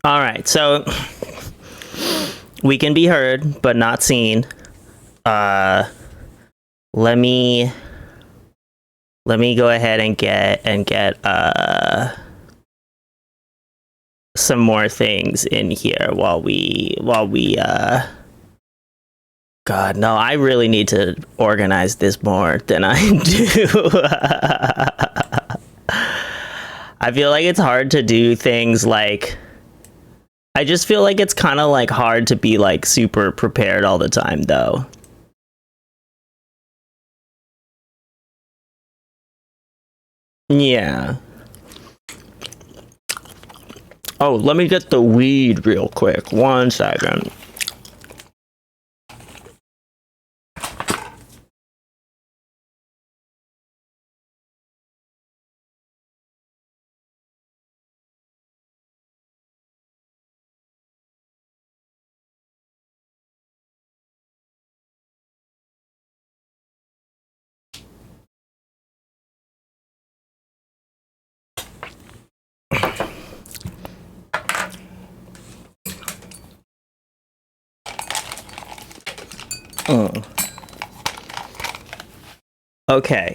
All right, so we can be heard but not seen. Uh, let me go ahead and get some more things in here while we God, no, I really need to organize this more than I do. I feel like it's hard to do things like I just feel like it's kind of like hard to be like super prepared all the time though. Yeah. Oh, let me get the weed real quick. 1 second. Mm. Okay.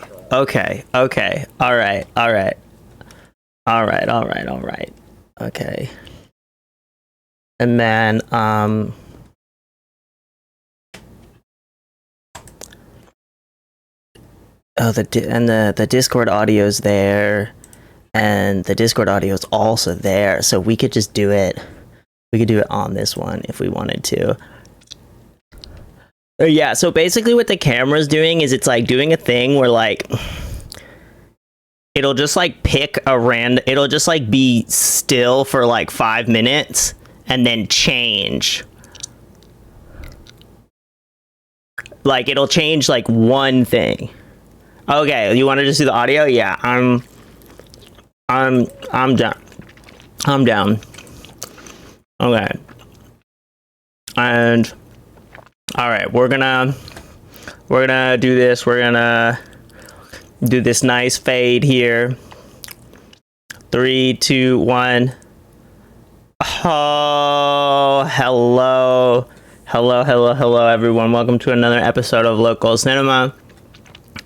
Okay. All right. Okay. And then oh, the Discord audio's there, and the Discord audio is also there, so we could just do it. We could do it on this one if we wanted to. Yeah, so basically what the camera's doing is it's like doing a thing where like it'll just like pick a random, it'll just like be still for like 5 minutes and then change. Like it'll change like one thing. Okay, you want to just do the audio? Yeah, I'm down. I'm down. Okay. And all right, we're gonna do this. We're gonna do this nice fade here. 3, 2, 1. Oh, hello, everyone. Welcome to another episode of Local Cinema.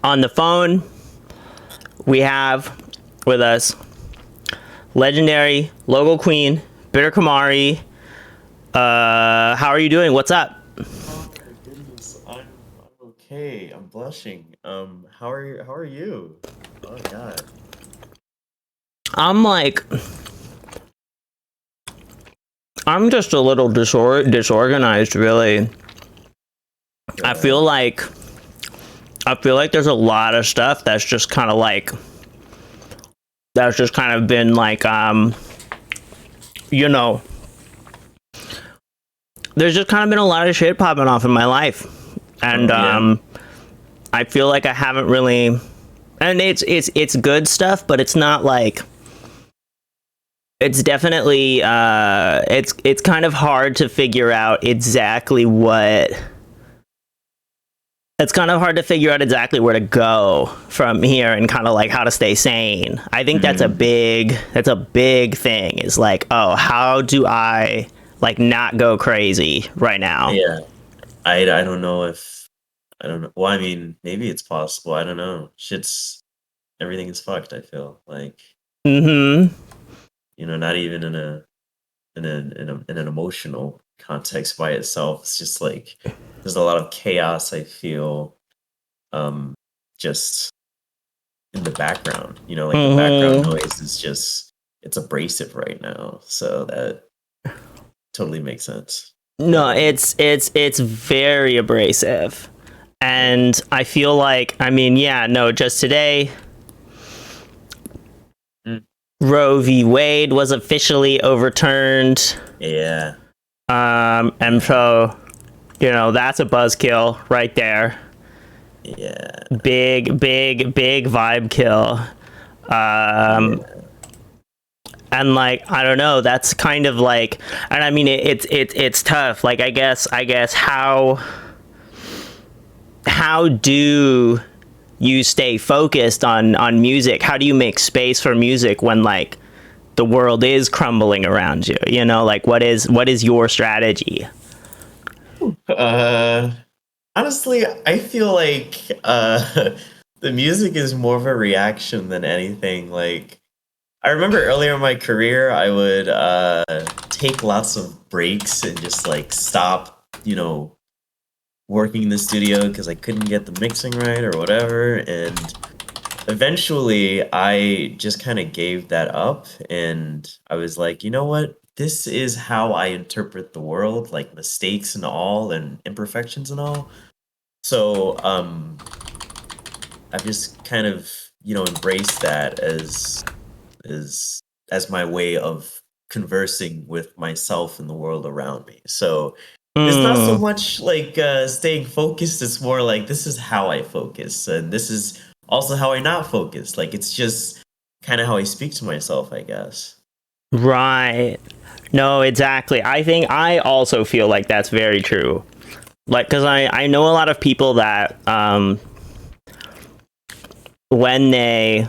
On the phone, we have with us legendary local queen, bittercamari. How are you doing? What's up? Oh my goodness, I'm okay. I'm blushing. How are you? Oh my God. I'm like, I'm just a little disorganized, really. I Yeah. feel like there's a lot of stuff that's just kind of like been like you know, there's just kind of been a lot of shit popping off in my life, and Oh yeah. I feel like I haven't really, and it's good stuff, but it's not like, it's definitely it's kind of hard to figure out exactly what, it's kind of hard to figure out exactly where to go from here and kind of like how to stay sane. I think that's a Mm, big thing, is like, oh, how do I like not go crazy right now? yeah. I don't know if I don't know. Well, I mean, maybe it's possible. I don't know. Shit's Everything is fucked. I feel like Mm-hmm. not even in an emotional context by itself. It's just like there's a lot of chaos. I feel um just in the background. Like the background Mm-hmm. noise is just it's abrasive right now. So that totally makes sense. No, it's very abrasive. And I feel like, I mean, yeah, no, just today, Mm. Roe v. Wade was officially overturned. Yeah. And so, that's a buzzkill right there. Yeah. Big vibe kill. Yeah. And like, I don't know, that's kind of like, and I mean, it's tough. Like, I guess how do you stay focused on music? How do you make space for music when like the world is crumbling around you? You know, like what is your strategy? Uh, Honestly, I feel like the music is more of a reaction than anything. Like, I remember earlier in my career, I would take lots of breaks and just like stop, working in the studio because I couldn't get the mixing right or whatever. And eventually, I just kind of gave that up and I was like, you know what? This is how I interpret the world, like mistakes and all, and imperfections and all. So, I've just kind of, embraced that as as my way of conversing with myself and the world around me. So it's not so Mm, much like staying focused, it's more like this is how I focus, and this is also how I not focus. Like it's just kind of how I speak to myself, I guess. right. No, exactly. I think I also feel like that's very true. Like, because I know a lot of people that when they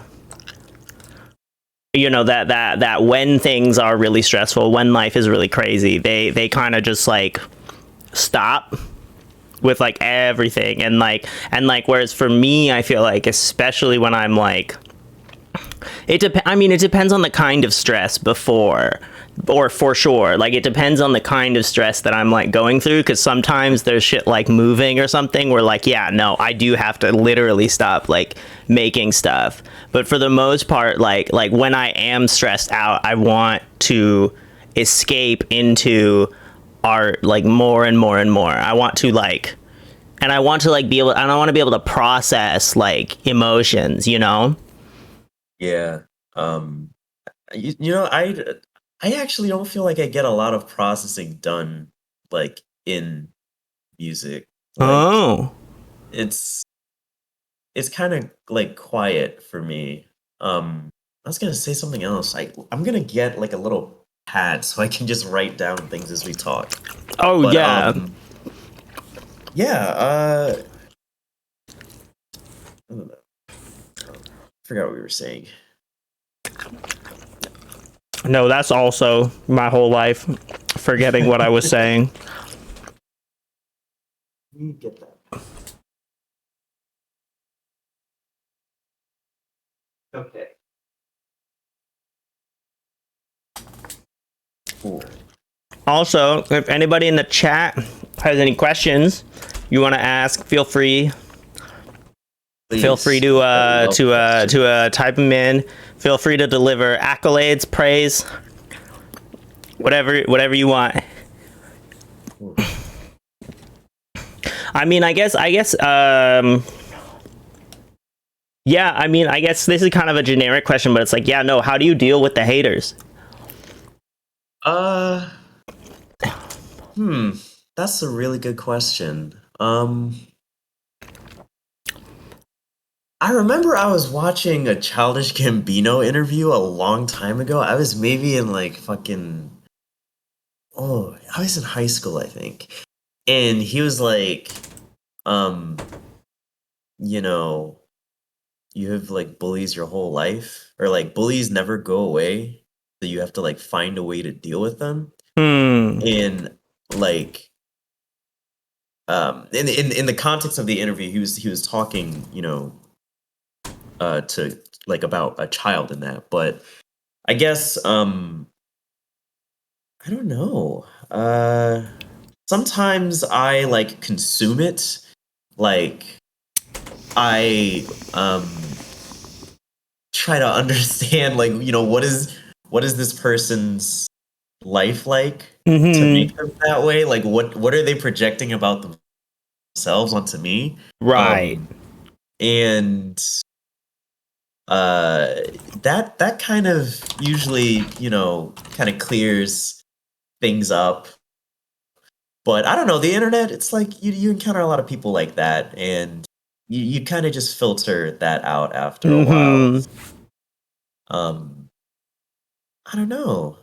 that when things are really stressful, when life is really crazy, they kind of just like stop with like everything, and like whereas for me, I feel like especially when I'm like I mean, it depends on the kind of stress before, or for sure. Like, it depends on the kind of stress that I'm like going through. Because sometimes there's shit like moving or something where, like, yeah, no, I do have to literally stop like making stuff. But for the most part, like when I am stressed out, I want to escape into art like more and more and more. I want to like, and I want to like be able. And I want to be able to process like emotions. You know. Yeah. Um, I actually don't feel like I get a lot of processing done like in music. Like Oh. it's it's kind of like quiet for me. I was gonna say something else. I'm gonna get like a little pad so I can just write down things as we talk. Oh But yeah. yeah. I don't know. Forgot what we were saying. No, that's also my whole life, forgetting what I was saying. We get that. Okay. Cool. Also, if anybody in the chat has any questions you want to ask, feel free. Feel free Please. to I love questions. type them in. Feel free to deliver accolades, praise, whatever you want. Cool. I mean, yeah, I mean, I guess this is kind of a generic question, but it's like, yeah, no, how do you deal with the haters? Uh, hmm. That's a really good question. I remember I was watching a Childish Gambino interview a long time ago. I was maybe in like fucking I was in high school, I think. And he was like, um, you know, you have like bullies your whole life, or like bullies never go away. So you have to like find a way to deal with them. Hmm. And like in the context of the interview, he was talking, to like about a child in that. But I guess I don't know. Sometimes I like consume it. Like I try to understand like, what is this person's life like to Mm-hmm. make them that way? Like what are they projecting about themselves onto me? Right. Um and uh that kind of usually, kind of clears things up. But I don't know, the internet, it's like you encounter a lot of people like that, and you kind of just filter that out after a while. Mm-hmm. Um, I don't know.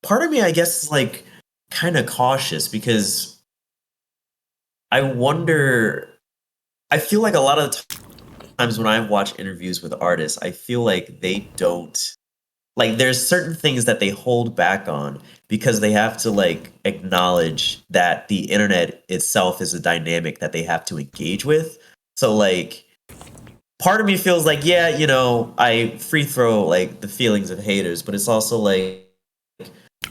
Part of me, I guess, is like kind of cautious because I wonder. I feel like a lot of times when I watch interviews with artists, I feel like they don't. like there's certain things that they hold back on because they have to like acknowledge that the internet itself is a dynamic that they have to engage with. So like part of me feels like, yeah, you know, I free throw like the feelings of haters, but it's also like,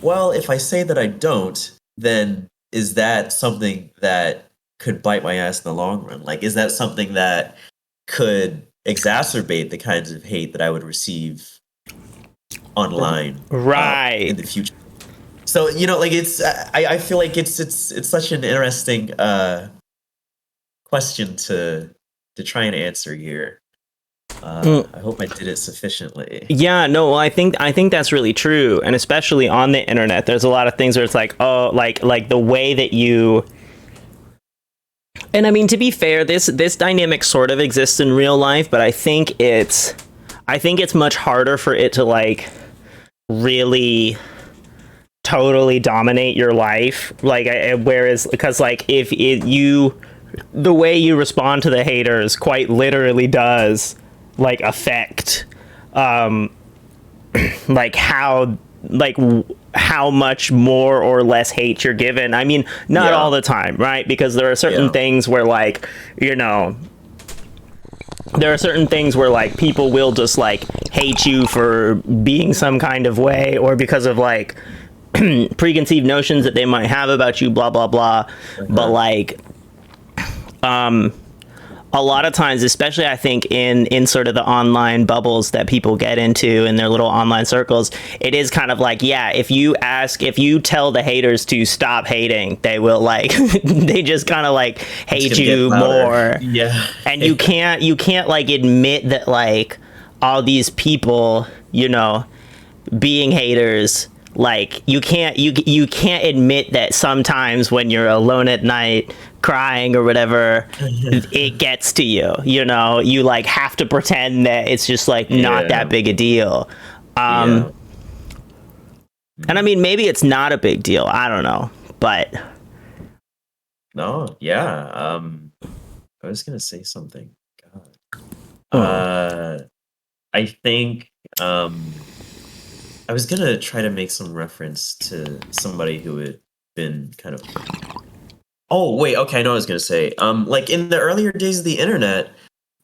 well, if I say that I don't, then is that something that could bite my ass in the long run? Like, is that something that could exacerbate the kinds of hate that I would receive online in Right. the future? So, you know, like it's, I feel like it's such an interesting question to try and answer here. I hope I did it sufficiently. Yeah, no, well, I think that's really true, and especially on the internet, there's a lot of things where it's like, oh, like the way that you. And I mean, to be fair, this dynamic sort of exists in real life, but I think it's much harder for it to like really totally dominate your life. Like, whereas because like if you the way you respond to the haters quite literally does like affect like how much more or less hate you're given. I mean, not Yeah. all the time, right? Because there are certain Yeah. things where like, you know, there are certain things where like people will just like hate you for being some kind of way, or because of like preconceived notions that they might have about you, blah blah blah. But like a lot of times, especially I think in sort of the online bubbles that people get into in their little online circles, it is kind of like, yeah, if you tell the haters to stop hating, they will like they just kind of like hate you more. Yeah. And you can't like admit that like all these people, you know, being haters, like you can't admit that sometimes when you're alone at night crying or whatever, it gets to you, you know, you like have to pretend that it's just like not Yeah. that big a deal. Yeah. And I mean, maybe it's not a big deal, I don't know, but No, yeah. I was gonna say something. God. I think I was gonna try to make some reference to somebody who had been kind of. Oh wait, okay, I know what I was gonna say. Like in the earlier days of the internet,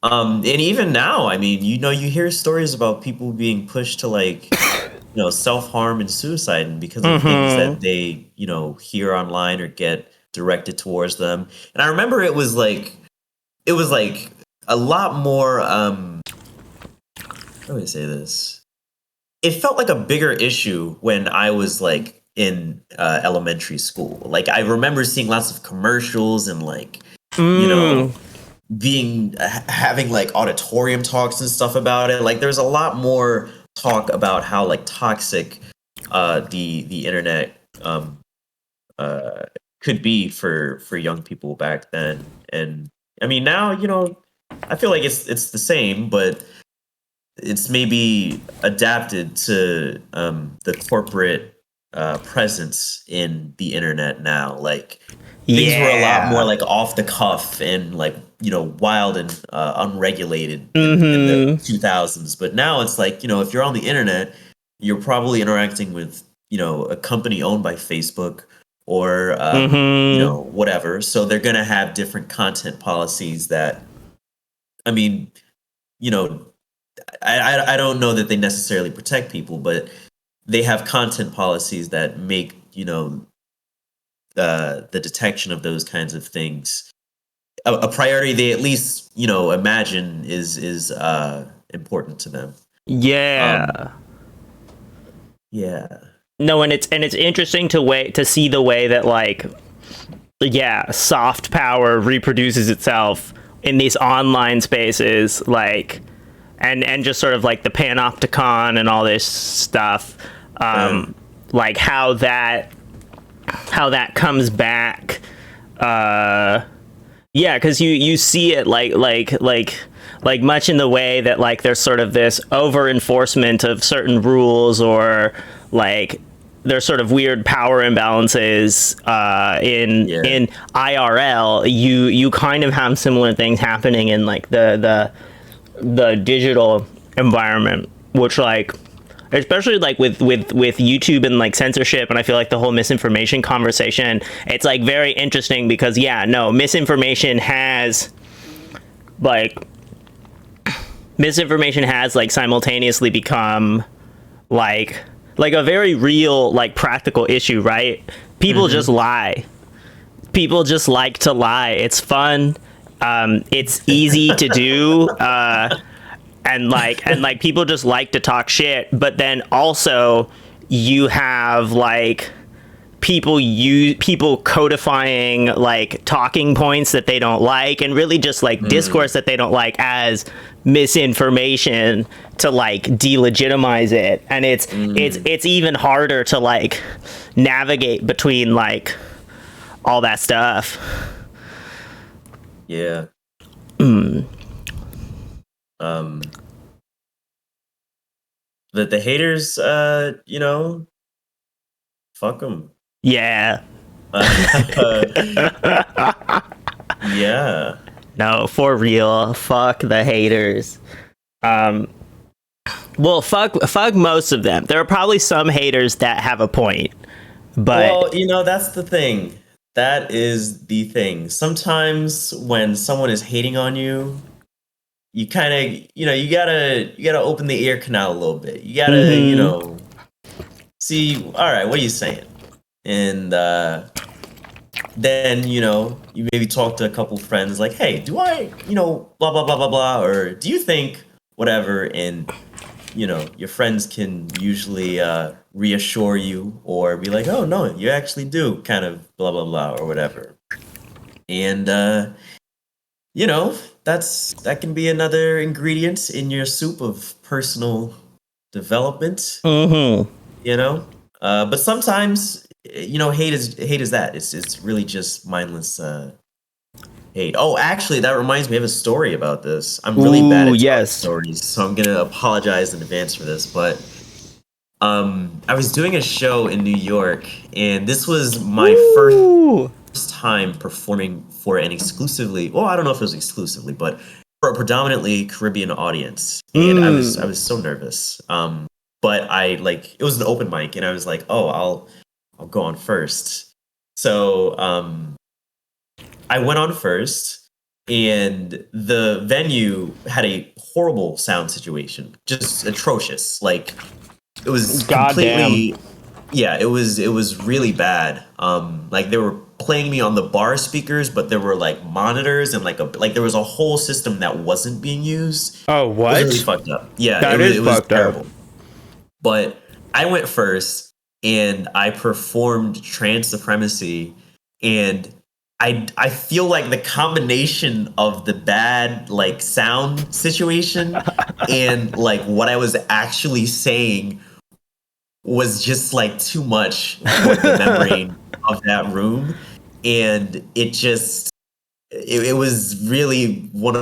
and even now, I mean, you know, you hear stories about people being pushed to like, you know, self-harm and suicide and because of things that they, you know, hear online or get directed towards them. And I remember it was like a lot more how do I say this? It felt like a bigger issue when I was like in elementary school. Like I remember seeing lots of commercials and like, you know, being having like auditorium talks and stuff about it. Like there's a lot more talk about how like toxic the internet could be for young people back then. And I mean now, you know, I feel like it's the same, but it's maybe adapted to the corporate presence in the internet now. Like things were a lot more like off the cuff and like, you know, wild and unregulated in the 2000s. But now it's like, you know, if you're on the internet, you're probably interacting with, you know, a company owned by Facebook or you know, whatever. So they're gonna have different content policies that, I mean, you know, I don't know that they necessarily protect people, but they have content policies that make, you know, the detection of those kinds of things a priority. They at least, you know, imagine is important to them. yeah. Yeah. No, and it's interesting to see the way that like, yeah, soft power reproduces itself in these online spaces, like, and just sort of like the panopticon and all this stuff, like how that comes back, yeah, because you see it like much in the way that like there's sort of this over enforcement of certain rules, or like there's sort of weird power imbalances in IRL. You kind of have similar things happening in like the digital environment, which like especially like with YouTube and like censorship, and I feel like the whole misinformation conversation, it's like very interesting because misinformation has like simultaneously become like a very real like practical issue, right? People just lie. People just like to lie. It's fun. It's easy to do. And people just like to talk shit, but then also you have like people codifying like talking points that they don't like, and really just like discourse that they don't like as misinformation to like delegitimize it. And it's even harder to like navigate between like all that stuff. Yeah. The haters, fuck them. Yeah. Yeah. No, for real. Fuck the haters. Well, fuck most of them. There are probably some haters that have a point, but Well, that's the thing. That is the thing. Sometimes when someone is hating on you, you kind of, you gotta open the ear canal a little bit. You gotta, see, all right, what are you saying? And then, you maybe talk to a couple friends like, hey, do I, blah, blah, blah, blah, blah, or do you think whatever? And, your friends can usually reassure you or be like, oh, no, you actually do kind of blah, blah, blah, or whatever. And, that can be another ingredient in your soup of personal development. But sometimes hate is that it's really just mindless hate. Oh, actually, that reminds me, I have a story about this. I'm really bad at telling stories, so I'm gonna apologize in advance for this. But I was doing a show in New York, and this was my first time performing for an exclusively, well, I don't know if it was exclusively, but for a predominantly Caribbean audience, and I was so nervous. But it was an open mic, and I was like, oh, I'll go on first. So I went on first, and the venue had a horrible sound situation, just atrocious. Like it was completely, yeah, it was really bad. Like they were playing me on the bar speakers, but there were like monitors and like there was a whole system that wasn't being used. Oh, what? It was really fucked up. Yeah, it was terrible. But I went first, and I performed Trans Supremacy, and I feel like the combination of the bad like sound situation and like what I was actually saying was just like too much for the membrane of that room, and it was really one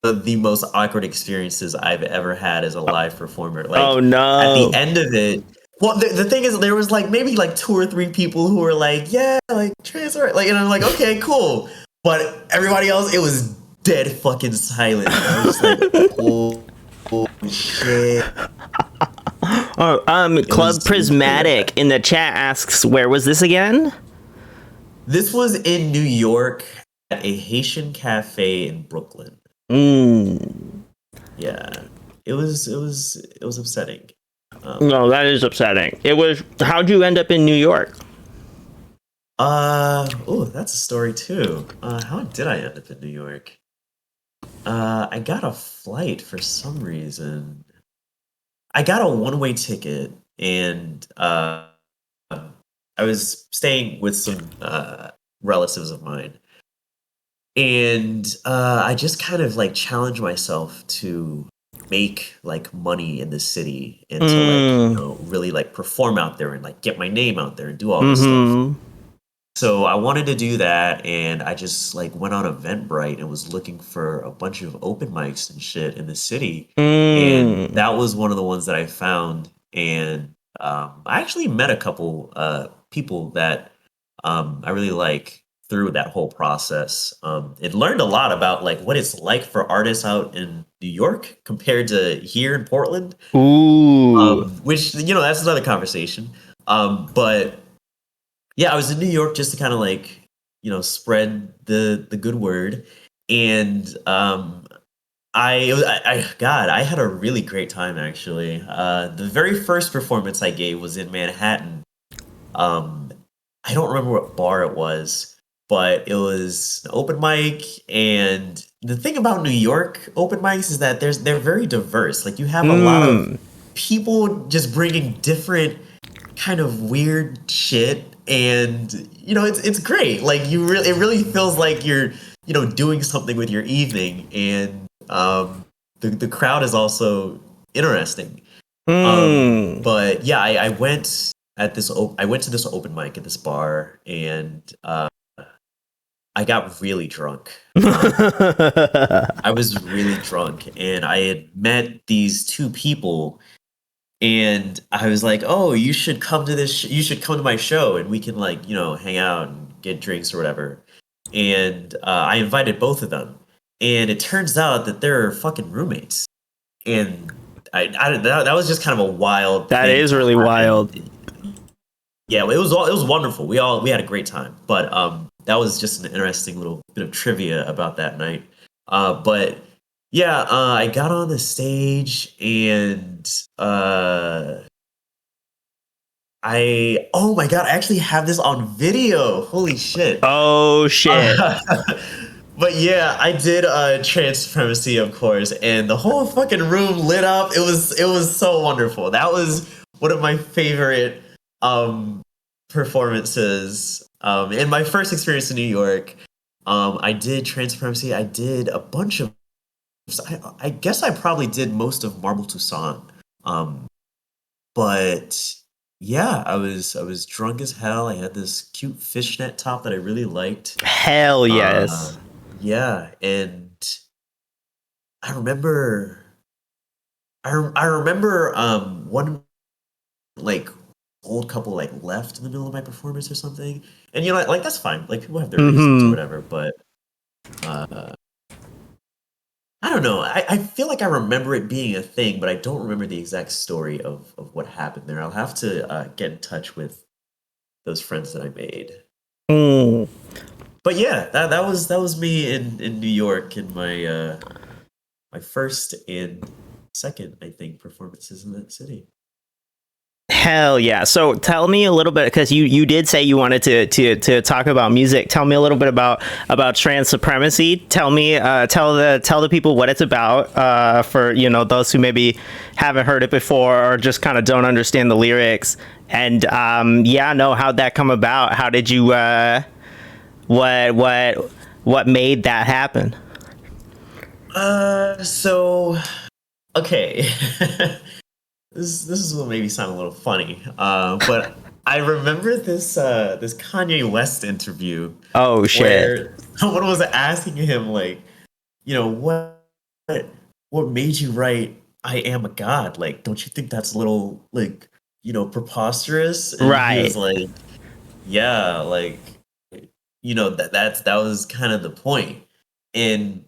of the most awkward experiences I've ever had as a live performer. Like, oh no! At the end of it, well, the thing is, there was like maybe like 2 or 3 people who were like, yeah, like trans, like, and I'm like, okay, cool. But everybody else, it was dead fucking silent. I was just like, oh shit. Club Prismatic in the chat asks, where was this again? This was in New York at a Haitian cafe in Brooklyn. Yeah, it was upsetting. No, that is upsetting. It was. How'd you end up in New York? Oh, that's a story too. How did I end up in New York? I got a flight for some reason. I got a one-way ticket, and I was staying with some relatives of mine, and I just kind of like challenged myself to make like money in the city and to like really like perform out there and like get my name out there and do all this stuff. So I wanted to do that, and I just like went on Eventbrite and was looking for a bunch of open mics and shit in the city, and that was one of the ones that I found. And I actually met a couple people that I really like through that whole process. It learned a lot about like what it's like for artists out in New York compared to here in Portland. Ooh. Which, that's another conversation. But yeah, I was in New York just to kind of like, spread the good word. And God, I had a really great time actually. The very first performance I gave was in Manhattan. Um, I don't remember what bar it was, but it was an open mic. And the thing about New York open mics is that they're very diverse. Like you have a lot of people just bringing different kind of weird shit, and it's great. Like it really feels like you're doing something with your evening, and the crowd is also interesting. But yeah, I went I went to this open mic at this bar, and I got really drunk. I was really drunk, and I had met these two people, and I was like, "Oh, you should come to you should come to my show, and we can like hang out and get drinks or whatever." And I invited both of them, and it turns out that they're fucking roommates, and that was just kind of a wild That thing is to really wild. happen. Yeah, it was wonderful. We had a great time, but that was just an interesting little bit of trivia about that night. But yeah, I got on the stage, and oh my god, I actually have this on video. Holy shit. Oh shit. But yeah, I did trans supremacy, of course, and the whole fucking room lit up. It was so wonderful. That was one of my favorite performances. In my first experience in New York, I did trans supremacy. I did a bunch of. I guess I probably did most of Marble Toussaint. But yeah, I was drunk as hell. I had this cute fishnet top that I really liked. Hell Uh, yes. yeah, and I remember, I remember one like old couple like left in the middle of my performance or something, and like that's fine. Like people have their reasons or whatever, but uh, I don't know. I feel like I remember it being a thing, but I don't remember the exact story of what happened there. I'll have to get in touch with those friends that I made. Mm. But yeah, that was me in New York in my first and second, I think, performances in that city. Hell yeah. So tell me a little bit, because you did say you wanted to talk about music. Tell me a little bit about trans supremacy. Tell me tell the people what it's about, for those who maybe haven't heard it before or just kind of don't understand the lyrics. And yeah, no, how'd that come about? How did you what made that happen? So okay. This is what maybe sound a little funny. But I remember this Kanye West interview Oh shit. where someone was asking him like, what made you write "I am a god"? Like, don't you think that's a little like preposterous? And he was Right. like, yeah, like that was kind of the point. And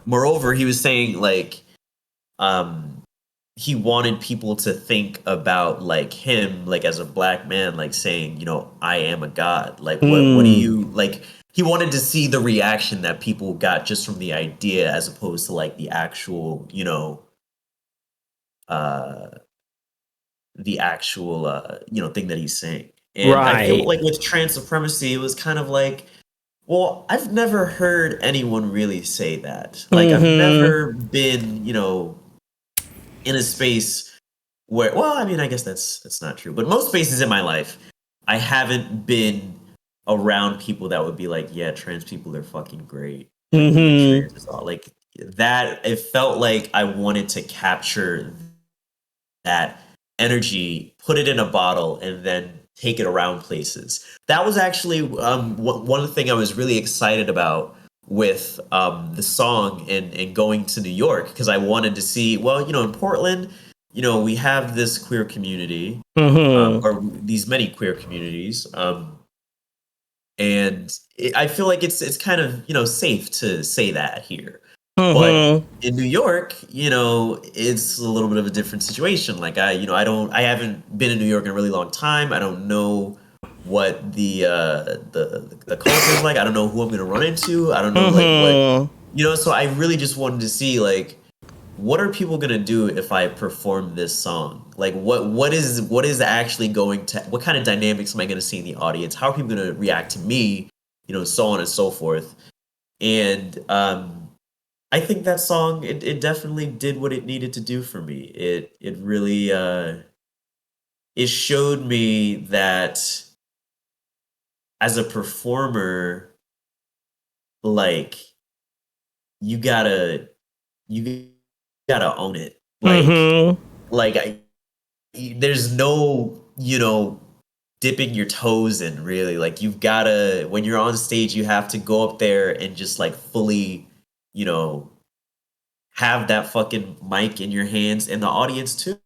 moreover, he was saying like um he wanted people to think about like him like as a black man, like saying I am a god. Like what do Mm. you like? He wanted to see the reaction that people got just from the idea, as opposed to like uh the actual thing that he's saying. And I feel Right. like with trans supremacy, it was kind of like, well, I've never heard anyone really say that. Like I've Mm-hmm. never been in a space where, well, I mean, I guess that's not true, but most spaces in my life, I haven't been around people that would be like, yeah, trans people are fucking great, like being Mm-hmm. trans is all like that. It felt like I wanted to capture that energy, put it in a bottle, and then take it around places. That was actually one thing I was really excited about with the song and going to New York, because I wanted to see, well, in Portland, we have this queer community, Mm-hmm. or these many queer communities, and I feel like it's kind of safe to say that here. But Mm-hmm. in New York, it's a little bit of a different situation. Like I haven't been in New York in a really long time. I don't know what the culture is like. I don't know who I'm gonna run into. I don't know like what Mm-hmm. So I really just wanted to see like what are people gonna do if I perform this song? Like what is actually going to what kind of dynamics am I gonna see in the audience? How are people gonna react to me? So on and so forth. And I think that song it definitely did what it needed to do for me. It really it showed me that as a performer, like you gotta you gotta own it. Mm-hmm. Like there's no dipping your toes in really. Like you've gotta when you're on stage, you have to go up there and just like fully you know have that fucking mic in your hands and the audience too.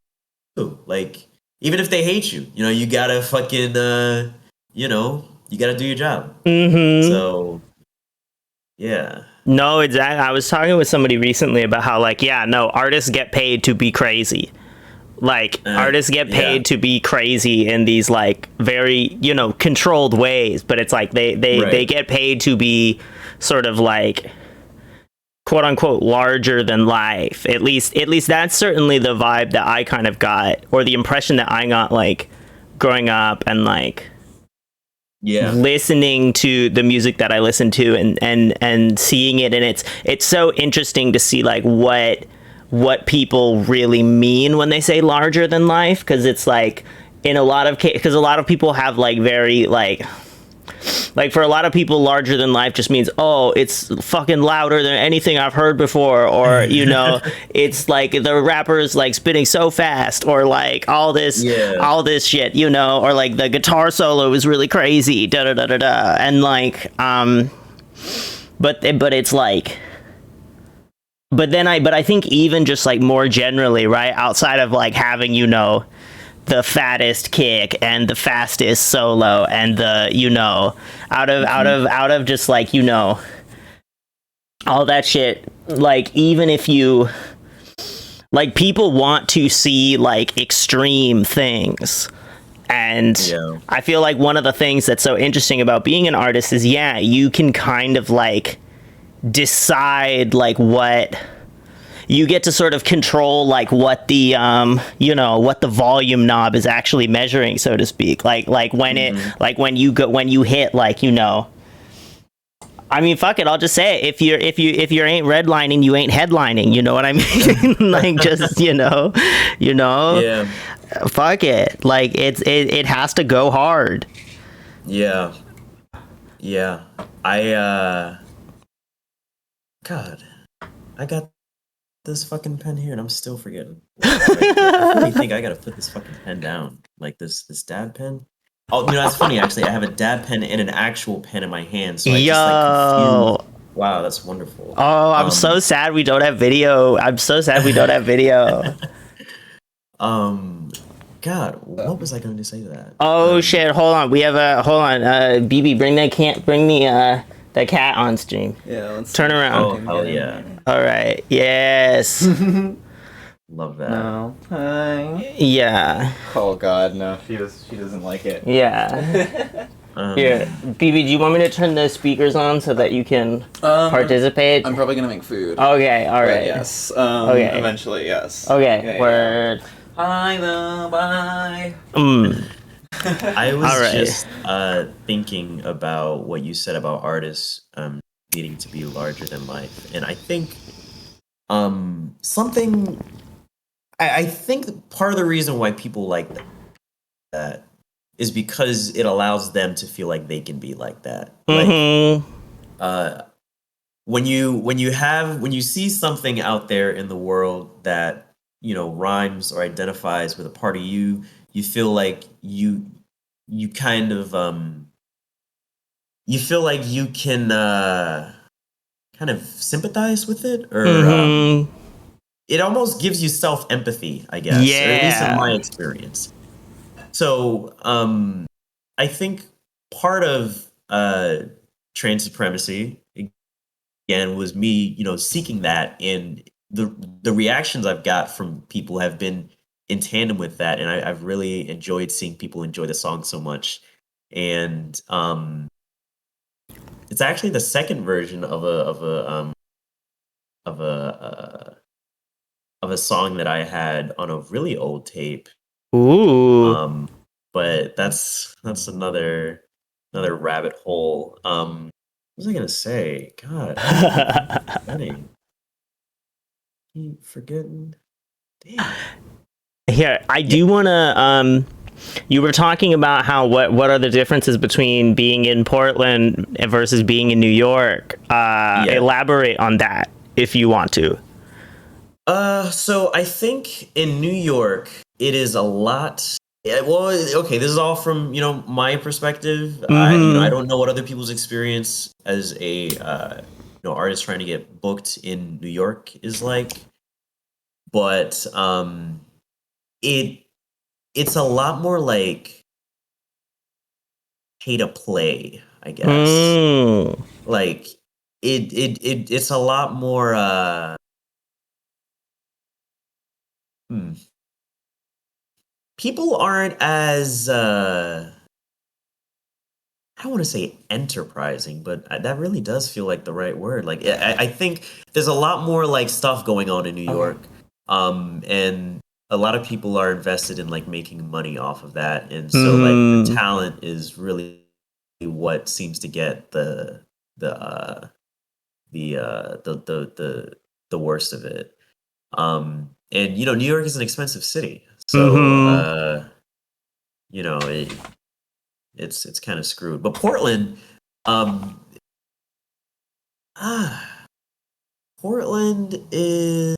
Like, even if they hate you, you gotta fucking, you gotta do your job. Mm-hmm. So, yeah. No, exactly. I was talking with somebody recently about how, like, yeah, no, artists get paid to be crazy. Like, artists get Yeah. paid to be crazy in these, like, very, controlled ways. But it's like they Right. get paid to be sort of like, quote unquote, larger than life. At least that's certainly the vibe that I kind of got, or the impression that I got, like, growing up and, like, Yeah. listening to the music that I listen to and seeing it, and it's so interesting to see like what people really mean when they say larger than life, because it's like in a lot of cases, because a lot of people have like very like for a lot of people, larger than life just means, oh, it's fucking louder than anything I've heard before, or it's like the rapper is like spitting so fast, or like Yeah. all this shit, or like the guitar solo is really crazy, da da da da da, and like but it's like. But I think even just like more generally, right, outside of like having the fattest kick and the fastest solo and the out of just like all that shit, like even if you like people want to see like extreme things, and Yeah. I feel like one of the things that's so interesting about being an artist is, yeah, you can kind of like decide like what you get to sort of control, like what the what the volume knob is actually measuring, so to speak, like when it Hmm. like when you hit, like I mean, fuck it, I'll just say it. If you ain't redlining, you ain't headlining, you know what I mean? Like, just you know Yeah. fuck it, like it has to go hard. Yeah. Yeah. I, God, I got this fucking pen here and I'm still forgetting what to write. I really think I gotta put this fucking pen down. Like this dad pen. Oh, that's funny actually. I have a dad pen and an actual pen in my hand, so I just like confused. Yo. Wow, that's wonderful. Oh, I'm so sad we don't have video. I'm so sad we don't have video. um, God, what was I going to say to that? Oh shit! Hold on. We have a hold on. BB, bring the cat on stream. Yeah, let's Turn see if around. I Oh can hell get in yeah, here. All right. Yes. love that. No. Hi. Yeah. Oh God, no. She doesn't like it. Yeah. Here, BB, do you want me to turn the speakers on so that you can participate? I'm probably gonna make food. Okay. All But right. yes. Okay. Eventually, yes. Okay. Yeah, Word. Hi, though. Bye. I was All right. just thinking about what you said about artists needing to be larger than life, and I think something. I think part of the reason why people like that is because it allows them to feel like they can be like that. Like Mm-hmm. uh, when you see something out there in the world that rhymes or identifies with a part of you, you feel like you kind of you feel like you can kind of sympathize with it, or Mm-hmm. it almost gives you self empathy, I guess, or at least in my Yeah. experience. So I think part of trans supremacy, again was me, seeking that, and the reactions I've got from people have been in tandem with that, and I've really enjoyed seeing people enjoy the song so much. And it's actually the second version of a song that I had on a really old tape. Ooh. But that's another rabbit hole. What was I gonna say? God, I keep forgetting. Keep forgetting. Damn. Here, I do want to. You were talking about how what are the differences between being in Portland versus being in New York. Elaborate on that if you want to. So I think in New York it is a lot. Yeah, well, okay, this is all from my perspective. I don't know what other people's experience as a artist trying to get booked in New York is like, but it's a lot more like pay to play, I guess. Like it's a lot more people aren't as I don't want to say enterprising, but that really does feel like the right word. Like I think there's a lot more like stuff going on in New York, and a lot of people are invested in like making money off of that, and so like the talent is really what seems to get the worst of it. And New York is an expensive city, so it's kind of screwed. But Portland, Portland is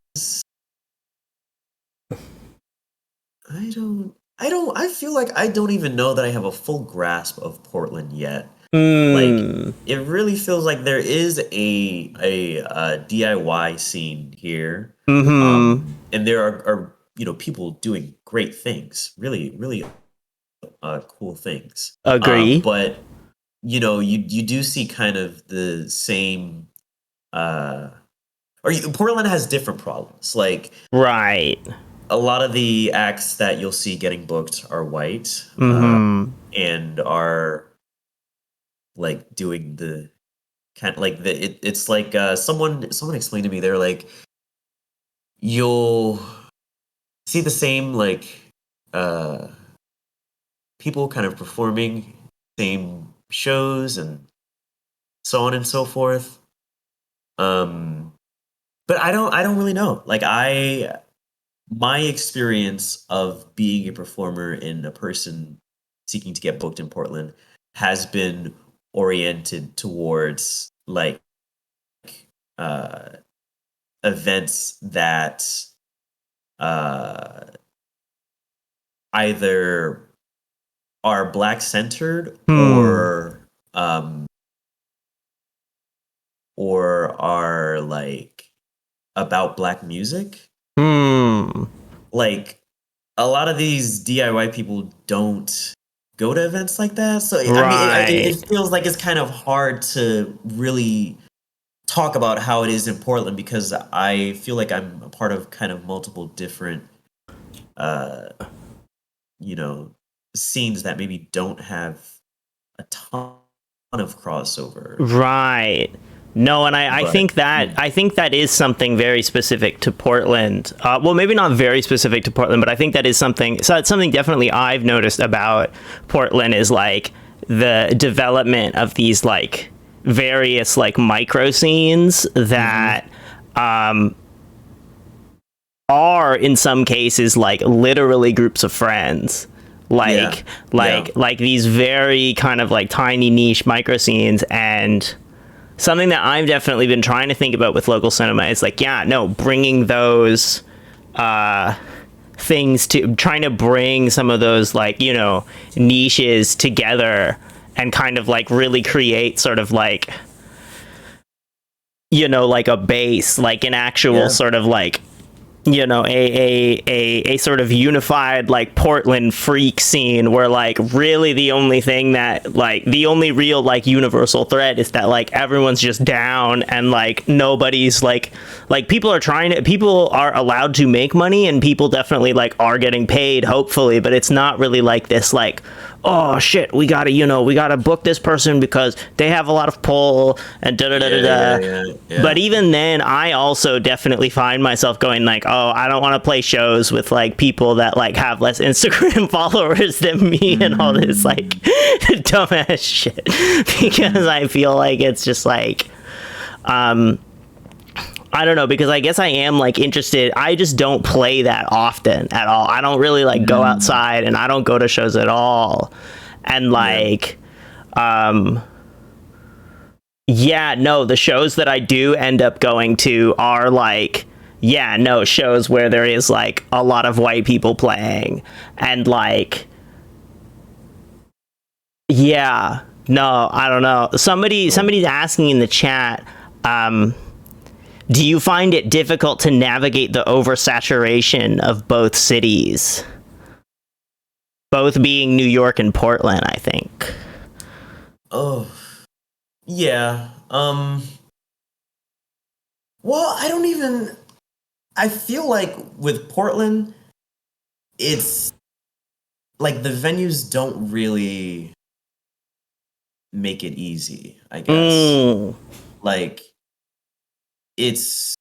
I feel like I don't even know that I have a full grasp of Portland yet. Like it really feels like there is a DIY scene here, and there are people doing great things, really really cool things. Agree. But you do see kind of the same. Portland has different problems. Like right. A lot of the acts that you'll see getting booked are white and are like doing the kind of like it's like someone explained to me, they're like, you'll see the same like people kind of performing same shows and so on and so forth. But I don't really know. Like my experience of being a performer and a person seeking to get booked in Portland has been oriented towards like events that either are black centered or are like about black music. Like a lot of these DIY people don't go to events like that, so I mean, it feels like it's kind of hard to really talk about how it is in Portland, because I feel like I'm a part of kind of multiple different scenes that maybe don't have a ton of crossover. Right. No, and I think that is something very specific to Portland. Well, maybe not very specific to Portland, but I think that is something. So it's something definitely I've noticed about Portland is like the development of these like various like micro scenes that are in some cases like literally groups of friends. Like these very kind of like tiny niche micro scenes. And something that I've definitely been trying to think about with local cinema is like, bringing those things to, trying to bring some of those like, niches together and kind of like really create sort of like, like a base, like an actual sort of like you know, a sort of unified like Portland freak scene where like really the only thing that like the only real like universal thread is that like everyone's just down and like nobody's like people are allowed to make money and people definitely like are getting paid hopefully, but it's not really like this like, oh shit, we gotta book this person because they have a lot of pull and da da da da da. But even then, I also definitely find myself going like, oh, I don't want to play shows with like people that like have less Instagram followers than me and all this like dumbass shit because I feel like it's just like, I don't know, because I guess I am like interested. I just don't play that often at all. I don't really like go outside and I don't go to shows at all. And like, yeah, no, the shows that I do end up going to are like, yeah, no, shows where there is like a lot of white people playing and like, yeah, no, I don't know. Somebody's asking in the chat, do you find it difficult to navigate the oversaturation of both cities? Both being New York and Portland, I think. Oh, yeah. Well, I feel like with Portland, it's like the venues don't really make it easy, I guess. Like, it's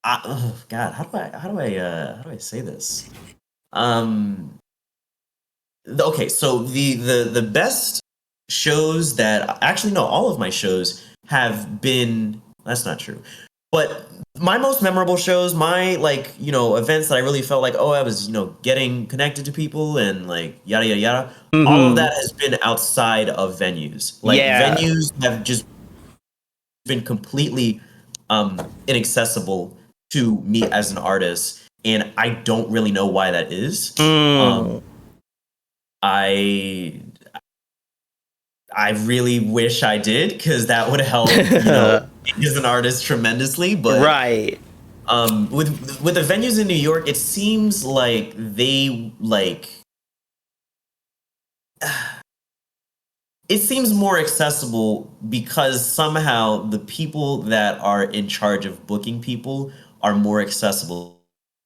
oh god, how do I say this? Okay, so the best shows that actually no, all of my shows have been, that's not true. But my most memorable shows, my like, you know, events that I really felt like, oh, I was, you know, getting connected to people and like yada yada yada. All of that has been outside of venues. Like venues have just been completely inaccessible to me as an artist, and I don't really know why that is. I really wish I did, because that would help, you know, as an artist tremendously. But right, with the venues in New York, it seems like they like. It seems more accessible because somehow the people that are in charge of booking people are more accessible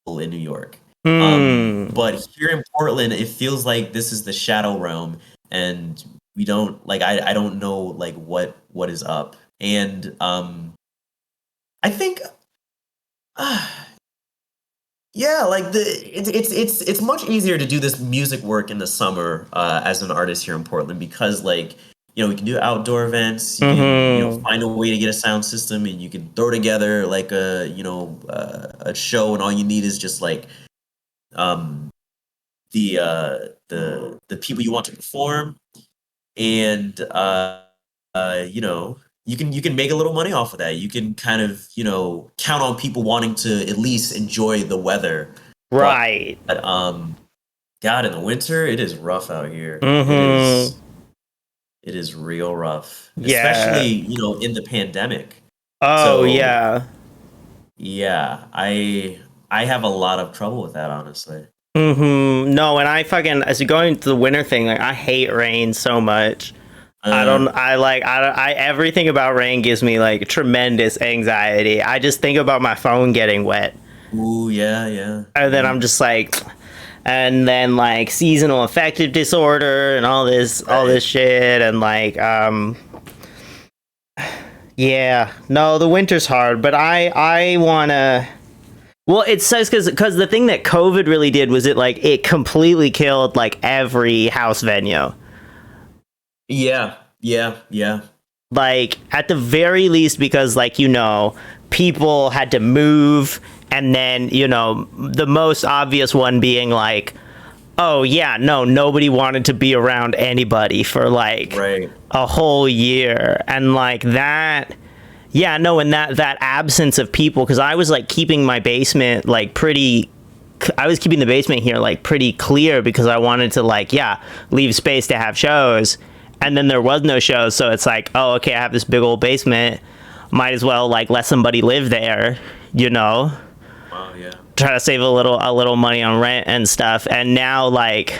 in New York. But here in Portland, it feels like this is the shadow realm, and we don't like. I don't know like what is up, and I think, yeah, like it's much easier to do this music work in the summer as an artist here in Portland, because like, you know, we can do outdoor events. You can, you know, find a way to get a sound system, and you can throw together like a, you know, a show, and all you need is just like the people you want to perform, and you know, you can make a little money off of that. You can kind of, you know, count on people wanting to at least enjoy the weather. right. But God, in the winter, it is rough out here. It is real rough, especially, you know, in the pandemic. Oh, so, yeah. Yeah, I have a lot of trouble with that, honestly. No, and I fucking, as you're going to the winter thing, like I hate rain so much. Everything about rain gives me like tremendous anxiety. I just think about my phone getting wet. Ooh, yeah. And then I'm just like, and then like seasonal affective disorder and all this shit, and like yeah, no, the winter's hard, but I wanna. Well, it says because the thing that COVID really did was it completely killed like every house venue. Yeah. Like at the very least, because like, you know, people had to move, and then, you know, the most obvious one being like, oh yeah, no, nobody wanted to be around anybody for like a whole year, and like that. Yeah, no, and that absence of people, because I was like keeping my basement like I was keeping the basement here like pretty clear because I wanted to like, yeah, leave space to have shows, and then there was no shows, so it's like, oh, okay, I have this big old basement, might as well like let somebody live there, you know. Wow, yeah. try to save a little money on rent and stuff. And now, like,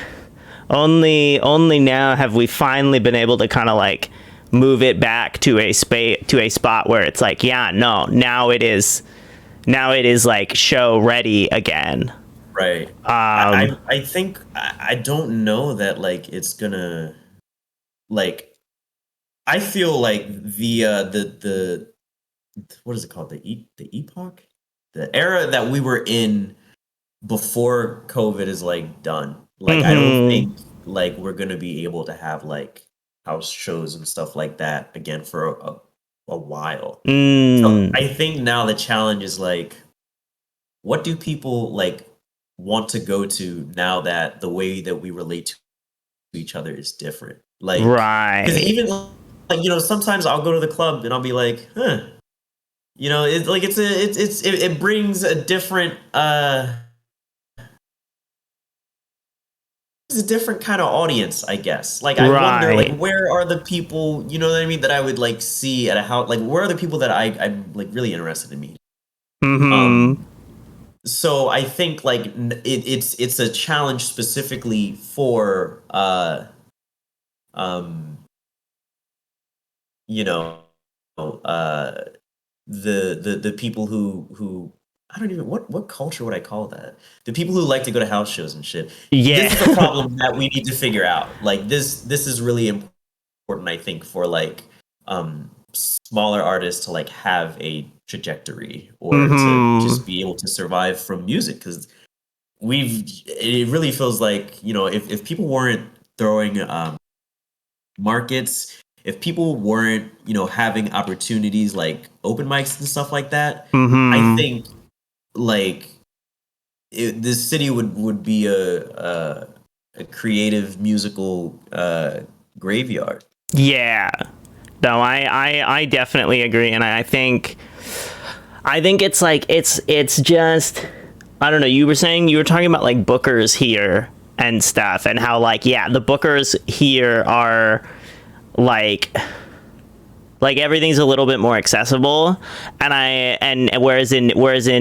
only now have we finally been able to kind of like move it back to a spot where it's like, yeah, no, now it is like show ready again. Right. I think I don't know that like it's gonna like I feel like the what is it called, the epoch, the era that we were in before COVID is like done. Like I don't Mm-hmm. think like we're gonna be able to have like house shows and stuff like that again for a while. So Mm. I think now the challenge is like, what do people like want to go to now that the way that we relate to each other is different? Like, because Right. even like sometimes I'll go to the club and I'll be like, huh, it's like it brings a different it's a different kind of audience, I guess. Like I wonder, like Right. where are the people, you know what I mean, that I would like see at a house, like where are the people that I'm like really interested in meeting? Mm-hmm. Um, so I think like it's a challenge specifically for um you know uh the people who I don't even what culture would I call that? The people who like to go to house shows and shit. This is a Yeah. problem that we need to figure out. Like this is really important, I think, for like smaller artists to like have a trajectory or to Mm-hmm. just be able to survive from music, because it really feels like, if people weren't throwing markets, if people weren't, having opportunities like open mics and stuff like that, I Mm-hmm. think like this city would be a creative musical graveyard. Yeah. No, I definitely agree, and I think it's like it's just, I don't know. You were talking about like bookers here and stuff, and how like, yeah, the bookers here are like everything's a little bit more accessible, and whereas in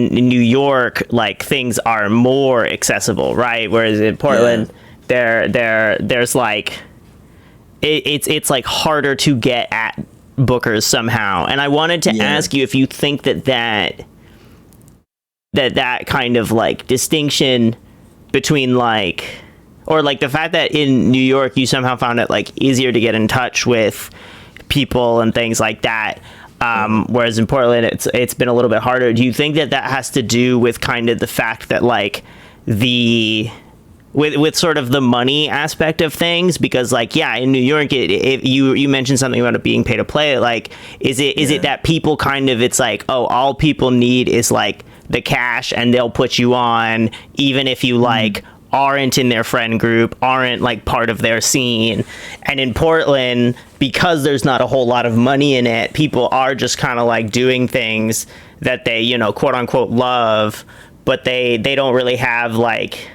New York, like things are more accessible, right? Whereas in Yeah. Portland, there's like it's like harder to get at bookers somehow. And I wanted to Yeah. ask you if you think that kind of like distinction between like, or like the fact that in New York you somehow found it like easier to get in touch with people and things like that, Uh-huh. whereas in Portland it's been a little bit harder. Do you think that has to do with kind of the fact that like the with sort of the money aspect of things? Because like, yeah, in New York, you mentioned something about it being pay to play. Like, is it Yeah. that people kind of, it's like, oh, all people need is like the cash and they'll put you on, even if you like aren't in their friend group, aren't like part of their scene. And in Portland, because there's not a whole lot of money in it, people are just kind of like doing things that they, quote unquote love, but they don't really have like,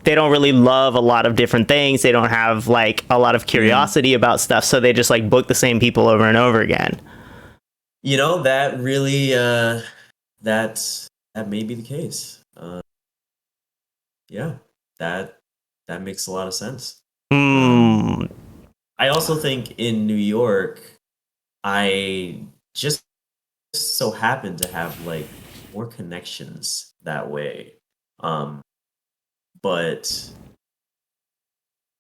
they don't really love a lot of different things. They don't have like a lot of Yeah. curiosity about stuff, so they just like book the same people over and over again. That really that may be the case. Yeah, that that makes a lot of sense. Um, Hmm. I also think in New York, I just so happen to have like more connections that way. Um, but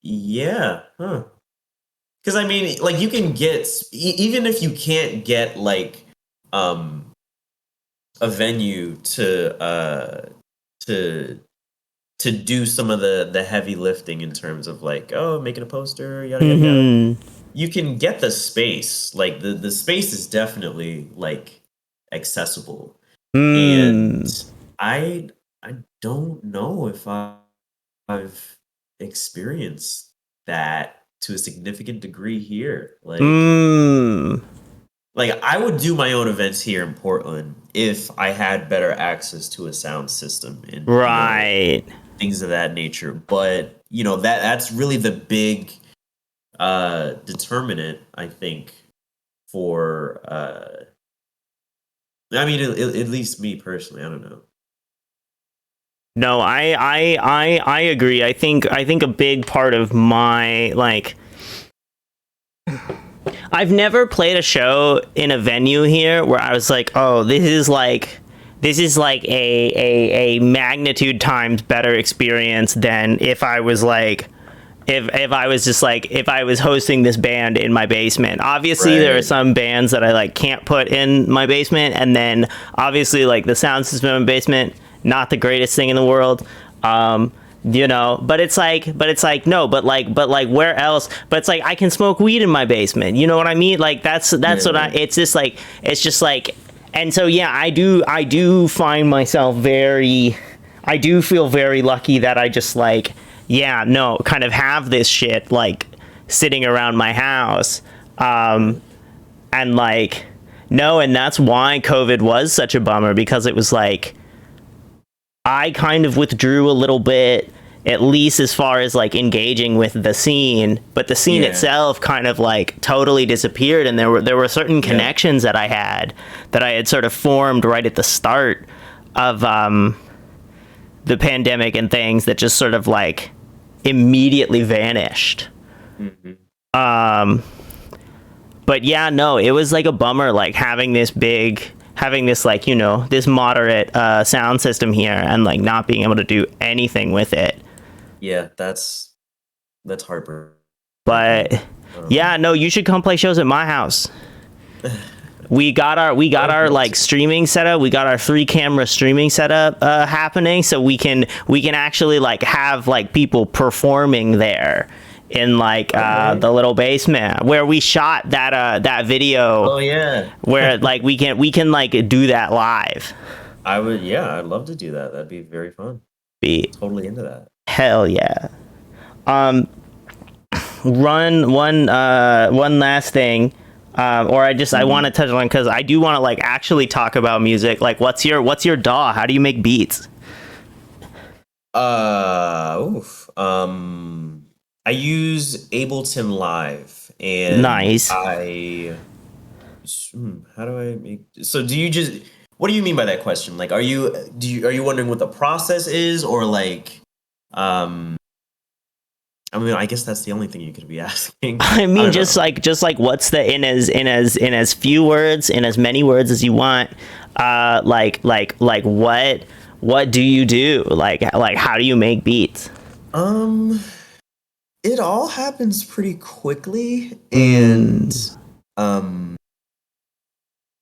yeah, huh. Because I mean, like you can get even if you can't get like um a venue to to do some of the heavy lifting in terms of like, oh, making a poster, yada yada yada. Hmm. You can get the space. Like the space is definitely like accessible. And Hmm. I don't know if I've experienced that to a significant degree here. Hmm. Like I would do my own events here in Portland if I had better access to a sound system and Right. things of that nature. But that's really the big determinant, I think, for I mean, at least me personally, I don't know. No, I agree. I think a big part of my like I've never played a show in a venue here where I was like, oh, this is like a magnitude times better experience than if I was like if I was just like if I was hosting this band in my basement. Obviously there are Right. some bands that I like can't put in my basement, and then obviously like the sound system in my basement, not the greatest thing in the world. But it's like no, but like where else? But it's like I can smoke weed in my basement. You know what I mean? Like that's what I. Yeah. It's just like, and so yeah, I do find myself very, I do feel very lucky that I just like, yeah, no, kind of have this shit like sitting around my house, and like no, and that's why COVID was such a bummer, because it was like I kind of withdrew a little bit, at least as far as like engaging with the scene, but the scene Yeah. itself kind of like totally disappeared, and there were certain Yeah. connections that I had sort of formed right at the start of the pandemic and things that just sort of like immediately vanished. Hmm. But yeah, no, it was like a bummer, like having this like, this moderate sound system here and like not being able to do anything with it. Yeah, that's heartbreaking. But yeah, no, you should come play shows at my house. We got our love like to. streaming setup. We got our 3 camera streaming setup happening, so we can actually like have like people performing there in like Okay. the little basement where we shot that video, Oh yeah. where like we can like do that live. Yeah, I'd love to do that. That'd be very fun. Be Totally into that. hell yeah. Run one last thing, or I want to touch on, because I do want to like actually talk about music. Like, what's your DAW? How do you make beats? Oof. I use Ableton Live, and Nice. how do I make? So do you just? What do you mean by that question? Like, are you wondering what the process is, or like, um, I mean, I guess that's the only thing you could be asking. I I mean, don't just know. like what's the, in as few words, in as many words as you want. Like what do you do? Like how do you make beats? Um, it all happens pretty quickly, and Mm. um,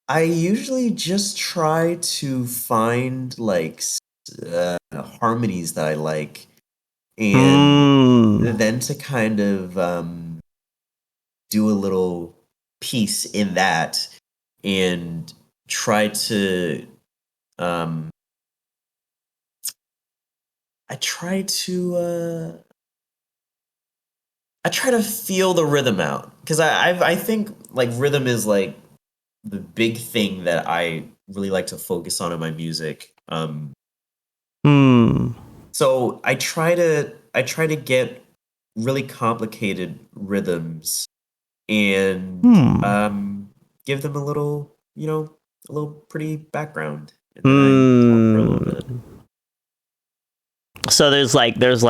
I usually just try to find like harmonies that I like, and Mm. then to kind of do a little piece in that, and try to um, I try to I try to feel the rhythm out, because I think like rhythm is like the big thing that I really like to focus on in my music. Hmm. So I try to get really complicated rhythms, and Hmm. give them a little pretty background, and then I talk for a little bit. Hmm. So there's like this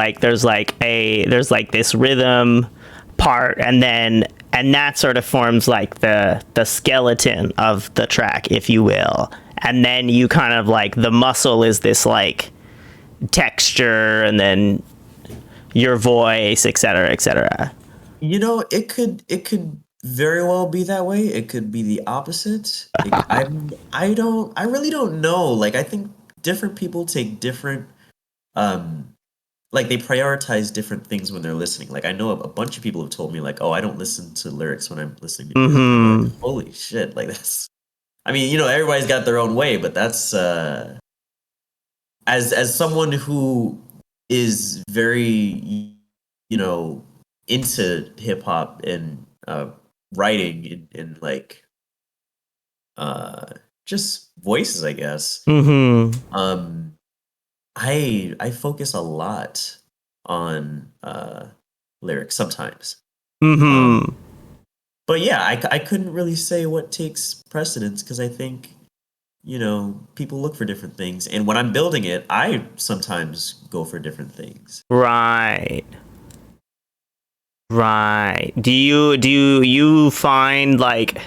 rhythm part, and that sort of forms like the skeleton of the track, if you will. And then you kind of like, the muscle is this like texture, and then your voice, etc., etc. It could very well be that way. It could be the opposite. I really don't know. Like, I think different people take different um like, they prioritize different things when they're listening. Like, I know a bunch of people have told me like, "Oh, I don't listen to lyrics when I'm listening to music." And I'm like, Hmm. "Holy shit!" Like, that's. I mean, everybody's got their own way, but that's as someone who is very you know into hip hop and writing in like uh just voices, I guess. Hmm. um I focus a lot on lyrics sometimes. um Hmm. but yeah, I couldn't really say what takes precedence, because I think people look for different things. And when I'm building it, I sometimes go for different things. Right. Right. Do you find like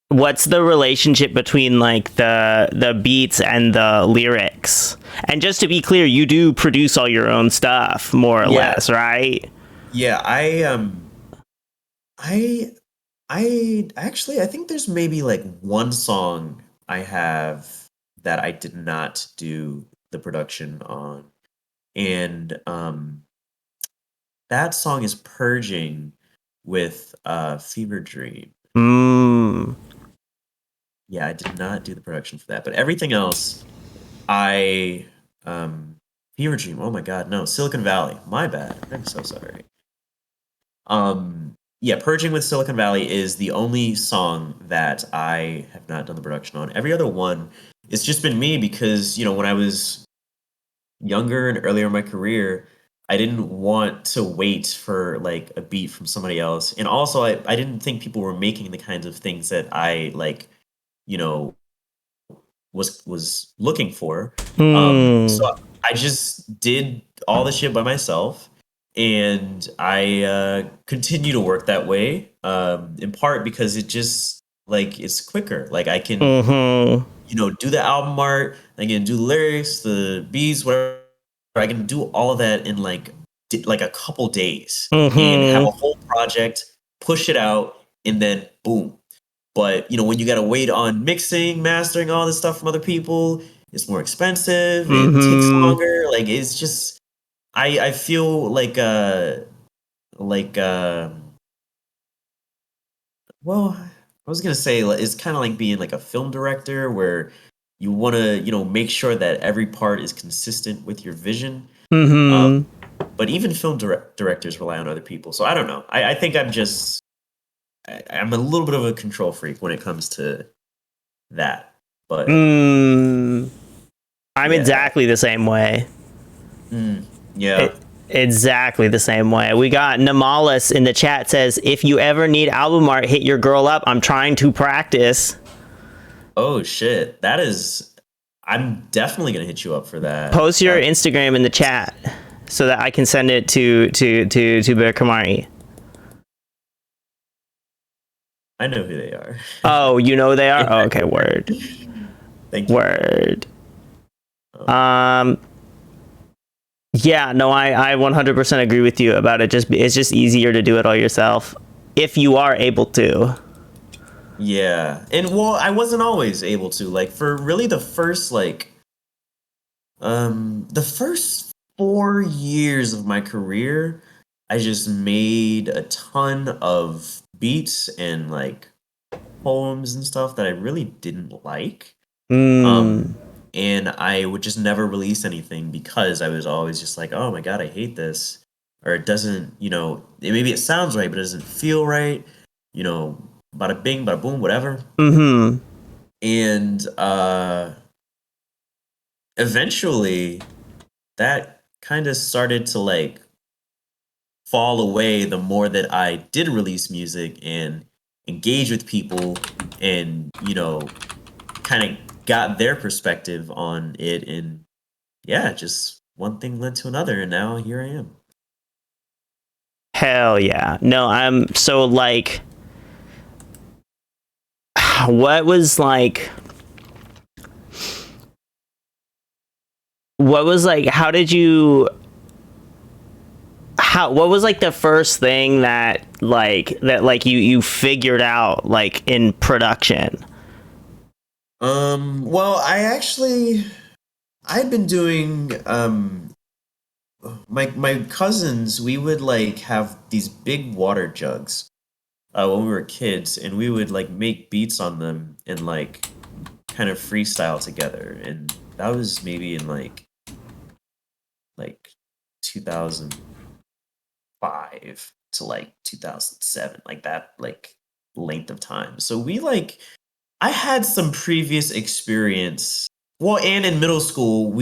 what's the relationship between like the beats and the lyrics? And just to be clear, you do produce all your own stuff more or Yeah. less, right? Yeah, I actually I think there's maybe like one song I have that I did not do the production on. And that song is Purging with Fever Dream. Mm. Yeah, I did not do the production for that, but everything else I Fever Dream. Oh my god, no, Silicon Valley. My bad. I'm so sorry. Yeah, Purging with Silicon Valley is the only song that I have not done the production on. Every other one, it's just been me because, when I was younger and earlier in my career, I didn't want to wait for like a beat from somebody else. And also I didn't think people were making the kinds of things that I like, you know, was looking for. So Mm. I just did all the shit by myself, and I continue to work that way. In part because it just like it's quicker. Like I can Mm-hmm. do the album art, I can do the lyrics, the beats, whatever. I can do all of that in like a couple days and have a Mm-hmm. whole project, push it out, and then boom. But when you gotta wait on mixing, mastering, all this stuff from other people, it's more expensive. It takes Mm-hmm. longer. Like it's just, I feel like well, I was gonna say like, it's kind of like being like a film director where you want to make sure that every part is consistent with your vision. Um, Mm-hmm. but even film directors rely on other people, so I don't know. I think I'm a little bit of a control freak when it comes to that. But Mm. I'm yeah. exactly the same way. Mm, yeah. Exactly the same way. We got Namalis in the chat says, if you ever need album art, hit your girl up. I'm trying to practice. Oh shit. I'm definitely gonna hit you up for that. Post your Instagram in the chat so that I can send it to bittercamari. I know who they are. Oh, you know they are? Yeah. Oh, okay, word. Thank you. Word. Um, Um yeah, no, I 100% agree with you about it. It's just easier to do it all yourself if you are able to. yeah. And well, I wasn't always able to. Like for really the first 4 years of my career, I just made a ton of beats and like poems and stuff that I really didn't like. Mm. Um, and I would just never release anything because I was always just like, oh my God, I hate this. Or it doesn't, maybe it sounds right, but it doesn't feel right. You know, bada bing, bada boom, whatever. Mm-hmm. And eventually that kind of started to like fall away the more that I did release music and engage with people and, kind of got their perspective on it. And yeah, just one thing led to another, and now here I am. Hell yeah. No, I'm so like what was like how did you how what was like the first thing that you figured out like in production? Well, I'd been doing my cousins, we would like have these big water jugs when we were kids, and we would like make beats on them and like kind of freestyle together. And that was maybe in like 2005 to like 2007, like that like length of time. So I had some previous experience. Well, and in middle school,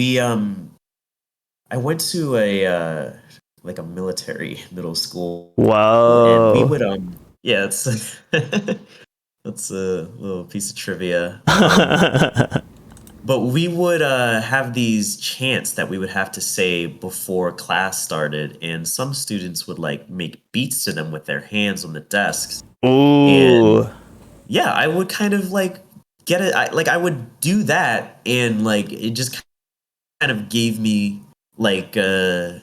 I went to a like a military middle school, and we Whoa. would yeah, it's That's a little piece of trivia. But we would have these chants that we would have to say before class started, and some students would like make beats to them with their hands on the desks. Ooh. And yeah, I would kind of like get it. I would do that, and like it just kind of gave me like a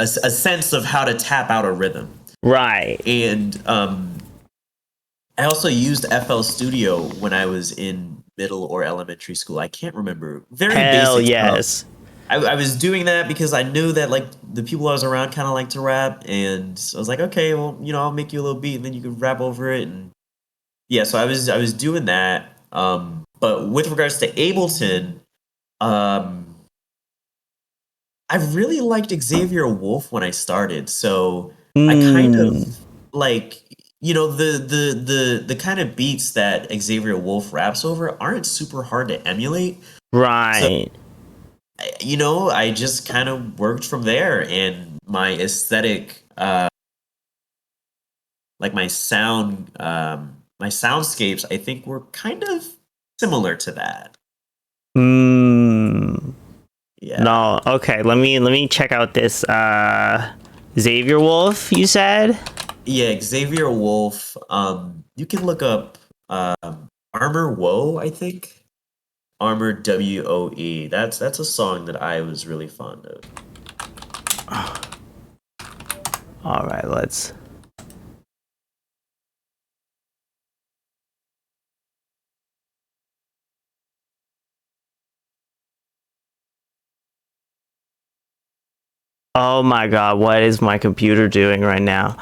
sense of how to tap out a rhythm. Right. And I also used FL Studio when I was in middle or elementary school. I can't remember. Very Hell basic stuff. yes. I was doing that because I knew that like the people I was around kind of like to rap, and I was like, okay, well, I'll make you a little beat, and then you can rap over it, and yeah. So I was doing that. But with regards to Ableton, um, I really liked Xavier Wolf when I started, so I kind of like the kind of beats that Xavier Wolf raps over aren't super hard to emulate. Right. So I just kind of worked from there, and my aesthetic, like my soundscapes, I think were kind of similar to that. Yeah. No, okay, let me check out this Xavier Wolf, you said? Yeah, Xavier Wolf. You can look up Armor Woe, I think. Armor WOE. That's a song that I was really fond of. All right, let's. Oh my god, what is my computer doing right now?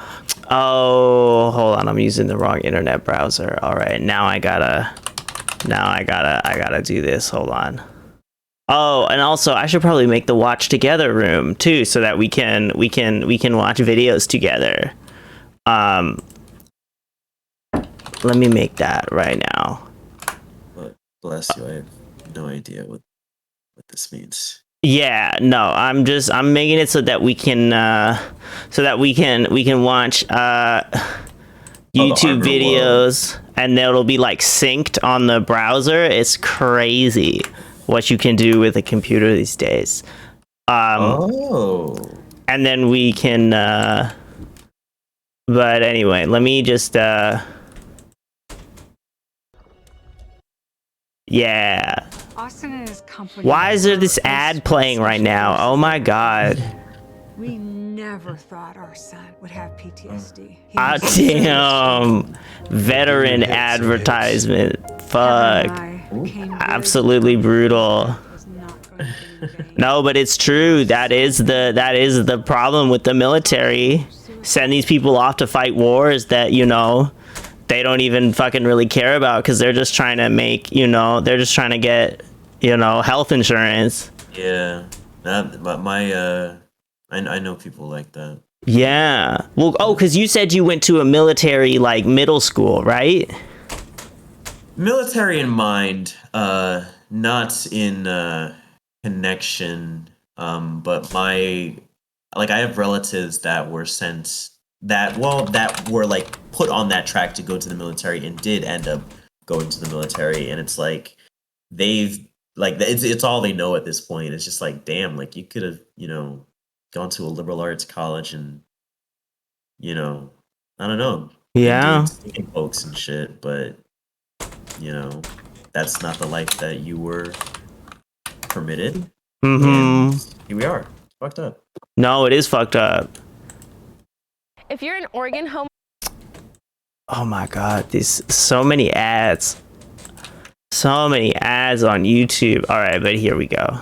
Oh, hold on, I'm using the wrong internet browser. All right, now I gotta do this. Hold on. Oh, and also I should probably make the watch together room too, so that we can watch videos together. Let me make that right now. Bless you. I have no idea what this means. Yeah, no, I'm making it so that we can watch YouTube videos, and it'll be like synced on the browser. It's crazy what you can do with a computer these days. And then we can but anyway, let me just yeah. Austin and his company. Why is there this ad playing right now? Oh my god. We never thought our son would have PTSD. Ah, damn. Veteran advertisement. Fuck. Absolutely brutal. No, but it's true. That is the problem with the military. Send these people off to fight wars that, they don't even fucking really care about, because they're just trying to make, they're just trying to get, health insurance. Yeah. But I know people like that. Yeah. Well, because you said you went to a military, like, middle school, right? Military in mind, not in connection, but I have relatives that were sent that were like put on that track to go to the military and did end up going to the military, and it's like they've like it's all they know at this point. It's just like, damn, like you could have gone to a liberal arts college and I don't know, Yeah, doing folks and shit, but that's not the life that you were permitted. And here we are. It's fucked up. No, it is fucked up. If you're an Oregon home. Oh my god, these so many ads. So many ads on YouTube. All right, but here we go.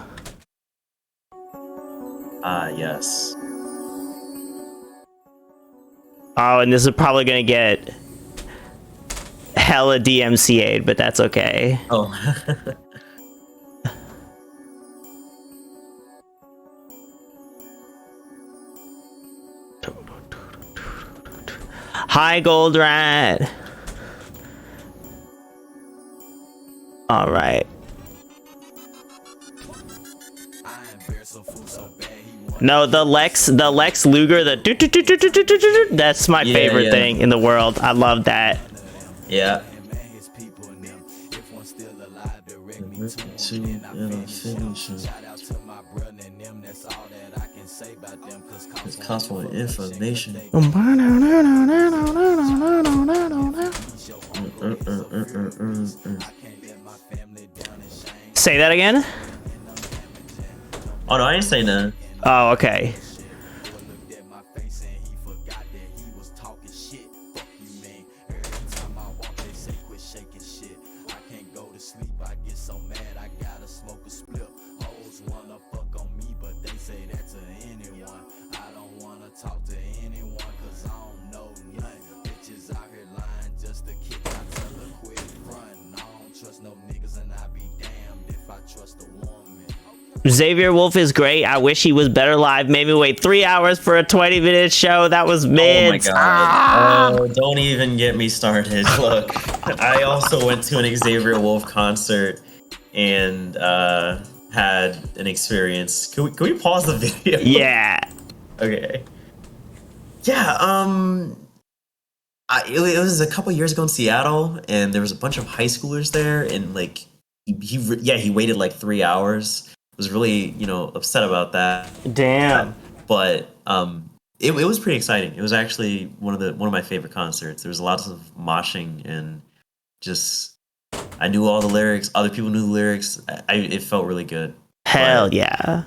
Yes. Oh, and this is probably gonna get hella DMCA'd, but that's okay. Oh. Hi, Gold Rat. All right. No, the Lex Luger, that's my favorite thing in the world. I love that. Yeah. It's gospel information. Say that again? Oh no, I ain't saying that. Oh, okay. Xavier Wolf is great. I wish he was better live. Made me wait 3 hours for a 20-minute show. That was mid. Oh my god. Oh, don't even get me started. Look, I also went to an Xavier Wolf concert and had an experience. Can we pause the video? Yeah. Okay. Yeah, it was a couple years ago in Seattle, and there was a bunch of high schoolers there, and like he waited like 3 hours. Was really, upset about that. Damn. But it was pretty exciting. It was actually one of my favorite concerts. There was lots of moshing and just I knew all the lyrics. Other people knew the lyrics. It felt really good. Hell but, yeah.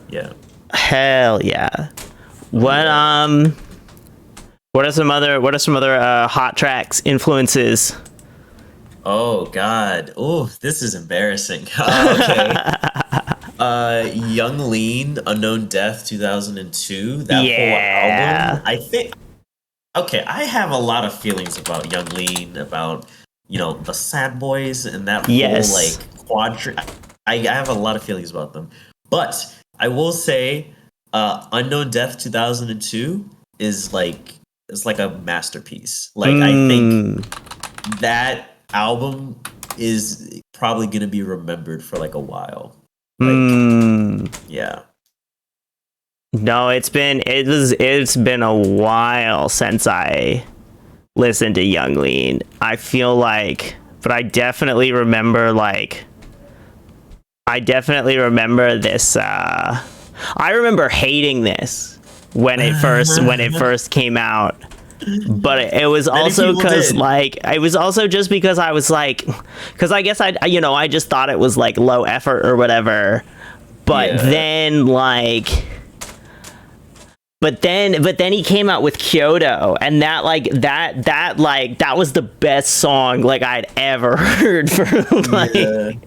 Yeah. Hell yeah. What are some other hot tracks influences? Oh God. Oh, this is embarrassing. Okay. Young Lean, Unknown Death, 2002. That whole album. I think. Okay, I have a lot of feelings about Young Lean, about the Sad Boys and that whole like quadrant. I have a lot of feelings about them, but I will say, Unknown Death, 2002 is like a masterpiece. Like I think that album is probably gonna be remembered for like a while. Like, yeah. No, it's been a while since I listened to Young Lean. I feel like, but I definitely remember this. I remember hating this when it first came out. But it was also because I was like, because I guess I just thought it was like low effort or whatever. But then he came out with Kyoto, and that was the best song like I'd ever heard for like a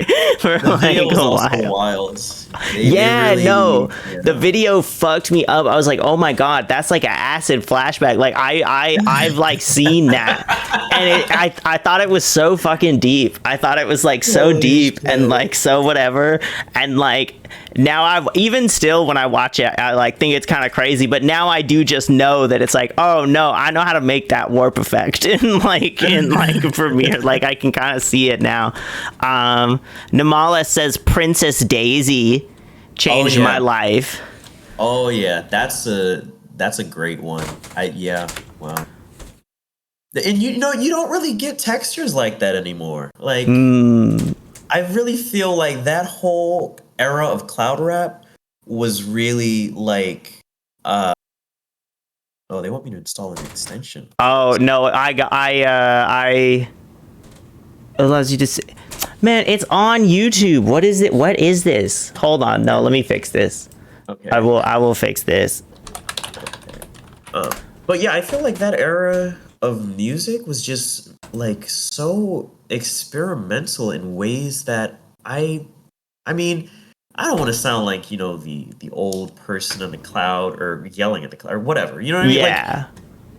while. Wild. The video fucked me up. I was like, oh my god, that's like an acid flashback. Like I've like seen that, and I thought it was so fucking deep. I thought it was like so deep and like so whatever, and like now I've even still when I watch it, I like think it's kind of crazy, but now I do just know that it's like, oh no, I know how to make that warp effect in Premiere. Like I can kind of see it now. Namala says Princess Daisy changed my life. Oh yeah, that's a great one. Wow. And you don't really get textures like that anymore. Like I really feel like that whole era of cloud rap was really like oh, they want me to install an extension. Oh no, I allows you to see. Man, it's on YouTube. What is it? What is this? Hold on. No, let me fix this. Okay. I will fix this. Okay. But yeah, I feel like that era of music was just like so experimental in ways that I mean, I don't want to sound like, the old person on the cloud or yelling at the cloud or whatever. You know what I mean? Yeah.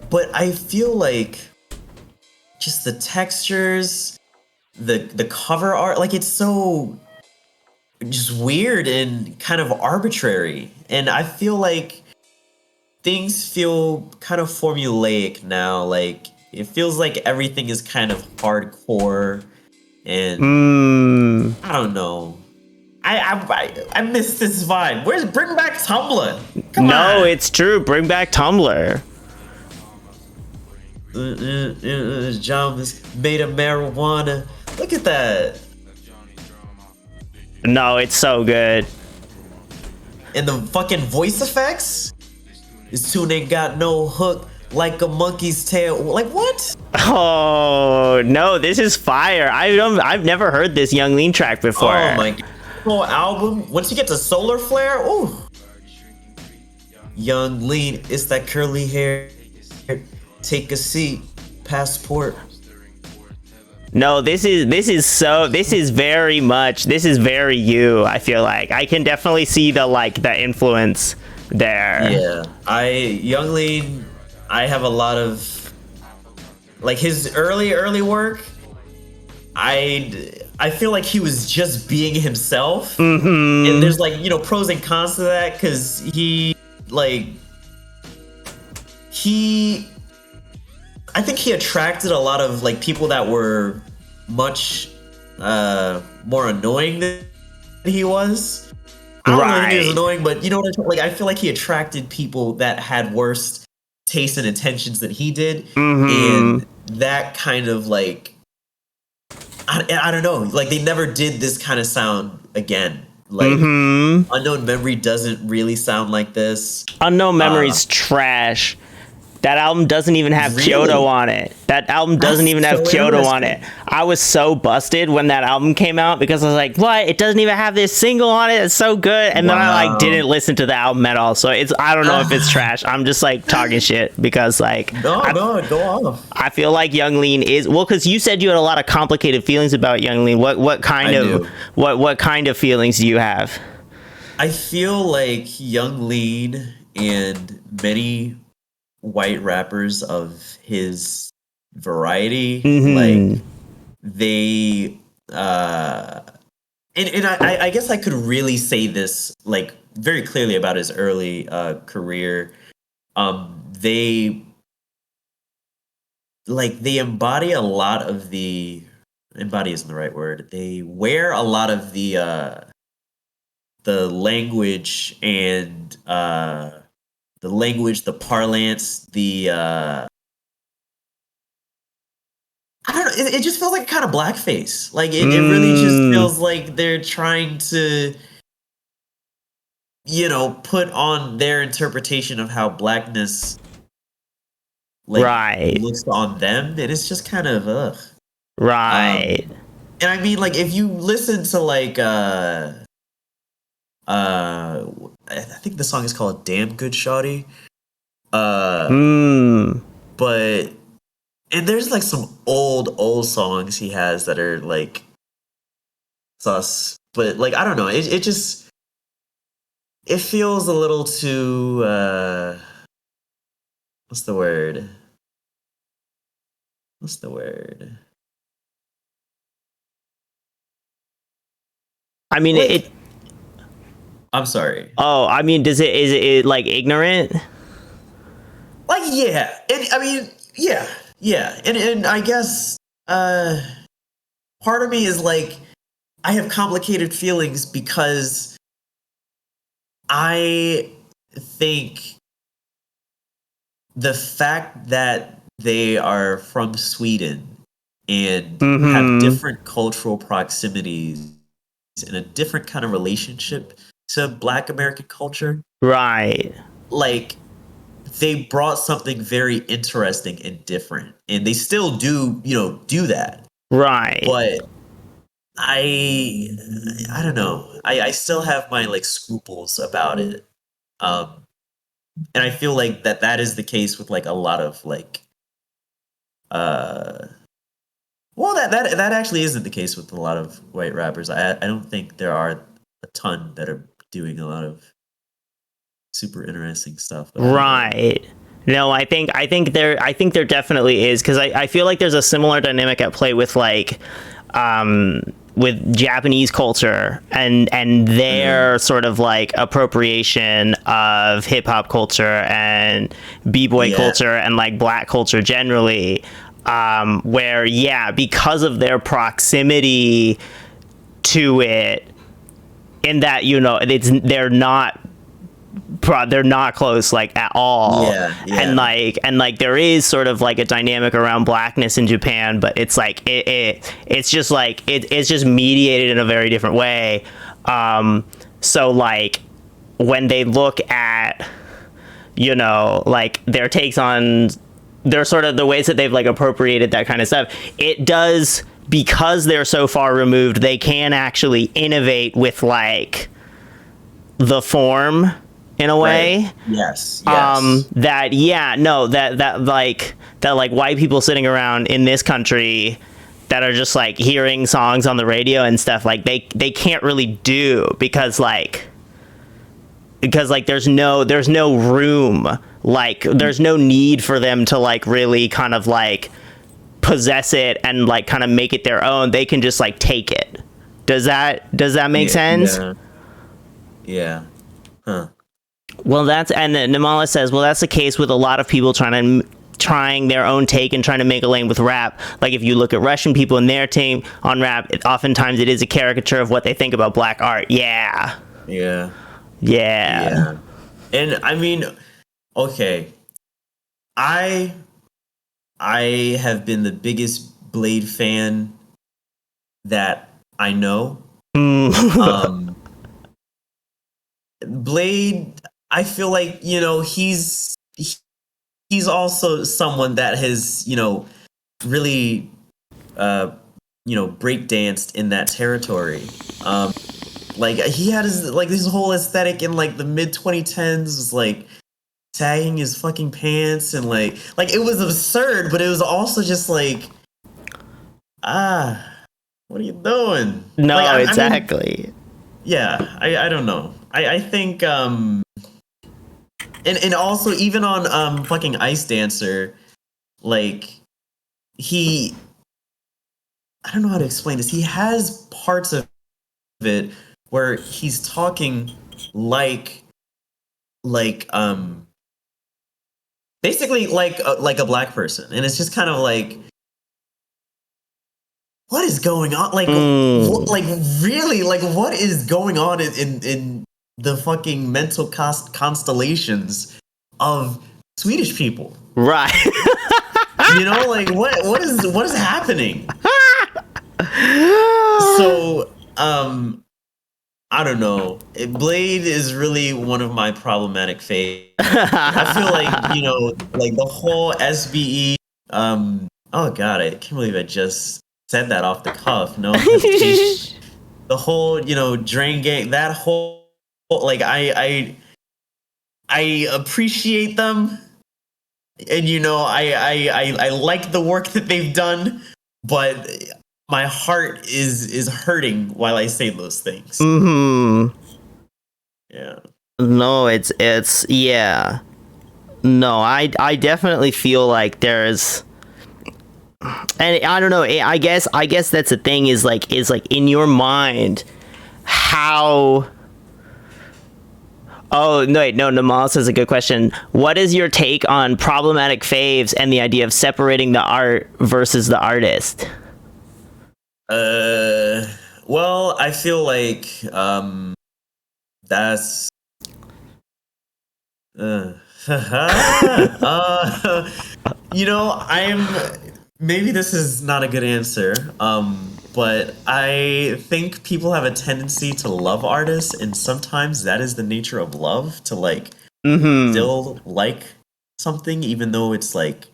But I feel like just the textures, the cover art, like it's so just weird and kind of arbitrary. And I feel like things feel kind of formulaic now. Like it feels like everything is kind of hardcore and I don't know. I miss this vibe. Bring back Tumblr? Come on. No, it's true. Bring back Tumblr. John was made of marijuana. Look at that. No, it's so good. And the fucking voice effects. This tune ain't got no hook like a monkey's tail. Like what? Oh no, this is fire. I've never heard this Young Lean track before. Oh my god. Whole album. Once you get to Solar Flare, ooh. Young Lean, it's that curly hair. Take a seat. Passport. No, this is very you. I feel like I can definitely see the influence there. Yeah, Young Lean, I have a lot of like his early work. I feel like he was just being himself, and there's pros and cons to that because I think he attracted a lot of people that were much more annoying than he was. I don't really think he was annoying, but you know what I mean? I feel like he attracted people that had worse taste and intentions than he did, and that kind of I don't know, they never did this kind of sound again. Unknown Memory doesn't really sound like this. Unknown Memory's trash. That album doesn't even have Kyoto on it. That album doesn't even have Kyoto on it. I was so busted when that album came out because I was like, what? It doesn't even have this single on it. It's so good. And then I didn't listen to the album at all. So I don't know if it's trash. I'm just talking shit because No, go off. I feel like Young Lean is, well, because you said you had a lot of complicated feelings about Young Lean. What kind of feelings do you have? I feel like Young Lean and many white rappers of his variety, they and I guess I could really say this very clearly about his early career. They embody a lot of embody isn't the right word. They wear a lot of the language and the language, the parlance, I don't know. It just feels like kind of blackface. It really just feels like they're trying to, put on their interpretation of how blackness looks on them, and it's just kind of ugh. Right. And I mean, if you listen to I think the song is called "Damn Good Shawty," but and there's some old songs he has that are sus, but I don't know, it just feels a little too what's the word? I mean, I'm sorry. Oh, I mean, is it ignorant? Yeah. And I mean, yeah. And I guess part of me is I have complicated feelings because I think the fact that they are from Sweden and have different cultural proximities and a different kind of relationship to Black American culture. Right. They brought something very interesting and different. And they still do that. Right. But I don't know. I still have my scruples about it. And I feel like that is the case with a lot of well, that actually isn't the case with a lot of white rappers. I don't think there are a ton that are doing a lot of super interesting stuff. Right. No, I think there definitely is, because I feel like there's a similar dynamic at play with with Japanese culture and their sort of appropriation of hip hop culture and b-boy culture and Black culture generally, where because of their proximity to it, in that they're not they're not close like at all. Yeah. And like there is sort of like a dynamic around blackness in Japan, but it's like it's just like it's just mediated in a very different way. So like when they look at, you know, like their takes on their sort of the ways that they've like appropriated that kind of stuff, it does, because they're so far removed, they can actually innovate with like the form in a way. Right. Yes. That like white people sitting around in this country that are just like hearing songs on the radio and stuff, like they can't really do, because there's no room, like there's no need for them to like really kind of like possess it and like kind of make it their own. They can just like take it. Does that make sense? Yeah. Huh. Well, and then Namala says, well, that's the case with a lot of people trying their own take and trying to make a lane with rap. Like if you look at Russian people and their take on rap, oftentimes it is a caricature of what they think about black art. Yeah. And I mean, okay, I have been the biggest Blade fan that I know. Blade, I feel like, you know, he's also someone that has, you know, really break danced in that territory. Like he had his whole aesthetic in like the mid 2010s was like sagging his fucking pants, and like it was absurd, but it was also just like, what are you doing? No, like, exactly. I mean, yeah, I don't know. I think and also even on fucking Ice Dancer, like I don't know how to explain this. He has parts of it where he's talking like basically like a black person, and it's just kind of like, what is going on? Like, like really, like what is going on in the fucking mental constellations of Swedish people? Right. You know, like what is happening? So, I don't know. Blade is really one of my problematic faves. I feel like, you know, like the whole SBE. Oh god, I can't believe I just said that off the cuff. No hesitation. The whole, you know, Drain Gang. That whole, like, I appreciate them, and you know, I like the work that they've done, but my heart is hurting while I say those things. Mm-hmm. Yeah. No, it's yeah. No, I definitely feel like there's, and I don't know, I guess that's the thing, is like in your mind, how. Oh, no, wait, no, Namal says a good question. What is your take on problematic faves and the idea of separating the art versus the artist? Well, I feel like that's you know, maybe this is not a good answer, but I think people have a tendency to love artists, and sometimes that is the nature of love, to like still like something even though it's like,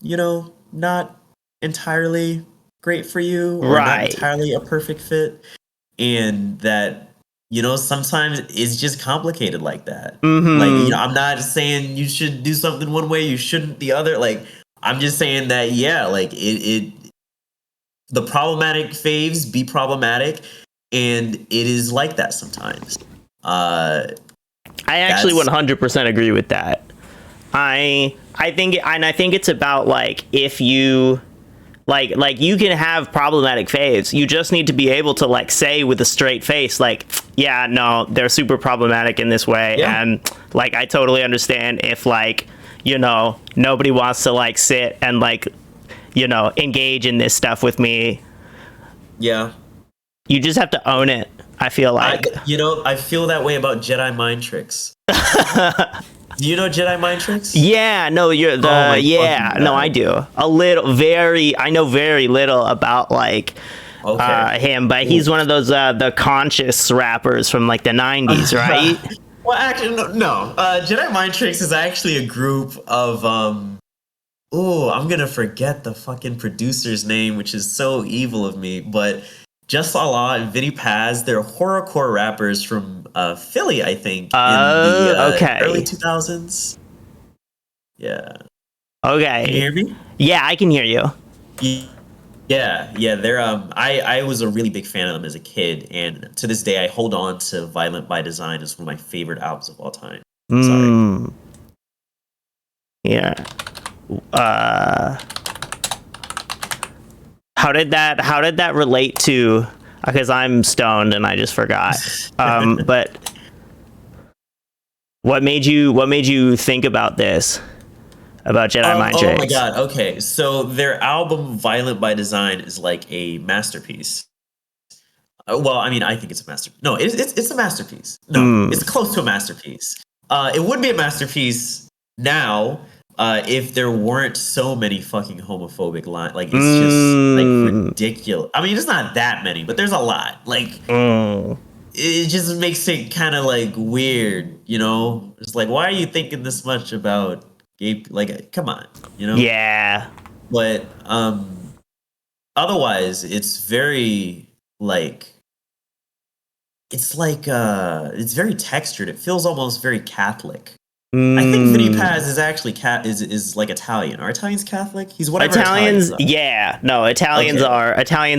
you know, not entirely great for you, or not entirely a perfect fit, and that, you know, sometimes it's just complicated like that. Like, you know, I'm not saying you should do something one way, you shouldn't the other. Like, I'm just saying that, yeah, like the problematic faves be problematic, and it is like that sometimes. I actually 100% agree with that. I think it's about like, if you like you can have problematic faves, you just need to be able to like say with a straight face, like, yeah, no, they're super problematic in this way, and like I totally understand if, like, you know, nobody wants to like sit and like, you know, engage in this stuff with me. Yeah. You just have to own it. I feel like. I feel that way about Jedi mind tricks. Do you know Jedi mind tricks? Yeah, no, you're the I do. I know very little about like him, but he's one of those the conscious rappers from like the 90s, right? Well, actually, no. Jedi mind tricks is actually a group of I'm gonna forget the fucking producer's name, which is so evil of me, but Just Allah and Vinny Paz, they're horrorcore rappers from Philly, I think, in the early 2000s. Yeah. Okay. Can you hear me? Yeah, I can hear you. Yeah. They're I was a really big fan of them as a kid, and to this day I hold on to Violent by Design as one of my favorite albums of all time. Sorry. Yeah. How did that relate to? Because I'm stoned and I just forgot. But what made you think about this? About Jedi Mind Tricks? Oh my god. Okay, so their album Violent by Design is like a masterpiece. Well, I mean, I think it's a masterpiece. No, it's a masterpiece. No, it's close to a masterpiece. It would be a masterpiece now. If there weren't so many fucking homophobic lines, like it's just like ridiculous. I mean, it's not that many, but there's a lot. Like it just makes it kind of like weird, you know? It's like, why are you thinking this much about gay? Like, come on, you know? Yeah. But otherwise, it's very like it's very textured. It feels almost very Catholic. I think Vinny Paz is actually is like Italian. Are Italians Catholic? He's whatever. Italians Italians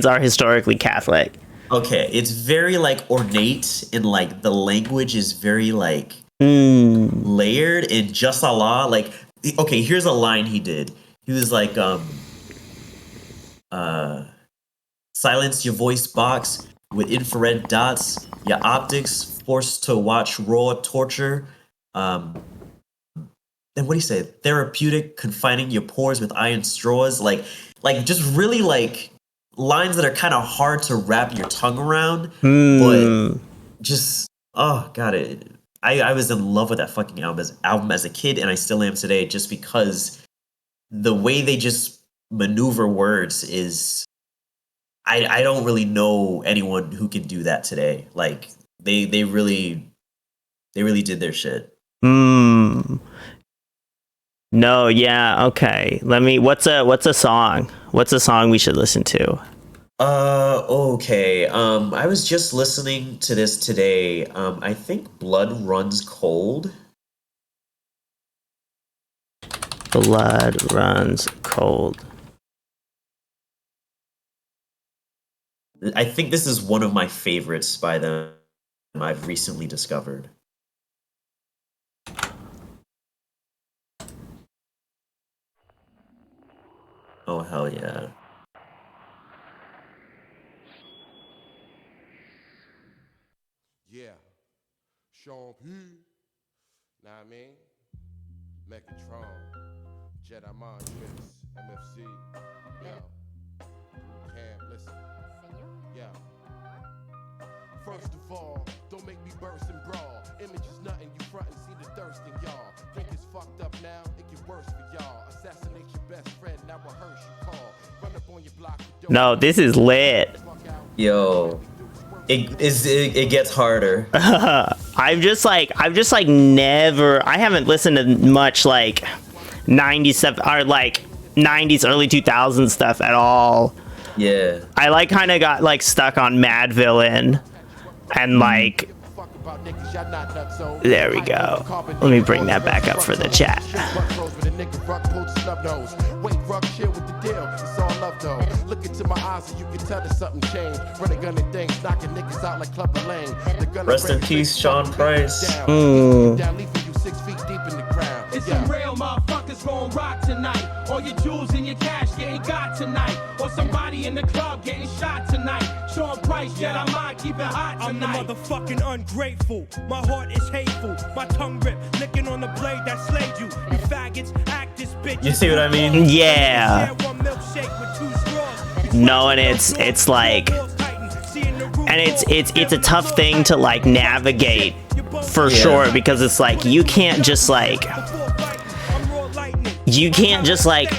are historically Catholic. Okay, it's very like ornate and like the language is very like layered and just Allah. Like, okay, here's a line he did. He was like, silence your voice box with infrared dots. Your optics forced to watch raw torture. And what do you say? Therapeutic, confining your pores with iron straws, like just really like lines that are kind of hard to wrap your tongue around, but just oh god, I was in love with that fucking album as a kid, and I still am today, just because the way they just maneuver words is, I don't really know anyone who can do that today. Like they really did their shit. No, yeah, okay. What's a song? What's a song we should listen to? Okay. I was just listening to this today. I think Blood Runs Cold. Blood Runs Cold. I think this is one of my favorites by them I've recently discovered. Oh, hell yeah. Yeah. Sean P. Know what I mean? Megatron. Jedi Mind Tricks. MFC. Yo. Cam, listen. Yeah. First of all, don't make me burst and brawl. Image is nothing, you front and see the thirst in y'all. Think it's fucked up now, it get worse for y'all. Assassinate your best friend, now rehearse you call. Run up on your block. No, this is lit. Yo. It gets harder. I've just never, I haven't listened to much like 90s stuff or like 90s, early 2000s stuff at all. Yeah. I like kind of got like stuck on Mad Villain and like, there we go. Let me bring that back up for the chat. Look into my eyes and you can tell there's something changed. Running gun and things, knocking niggas out like Clubber Lane. Rest in peace, Sean Price. Down, leaving you 6 feet deep in the ground. It's some real motherfuckers gon' rock tonight. All your jewels and your cash getting got tonight. Or somebody in the club getting shot tonight. Sean Price, Jedi Mind, keep it hot tonight. I'm the motherfucking ungrateful. My heart is hateful. My tongue ripped, licking on the blade that slayed you. You faggots, actors, bitches. You see what I mean? Yeah. No, and it's like and it's a tough thing to like navigate for sure, because it's like you can't just like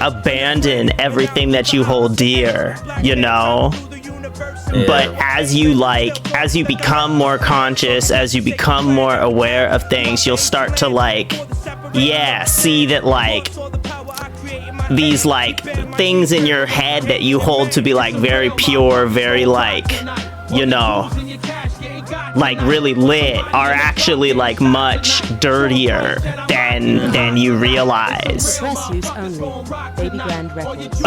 abandon everything that you hold dear, you know. Yeah. But as you become more conscious, as you become more aware of things, you'll start to like see that like these like things in your head that you hold to be like very pure, very like, you know, like really lit, are actually like much dirtier than you realize. Press use only. Baby Grand Records.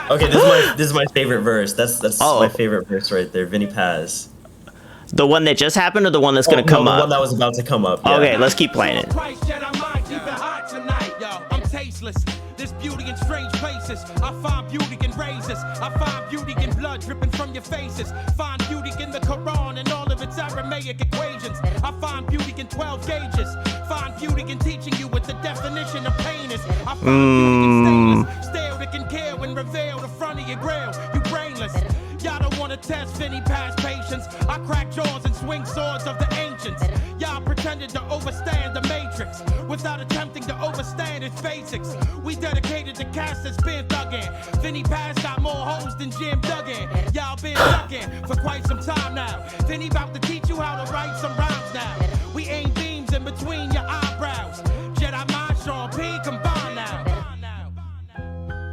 Okay, this is my favorite verse. That's my favorite verse right there. Vinny Paz. The one that just happened, or the one that's gonna come the up? one that was about to come up. Yeah. Okay, let's keep playing it. There's beauty in strange places. I find beauty in razors. I find beauty in blood dripping from your faces. Find beauty in the Quran and all of its Aramaic equations. I find beauty in 12 gauges. Find beauty in teaching you what the definition of pain is. I find beauty in stainless steel that can kill and reveal the front of your grill. You brainless. Y'all don't wanna test Vinny Paz patience. I crack jaws and swing swords of the ancients. Y'all pretended to overstand the matrix without attempting to overstand its basics. We dedicated to cast that's been thuggin'. Vinny Paz got more hoes than Jim Duggan. Y'all been ducking for quite some time now. Vinny about to teach you how to write some rhymes now. We aim beams in between your eyebrows. Jedi mind, Sean P, combine now.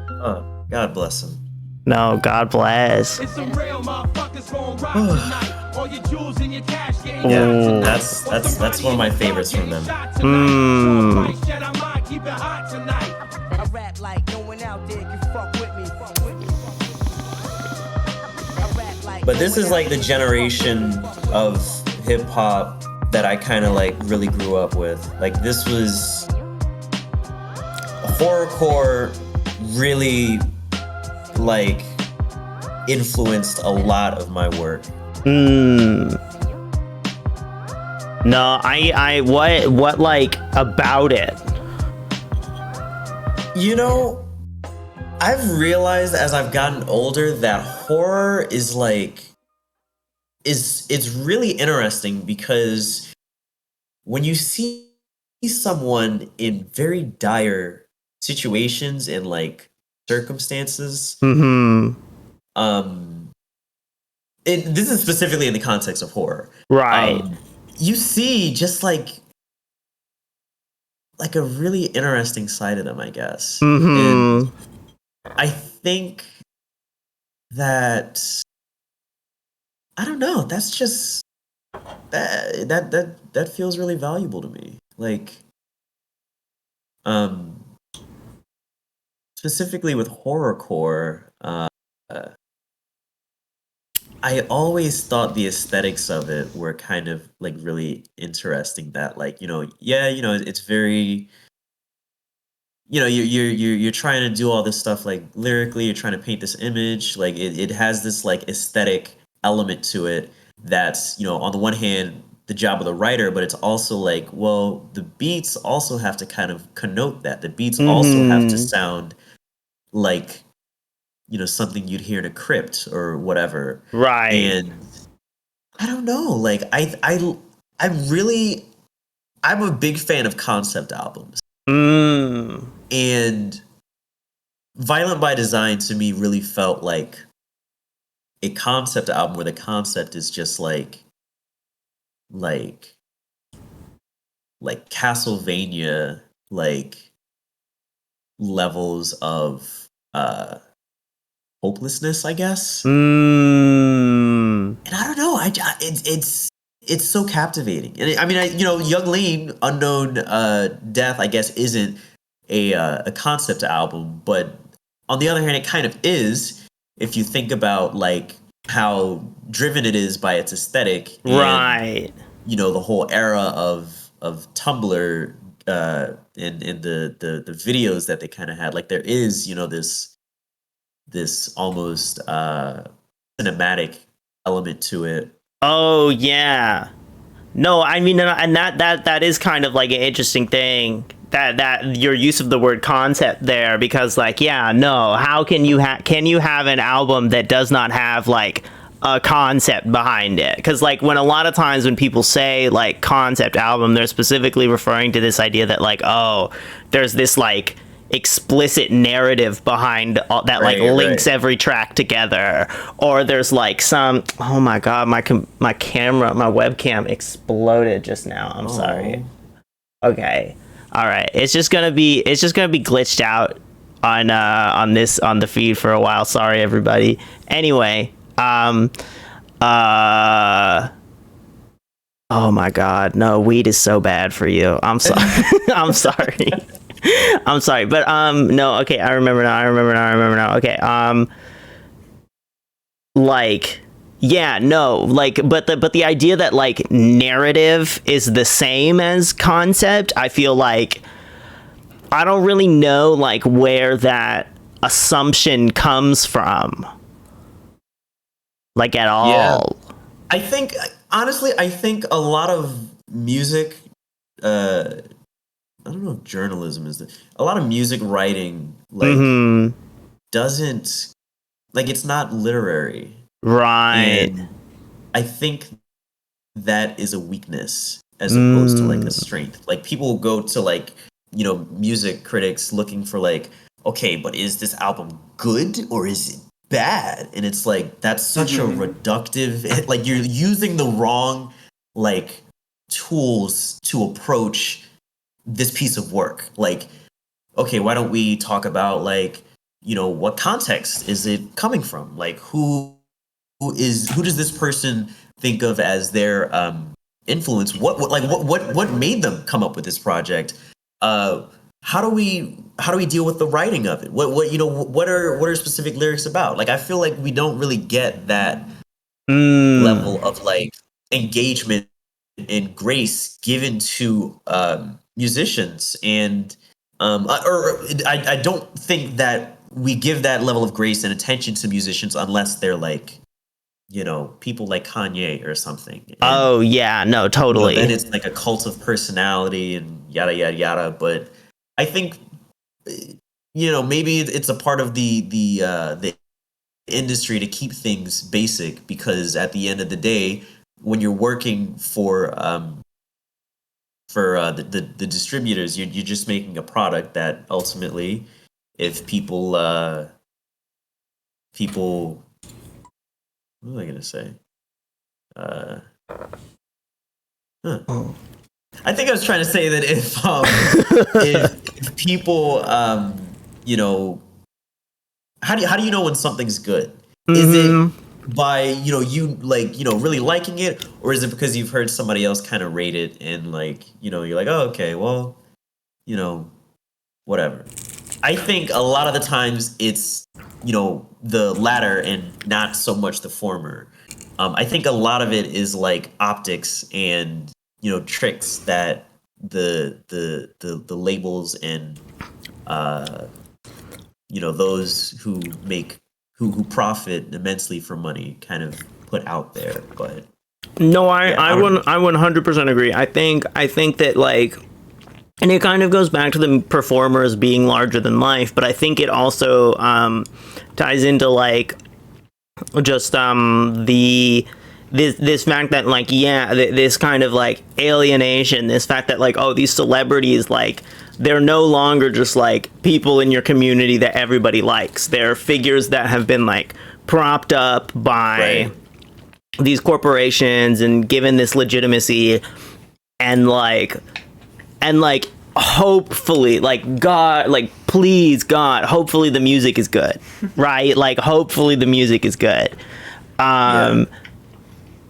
Oh, God bless him. No, God bless. It's some real motherfuckers gon' rock tonight. All your jewels and your cash getting Yeah, that's one of my favorites from them. Keep it hot tonight. I rap like no one out there can fuck with me. But this is like the generation of hip hop that I kind of like really grew up with. Like this was horrorcore really like influenced a lot of my work. No, what like about it? You know, I've realized as I've gotten older that horror is like it's really interesting, because when you see someone in very dire situations and like circumstances, this is specifically in the context of horror, right? You see just like a really interesting side of them, I guess. And I think that I don't know. That's just that feels really valuable to me. Like, specifically with horrorcore, I always thought the aesthetics of it were kind of like really interesting. That like, it's very, you're trying to do all this stuff like lyrically, you're trying to paint this image, like it has this like aesthetic element to it that's, on the one hand the job of the writer, but it's also like, well, the beats also have to kind of connote that. The beats also have to sound like, something you'd hear in a crypt or whatever. Right. And I don't know, like I'm a big fan of concept albums. And Violent by Design to me really felt like a concept album where the concept is just like Castlevania like levels of hopelessness, I guess. And I don't know, it's so captivating. And I mean, Young Lean, Unknown Death, I guess, isn't a concept album, but on the other hand, it kind of is if you think about like how driven it is by its aesthetic, and, right? The whole era of Tumblr and the videos that they kind of had. Like there is, this almost cinematic element to it. Oh yeah. No, I mean, and that is kind of like an interesting thing that your use of the word concept there, because like, yeah, no, how can you have an album that does not have like a concept behind it? Because like when a lot of times when people say like concept album, they're specifically referring to this idea that like, oh, there's this like explicit narrative behind all, that like links every track together, or there's like some, oh my god, my webcam exploded just now. I'm sorry. Okay, all right, it's just gonna be glitched out on the feed for a while. Sorry everybody. Anyway, oh my god, no, weed is so bad for you. I'm sorry. I'm sorry. I'm sorry, but no, okay, I remember now. Okay, like, yeah, no, like, but the idea that like narrative is the same as concept, I feel like I don't really know like where that assumption comes from, like at all. Yeah. I think honestly, a lot of music, I don't know if journalism is a lot of music writing like doesn't, like, it's not literary, right? And I think that is a weakness as opposed to like a strength. Like people will go to like, you know, music critics looking for like, okay, but is this album good or is it bad? And it's like, that's such a reductive, like you're using the wrong like tools to approach this piece of work. Like, okay, why don't we talk about like, you know, what context is it coming from? Like who does this person think of as their influence? What made them come up with this project? How do we deal with the writing of it? What are specific lyrics about? Like I feel like we don't really get that level of like engagement and grace given to musicians, and I don't think that we give that level of grace and attention to musicians unless they're like, you know, people like Kanye or something. And, oh yeah, no, totally. You know, then it's like a cult of personality and yada yada yada. But I think, you know, maybe it's a part of the industry to keep things basic, because at the end of the day, when you're working for the distributors, you're just making a product that ultimately, if people what am I gonna say? I think I was trying to say that if people you know, how do you know when something's good? Is it by, you know, you like, you know, really liking it, or is it because you've heard somebody else kind of rate it and like, you know, you're like, oh, okay, well, you know, whatever. I think a lot of the times it's, you know, the latter and not so much the former. I think a lot of it is like optics and, you know, tricks that the labels and you know, those who profit immensely from money kind of put out there. But no, I 100% agree. I think that like, and it kind of goes back to the performers being larger than life, but I think it also ties into like just this fact that like, yeah, this kind of like alienation, this fact that like, oh, these celebrities, like, they're no longer just like people in your community that everybody likes. They're figures that have been like propped up by these corporations and given this legitimacy, and like hopefully, like, God, like, please God, hopefully the music is good, right? Like hopefully the music is good.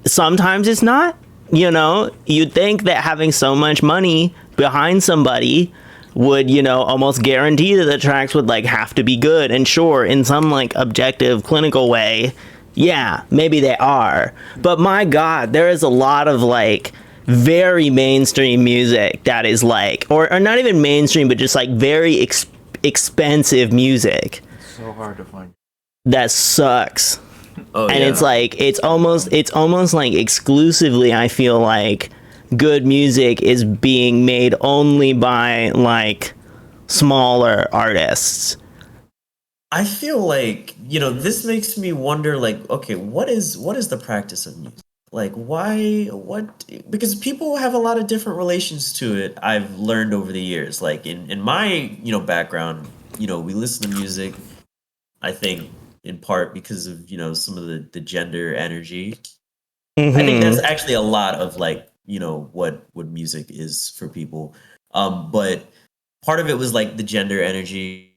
Sometimes it's not, you know. You'd think that having so much money behind somebody would, you know, almost guarantee that the tracks would like have to be good. And sure, in some like objective clinical way, yeah, maybe they are. But my God, there is a lot of like very mainstream music that is like, or not even mainstream, but just like very expensive music. So hard to find. That sucks. Oh, and yeah. it's like, it's almost like exclusively, I feel like, good music is being made only by like smaller artists. I feel like, this makes me wonder, like, okay, what is the practice of music? Like, why, what, because people have a lot of different relations to it, I've learned over the years. Like, in my, background, we listen to music, I think, in part because of, some of the gender energy. I think that's actually a lot of, like, what music is for people. But part of it was, like, the gender energy.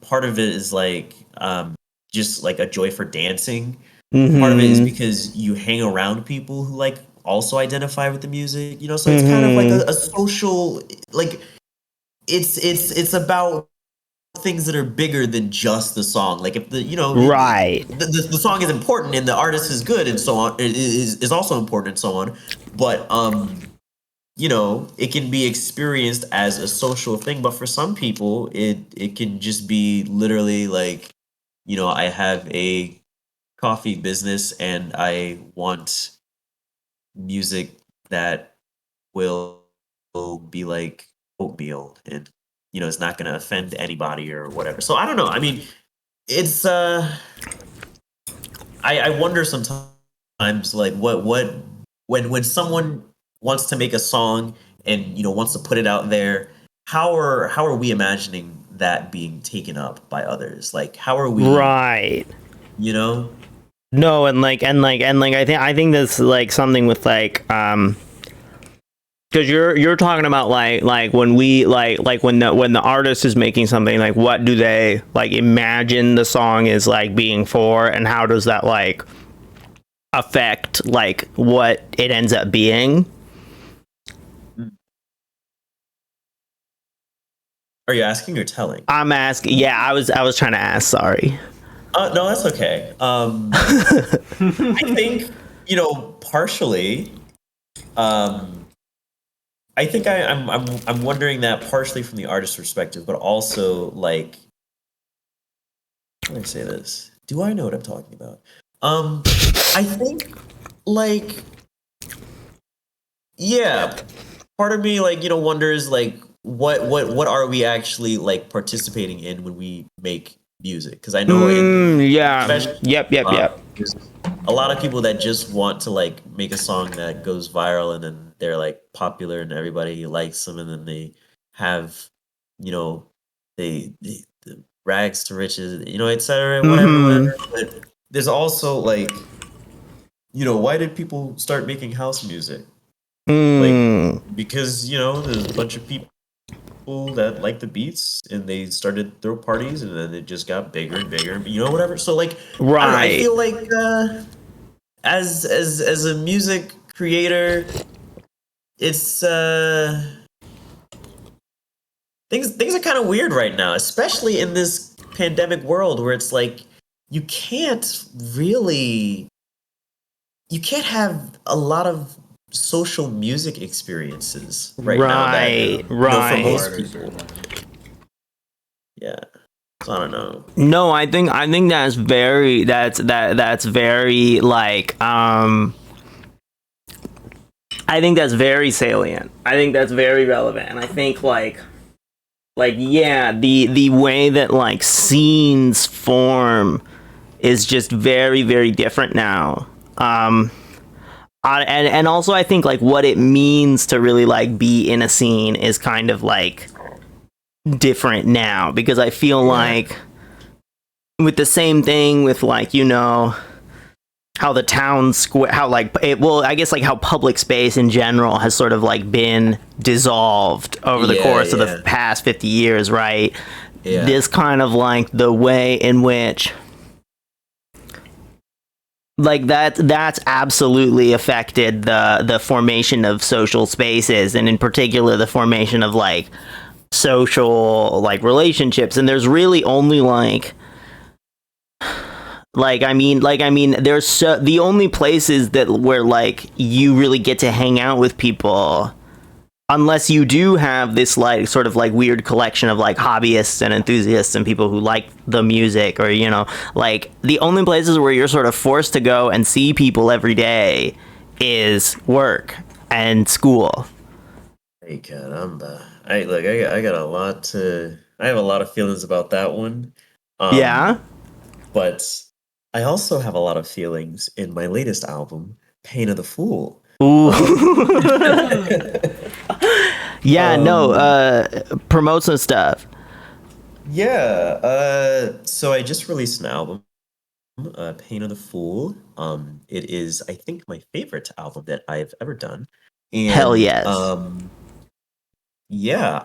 Part of it is like just like a joy for dancing. Part of it is because you hang around people who like also identify with the music, so it's kind of like a social, like it's about things that are bigger than just the song. Like if the Right. the song is important and the artist is good and so on, it is also important and so on, but it can be experienced as a social thing, but for some people, it can just be literally like, I have a coffee business and I want music that will be like oatmeal and, it's not going to offend anybody or whatever. So I don't know. I mean, it's, I wonder sometimes, like, when someone wants to make a song and wants to put it out there, how are we imagining that being taken up by others? Like, how are we? Right. No, and I think that's like something with like because you're talking about like when we like when the artist is making something, like what do they like imagine the song is like being for, and how does that like affect like what it ends up being? Are you asking or telling? I'm asking. Yeah, I was trying to ask. Sorry. No, that's okay. I think partially. I think I'm wondering that partially from the artist's perspective, but also like, how do I say this? Do I know what I'm talking about? I think like, yeah, part of me like wonders like what are we actually like participating in when we make music? Because I know yep. There's a lot of people that just want to like make a song that goes viral and then they're like popular and everybody likes them, and then they have the rags to riches, etc. Whatever. But there's also like why did people start making house music? Like because there's a bunch of people that like the beats and they started throw parties and then it just got bigger and bigger, whatever. So like I feel like as a music creator, it's things are kind of weird right now, especially in this pandemic world where it's like you can't have a lot of social music experiences right now that, for most people. Yeah. So I don't know. No, I think that's very like I think that's very salient. I think that's very relevant, and I think like yeah, the way that like scenes form is just very, very different now. And also I think like what it means to really like be in a scene is kind of like different now, because I feel like with the same thing with like how the town square, how like I guess like how public space in general has sort of like been dissolved over the course of the past 50 years, right? This kind of like the way in which like that's absolutely affected the formation of social spaces, and in particular the formation of like social like relationships. And there's really only I mean there's the only places that where like you really get to hang out with people, unless you do have this like sort of like weird collection of like hobbyists and enthusiasts and people who like the music, or like the only places where you're sort of forced to go and see people every day is work and school? Hey, caramba. I got a lot to. I have a lot of feelings about that one. Yeah. But I also have a lot of feelings in my latest album, Pain of the Fool. Ooh. Yeah, no, promote some stuff. Yeah, so I just released an album, Pain of the Fool. It is, I think, my favorite album that I've ever done. And, Hell yes. Yeah,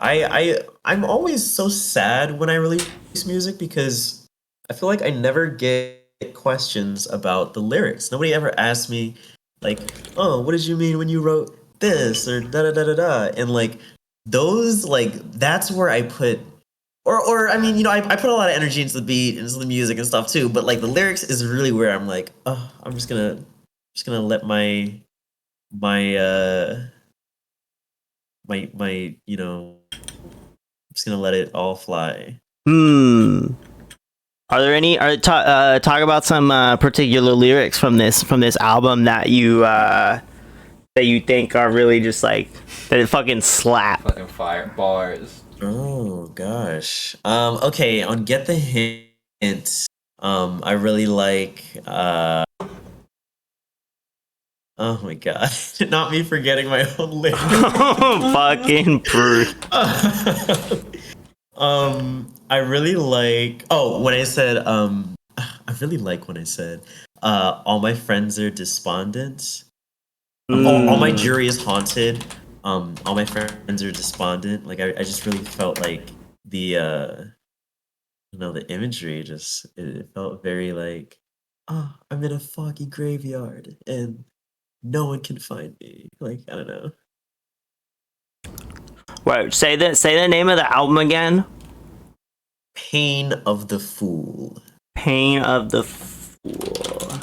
I'm always so sad when I release music because I feel like I never get questions about the lyrics. Nobody ever asks me, like, oh, what did you mean when you wrote this or da da da da da? And like those, like that's where I put, or I mean, I put a lot of energy into the beat, into the music and stuff too. But like the lyrics is really where I'm like, oh, I'm just gonna let my I'm just gonna let it all fly. Are there any? Talk about some particular lyrics from this album that you think are really just like that it fucking slap. Fucking fire bars. Oh gosh. Okay, on Get the Hint, I really like oh my god. Not me forgetting my own lyrics. Fucking brute. I really like when I said I really like when I said all my friends are despondent. All my jury is haunted. All my friends are despondent. Like I just really felt like the the imagery just it felt very like I'm in a foggy graveyard and no one can find me. Like I don't know. Wait, say the name of the album again. Pain of the Fool. Pain of the Fool.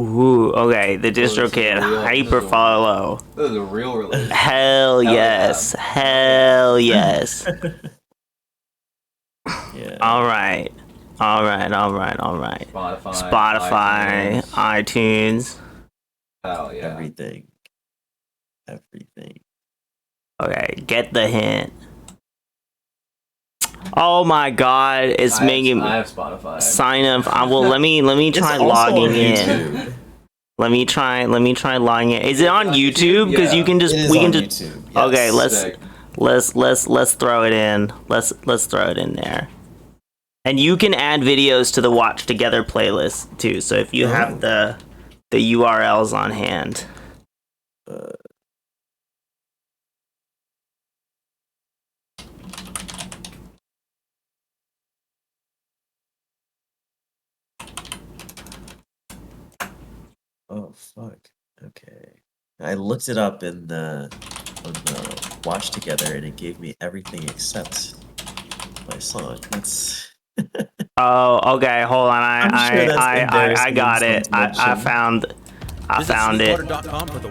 Ooh, okay. The DistroKid hyper follow. This is a real release. Hell yes. Yeah. Hell yes. Yeah. All right. Spotify, iTunes. Hell yeah. Everything. Okay, Get the Hint. Oh my god, it's making I have Spotify. sign up. Well, let me try logging in. Let me try logging in. Is it on YouTube? Because you can just YouTube. Yes. Okay, let's throw it in. Let's throw it in there. And you can add videos to the Watch Together playlist too. So if you have the URLs on hand. Oh fuck. Okay. I looked it up on the Watch Together and it gave me everything except my song. That's Oh, okay. Hold on. I got it. I found it.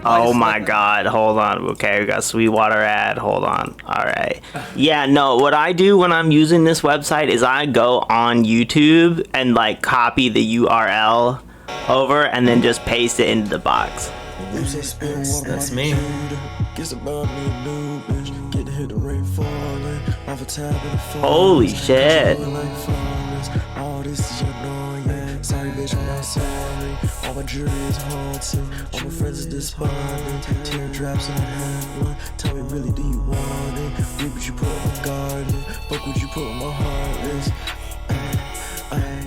Oh my god. Hold on. Okay, we got Sweetwater ad. Hold on. All right. Yeah, no. What I do when I'm using this website is I go on YouTube and like copy the URL over and then just paste it into the box. That's me. Holy shit. All this is annoying. Sorry, bitch, I'm not sorry. All my jury is haunted. All my friends is despondent. Teardrops on hand. Tell me, really, do you want it? What would you put in my garden? Fuck would you put in my heart is?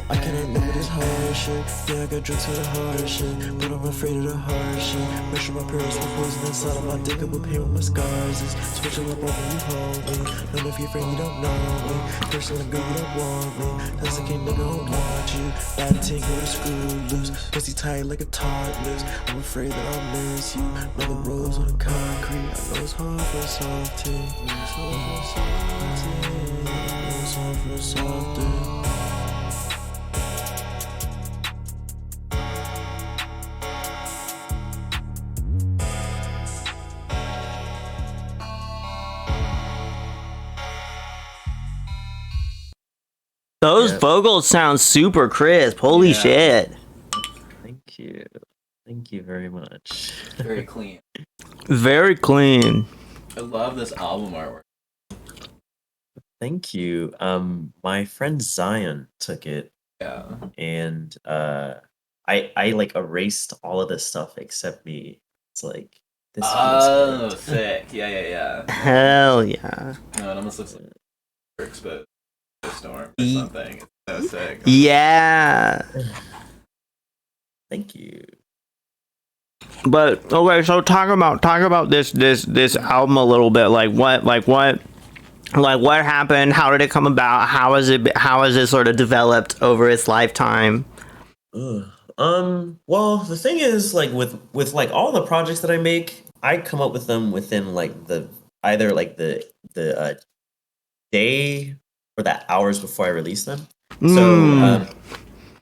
I can't ignore this hard shit. Yeah, I got drugs for the hard shit, but I'm afraid of the hard shit. Make sure my parents were poison inside of my dick. I will pay with my scars is switching up on when you hold me. None of your friends, you don't know me. Personally, girl, you don't want me. That's the king nigga who want you. Bad ting with a screw loose. Pussy tight like a toddler's. I'm afraid that I'll miss you. Know the roads on the concrete. I know it's hard for a softie. It's hard for a softie. It's hard for a softie. Those vocals sound super crisp. Holy shit. Thank Thank you very much. Very clean. Very clean. I love this album artwork. Thank you. My friend Zion took it. Yeah. And I like erased all of this stuff except me. It's like this feels good. Sick. Yeah. Hell yeah. No, it almost looks like exposed storm or something. It's so sick. Yeah. Thank you. But okay, so talk about this album a little bit. Like what happened? How did it come about? How has it sort of developed over its lifetime? Well, the thing is, like with like all the projects that I make, I come up with them within like the day or the hours before I release them. So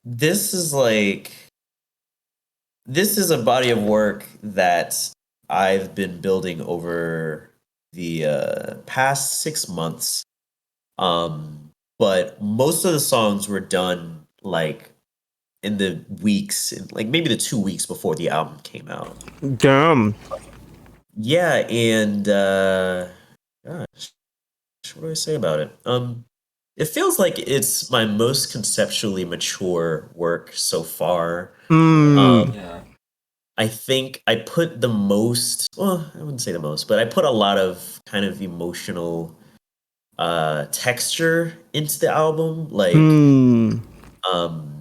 this is a body of work that I've been building over the past 6 months. But most of the songs were done like in the weeks, like maybe the 2 weeks before the album came out. Damn. Yeah, and gosh, what do I say about it? It feels like it's my most conceptually mature work so far. Yeah. I think I put the most, well, I wouldn't say the most, but I put a lot of kind of emotional texture into the album. Like,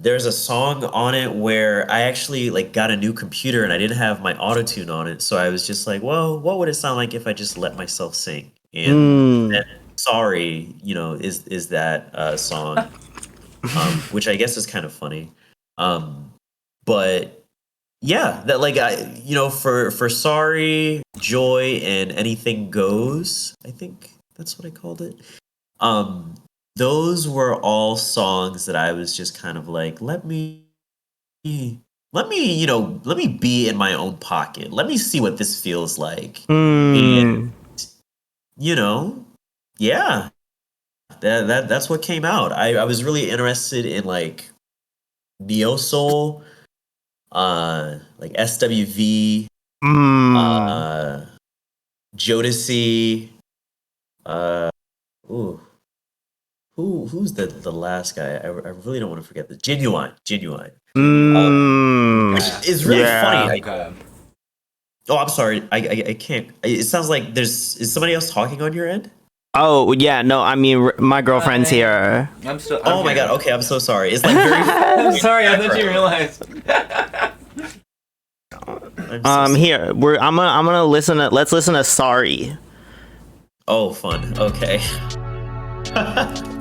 there's a song on it where I actually like got a new computer and I didn't have my autotune on it. So I was just like, well, what would it sound like if I just let myself sing? And Sorry, is that song, which I guess is kind of funny. But yeah, that like for Sorry, Joy, and Anything Goes, I think that's what I called it. Those were all songs that I was just kind of like, let me be in my own pocket. Let me see what this feels like. And yeah, that's what came out. I was really interested in like neo soul, like SWV, Jodeci, who's the last guy? I really don't want to forget this. Genuine. Which is really funny. Oh, I'm sorry. I can't. It sounds like is somebody else talking on your end? Oh yeah, no. I mean, my girlfriend's here. I'm still. Oh my god. Okay, I'm so sorry. It's like very. I'm sorry. I thought you realized. Here I'm gonna listen to. Let's listen to Sorry. Oh, fun. Okay.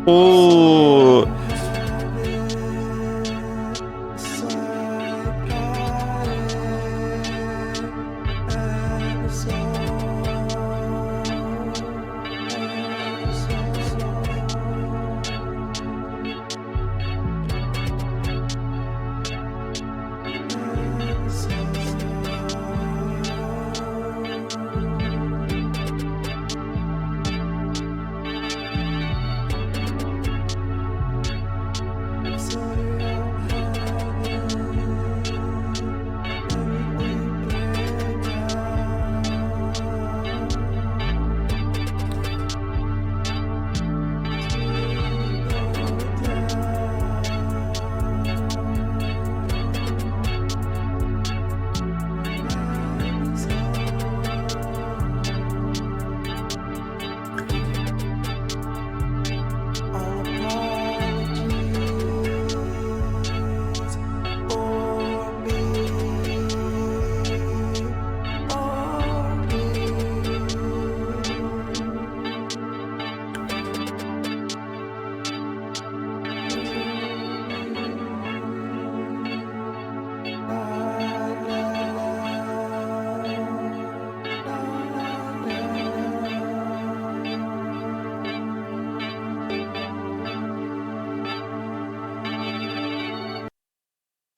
Ooh.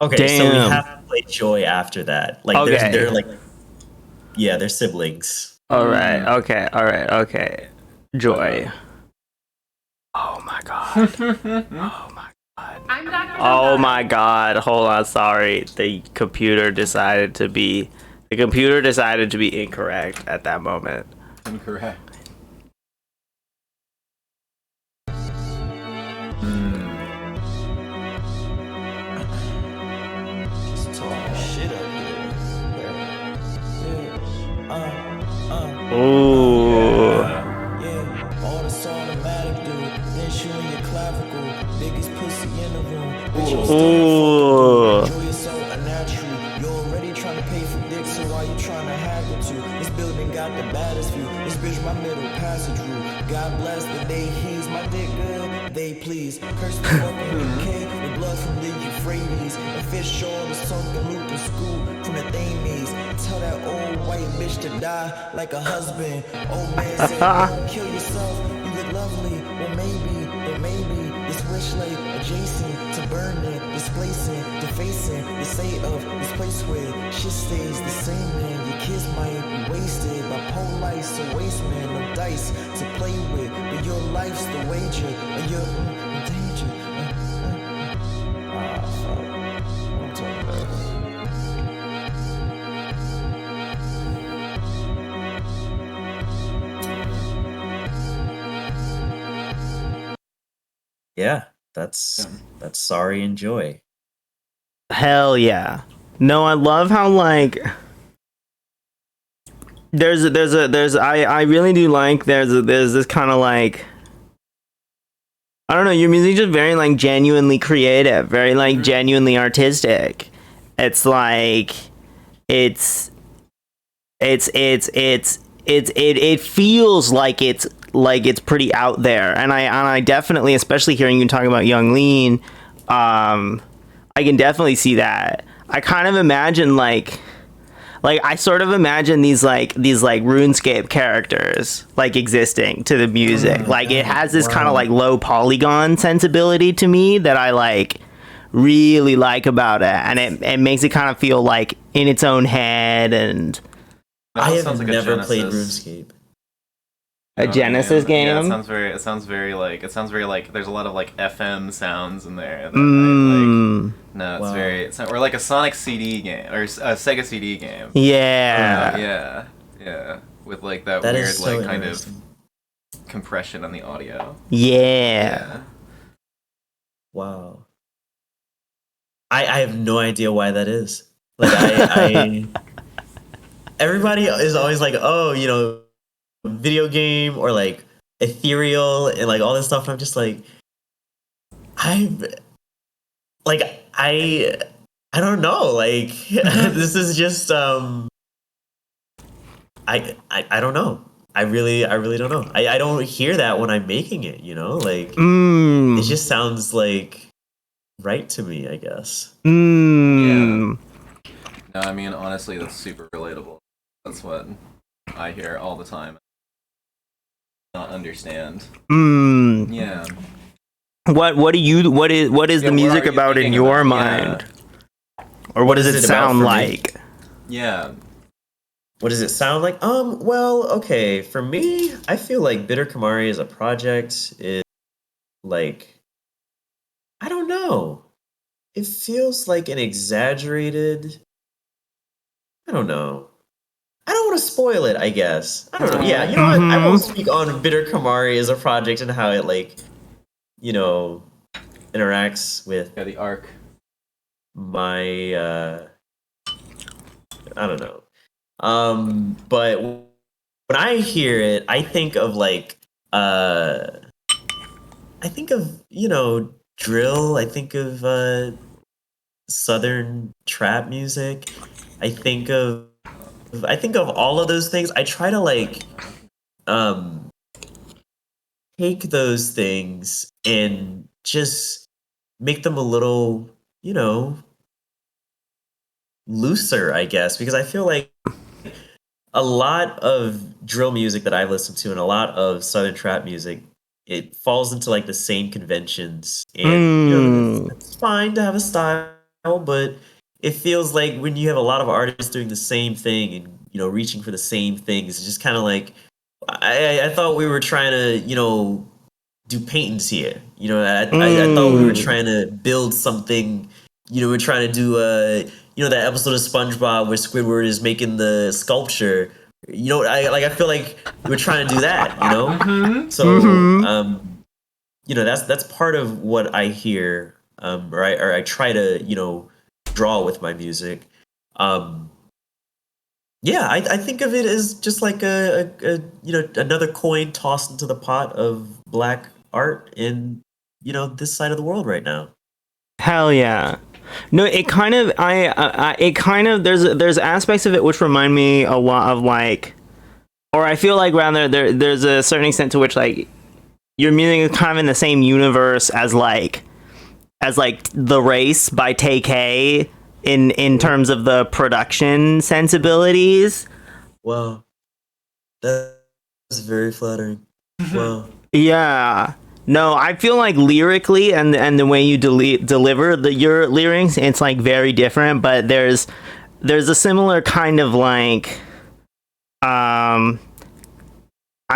Okay, so we have to play Joy after that. Like, they're like, yeah, they're siblings. All right. Okay. Joy. Oh my god. Oh my. I'm Dr. Oh my god, hold on, sorry. The computer decided to be incorrect at that moment. Incorrect. Just talking shit up there. Ooh. Yeah, all this automatic, dude. Then shooting your clavicle. Biggest pussy in the room. Bitch, you still Ooh. fucking dude. Enjoy yourself unnatural. You're already trying to pay for dick, so why you trying to haggle to? This building got the baddest view. This bitch my middle passage route. God bless the day he's my dick good. They please. Curse the fucking UK with blood from the Euphrates. And fish all the sunken loop in school from the Thames. Tell that old white bitch to die like a husband. Old man said, don't kill yourself. You look lovely. Well, maybe this wish lay adjacent to burning, displacing, defacing the state of this place where shit stays the same, man. Your kids might be wasted by police or waste, man. No dice to play with, but your life's the wager, or you're in danger. Fuck. What I'm talking about. Yeah, that's Sorry and Joy. Hell yeah. No, I love how like I really do like there's this kind of like, I don't know, your music's just very like genuinely creative, very like genuinely artistic. It's like it feels like it's pretty out there, and I definitely, especially hearing you talking about Young Lean, I can definitely see that. I kind of imagine like I sort of imagine these RuneScape characters like existing to the music. Like it has this kind of like low polygon sensibility to me that I like really like about it, and it makes it kind of feel like in its own head. And I have sounds like never played Genesis. RuneScape. A Genesis game? Yeah, it sounds very like there's a lot of like FM sounds in there. That no, it's very, it's not, or like a Sonic CD game or a Sega CD game. Yeah. Yeah, with like that That weird is so like kind of interesting. compression on the audio. Yeah. Wow. I have no idea why that is. Like I everybody is always like, oh, you know, video game or like ethereal and like all this stuff. I'm just like, I don't know. Like this is just I don't know. I really don't know. I don't hear that when I'm making it, you know? Like it just sounds like right to me, I guess. Yeah. No, I mean honestly that's super relatable. That's what I hear all the time. Not understand. Yeah. What is the music about in your mind? Yeah. Or what does it sound like? Yeah. What does it sound like? Well, okay, for me, I feel like bittercamari as a project is like, I don't know. It feels like an exaggerated, I don't know. I don't want to spoil it, I guess. I don't know. Yeah, you know what? I won't speak on bittercamari as a project and how it like, you know, interacts with the arc. My I don't know. But when I hear it, I think of like I think of, you know, drill, I think of southern trap music. I think of all of those things. I try to like take those things and just make them a little, you know, looser, I guess, because I feel like a lot of drill music that I've listened to and a lot of southern trap music, it falls into like the same conventions, and you know, it's fine to have a style, but it feels like when you have a lot of artists doing the same thing and, you know, reaching for the same things, it's just kind of like I thought we were trying to, you know, do paintings here. You know, I thought we were trying to build something. You know, we're trying to do that episode of SpongeBob where Squidward is making the sculpture. You know, I feel like we're trying to do that. You know, so that's part of what I hear, or I try to draw with my music. Yeah, I think of it as just like a another coin tossed into the pot of Black art in this side of the world right now. Hell yeah. No, it kind of there's aspects of it which remind me a lot of like, or I feel like rather there's a certain extent to which like your music is kind of in the same universe as like The Race by TK in terms of the production sensibilities. Wow, that's very flattering. Wow. Yeah. No, I feel like lyrically and the way you deliver your lyrics, it's like very different, but there's a similar kind of like I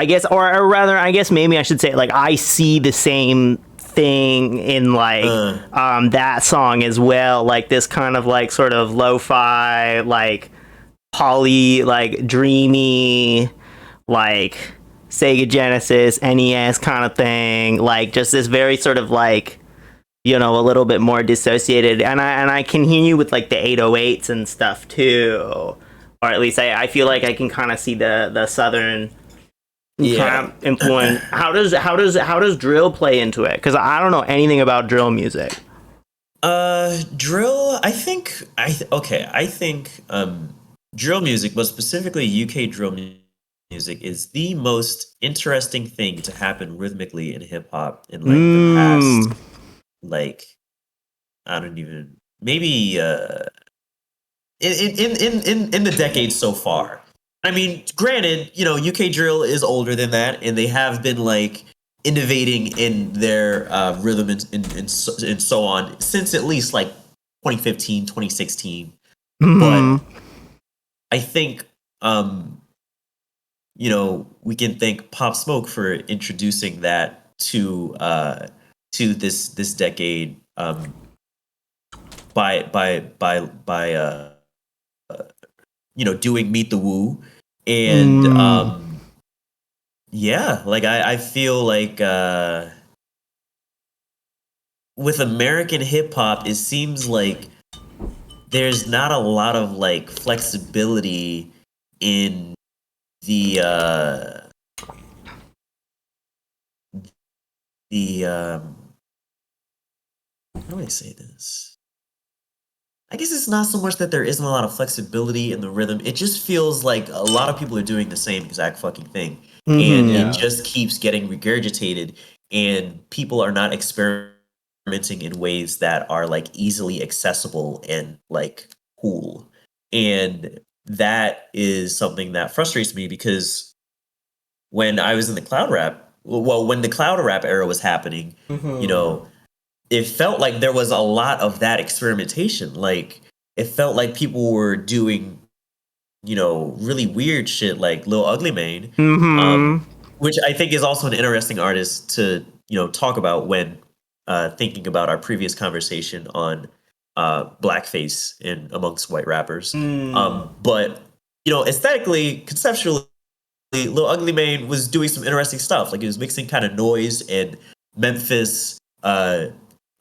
guess, or rather I guess maybe I should say like I see the same thing in like that song as well, like this kind of like sort of lo-fi, like poly, like dreamy, like Sega Genesis, NES kind of thing, like just this very sort of like, a little bit more dissociated, and I can hear you with like the 808s and stuff too, or at least I feel like I can kind of see the southern kind of influence. How does drill play into it? Because I don't know anything about drill music. Drill. I think drill music, but specifically UK drill music, is the most interesting thing to happen rhythmically in hip hop in like the past, like I don't even maybe in the decades so far. I mean, granted, UK drill is older than that, and they have been like innovating in their rhythm and so on since at least like 2015, 2016. But I think we can thank Pop Smoke for introducing that to this decade by doing Meet the Woo, and like I feel like with American hip hop, it seems like there's not a lot of like flexibility in the how do I say this? I guess it's not so much that there isn't a lot of flexibility in the rhythm. It just feels like a lot of people are doing the same exact fucking thing. And it just keeps getting regurgitated, and people are not experimenting in ways that are like easily accessible and like cool. And that is something that frustrates me, because when I was in the cloud rap, when the cloud rap era was happening, it felt like there was a lot of that experimentation. Like it felt like people were doing, really weird shit like Lil Ugly Mane, which I think is also an interesting artist to, talk about when thinking about our previous conversation on blackface in amongst white rappers. But, aesthetically, conceptually, Lil Ugly Mane was doing some interesting stuff. Like he was mixing kind of noise and Memphis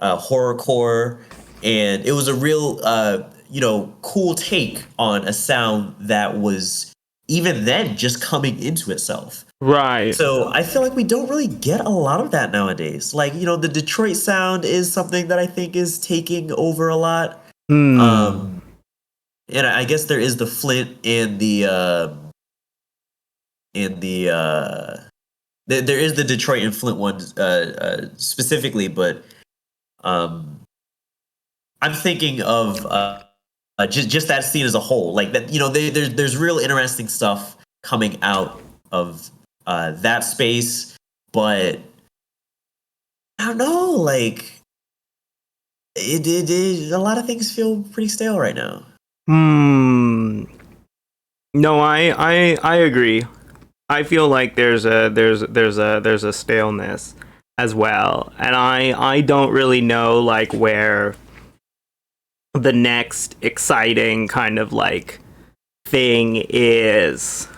horrorcore, and it was a real cool take on a sound that was even then just coming into itself. Right. So I feel like we don't really get a lot of that nowadays. Like, the Detroit sound is something that I think is taking over a lot. And I guess there is the Flint and there is the Detroit and Flint one specifically, but I'm thinking of just that scene as a whole. Like that, there's real interesting stuff coming out of that space, but I don't know. Like it a lot of things feel pretty stale right now. No, I agree. I feel like there's a staleness. as well, and I don't really know like where the next exciting kind of like thing is,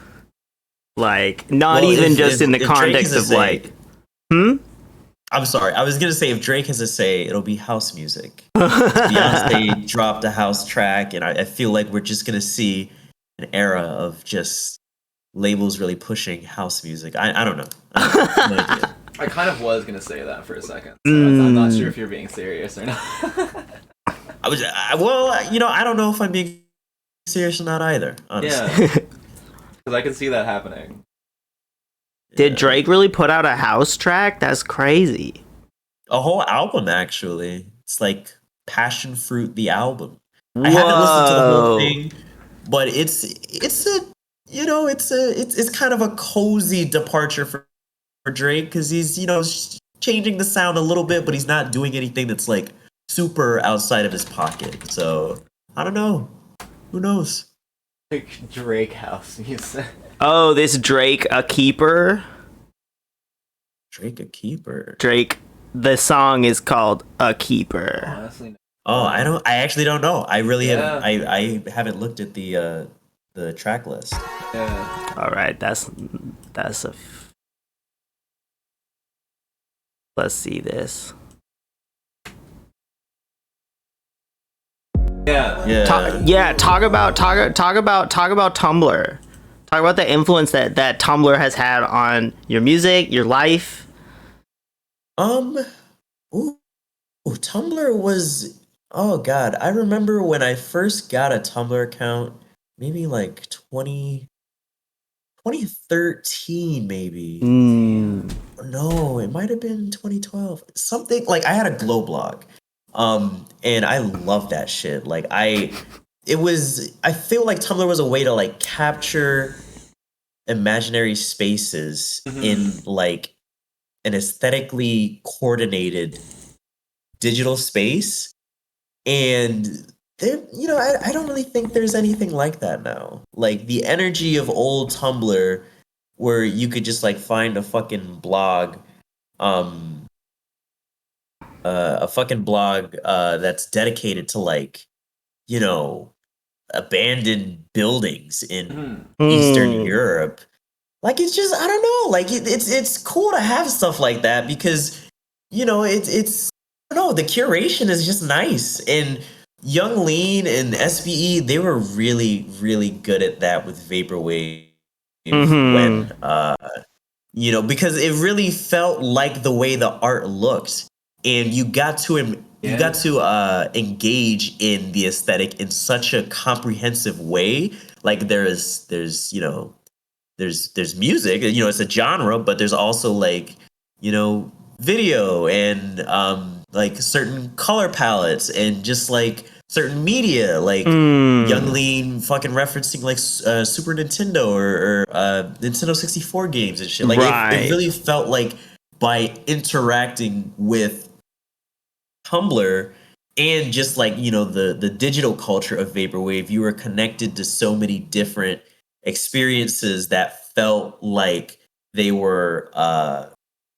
like not even just in the context of like I'm sorry, I was gonna say if Drake has a say, it'll be house music. Beyonce dropped a house track, and I feel like we're just gonna see an era of just labels really pushing house music. I don't know. No idea. I kind of was gonna say that for a second, so I'm not sure if you're being serious or not. Well, you know, I don't know if I'm being serious or not either, honestly. Yeah, because I can see that happening. Did Drake really put out a house track? That's crazy. A whole album, actually. It's like Passion Fruit, the album. Whoa. I haven't listened to the whole thing, but it's kind of a cozy departure for Drake, because he's, you know, changing the sound a little bit, but he's not doing anything that's like super outside of his pocket. So I don't know. Who knows? Like Drake house music. Oh, this Drake a keeper. Drake a keeper. Drake. The song is called A Keeper. Honestly, oh, I actually don't know. I really I haven't looked at the track list. Yeah. All right, that's let's see this. Yeah. Talk about Tumblr. Talk about the influence that Tumblr has had on your music, your life. Tumblr was, oh god, I remember when I first got a Tumblr account, maybe like 2013 maybe. No, it might have been 2012. Something like I had a Glow blog. And I love that shit. Like I feel like Tumblr was a way to like capture imaginary spaces in like an aesthetically coordinated digital space. And there, you know, I don't really think there's anything like that now. Like the energy of old Tumblr, where you could just like find a fucking blog, that's dedicated to like, you know, abandoned buildings in Eastern Europe. Like it's just, I don't know, like it's cool to have stuff like that, because, you know, it's I don't know, the curation is just nice. And Young Lean and SBE, they were really, really good at that with Vaporwave when you know, because it really felt like the way the art looked, and you got to engage in the aesthetic in such a comprehensive way. Like there's you know, there's music, you know, it's a genre, but there's also like, you know, video and like certain color palettes and just like certain media, like Young Lean fucking referencing like Super Nintendo or Nintendo 64 games and shit. Like it really felt like by interacting with Tumblr and just like, you know, the digital culture of Vaporwave, you were connected to so many different experiences that felt like they were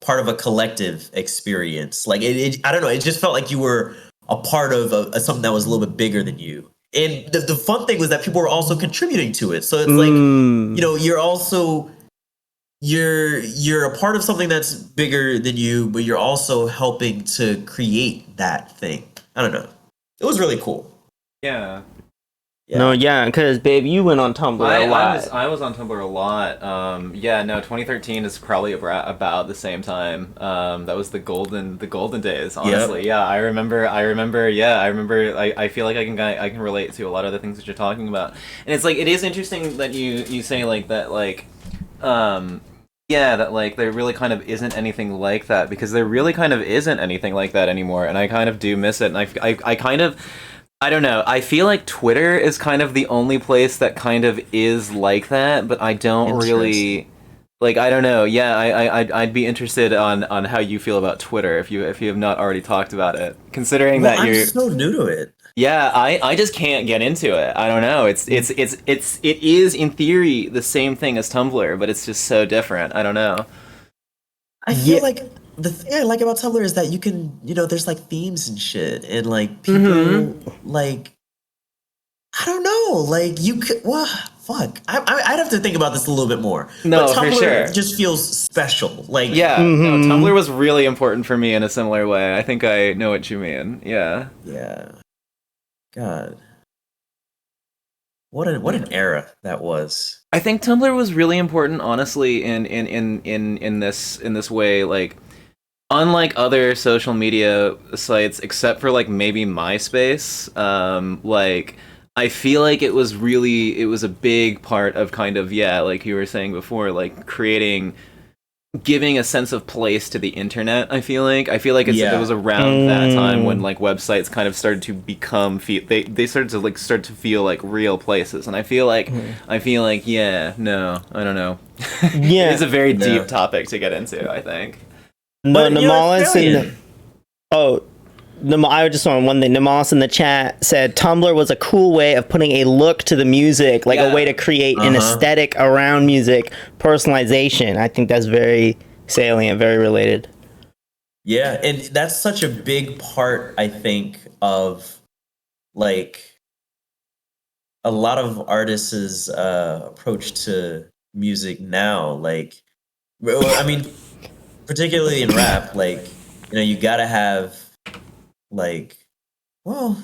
part of a collective experience. Like I don't know, it just felt like you were a part of something that was a little bit bigger than you. And the fun thing was that people were also contributing to it. So it's like, you know, you're a part of something that's bigger than you, but you're also helping to create that thing. I don't know. It was really cool. Yeah. No, yeah, because babe, you went on Tumblr a lot. I was on Tumblr a lot. 2013 is probably about the same time. That was the golden days. Honestly, yeah, I remember. I feel like I can relate to a lot of the things that you're talking about, and it's like it is interesting that you say like that, like, that like there really kind of isn't anything like that, because there really kind of isn't anything like that anymore, and I kind of do miss it, and I kind of. I don't know. I feel like Twitter is kind of the only place that kind of is like that, but I don't really like. I don't know. Yeah, I'd be interested on how you feel about Twitter if you have not already talked about it. Considering that you're I'm so new to it. Yeah, I just can't get into it. I don't know. It is in theory the same thing as Tumblr, but it's just so different. I don't know. I feel like the thing I like about Tumblr is that you can, there's like themes and shit, and like people like, I don't know, like you could, well, fuck, I'd have to think about this a little bit more. No, but Tumblr for sure. just feels special. Like, yeah, no, Tumblr was really important for me in a similar way. I think I know what you mean. Yeah. Yeah. God. What an era that was. I think Tumblr was really important, honestly, in this way. Like, unlike other social media sites, except for like maybe MySpace, like I feel like it was a big part of kind of, yeah, like you were saying before, like giving a sense of place to the internet. I feel like it was around that time when like websites kind of started to become they started to feel like real places, and I feel like yeah, no, I don't know. Yeah, it's a very deep topic to get into, I think. No, Namalis I just want one thing. Namalis in the chat said Tumblr was a cool way of putting a look to the music, like a way to create an aesthetic around music, personalization. I think that's very salient, very related. Yeah, and that's such a big part, I think, of like a lot of artists' approach to music now. Like, I mean, particularly in rap, like, you gotta have like, well,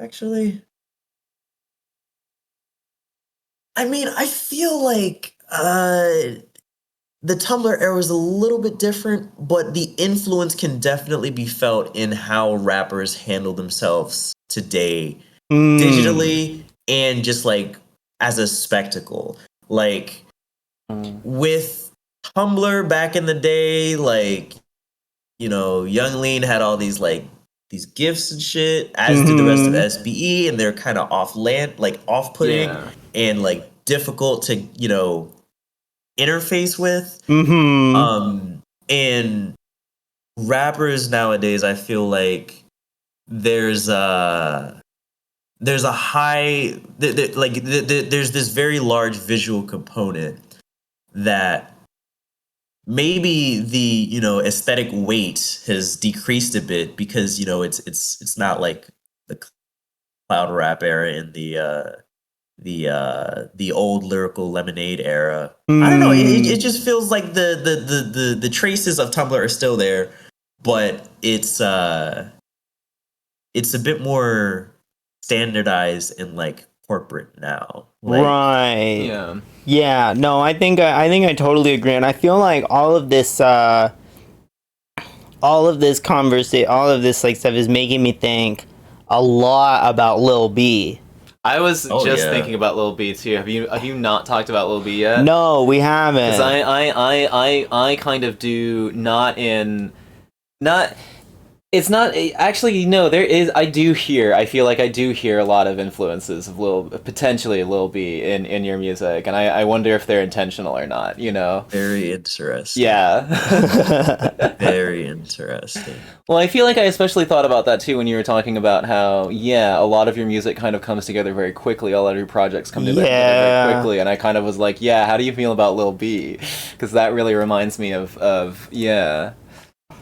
actually, I mean, I feel like the Tumblr era was a little bit different, but the influence can definitely be felt in how rappers handle themselves today, digitally and just like as a spectacle. Like with Tumblr back in the day, like, Young Lean had all these like these gifts and shit, as did the rest of SBE, and they're kind of off-putting and like difficult to, interface with. And rappers nowadays, I feel like there's a high there's this very large visual component that maybe the aesthetic weight has decreased a bit because it's not like the cloud rap era in the old lyrical lemonade era. I don't know. It just feels like the traces of Tumblr are still there, but it's a bit more standardized and like corporate now. Like, right. Yeah. No, I think I totally agree, and I feel like all of this conversation, all of this like stuff is making me think a lot about Lil B. I was thinking about Lil B too. Have you not talked about Lil B yet? No, we haven't. Because I kind of do it's not actually, no, there is. I feel like I do hear a lot of influences of potentially Lil B in your music, and I wonder if they're intentional or not, Very interesting. Yeah. Very interesting. Well, I feel like I especially thought about that too when you were talking about how, a lot of your music kind of comes together very quickly. A lot of your projects come together very quickly, and I kind of was like, how do you feel about Lil B? Because that really reminds me of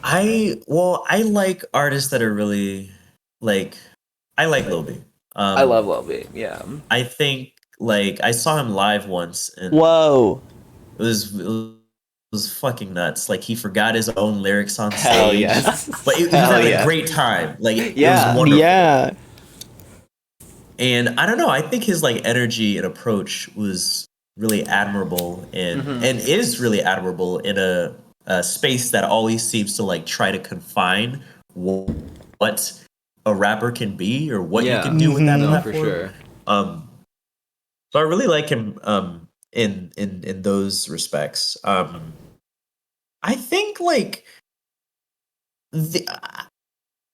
I like artists that are really like, I like Lil B. I love Lil B. Yeah. I think like I saw him live once, and whoa, it was fucking nuts. Like he forgot his own lyrics on stage. Hell yes. But he was having a great time. Like it was wonderful. Yeah. And I don't know. I think his like energy and approach was really admirable, and is really admirable in a space that always seems to like try to confine what a rapper can be or what you can do with that platform. For sure. So I really like him in those respects. I think like I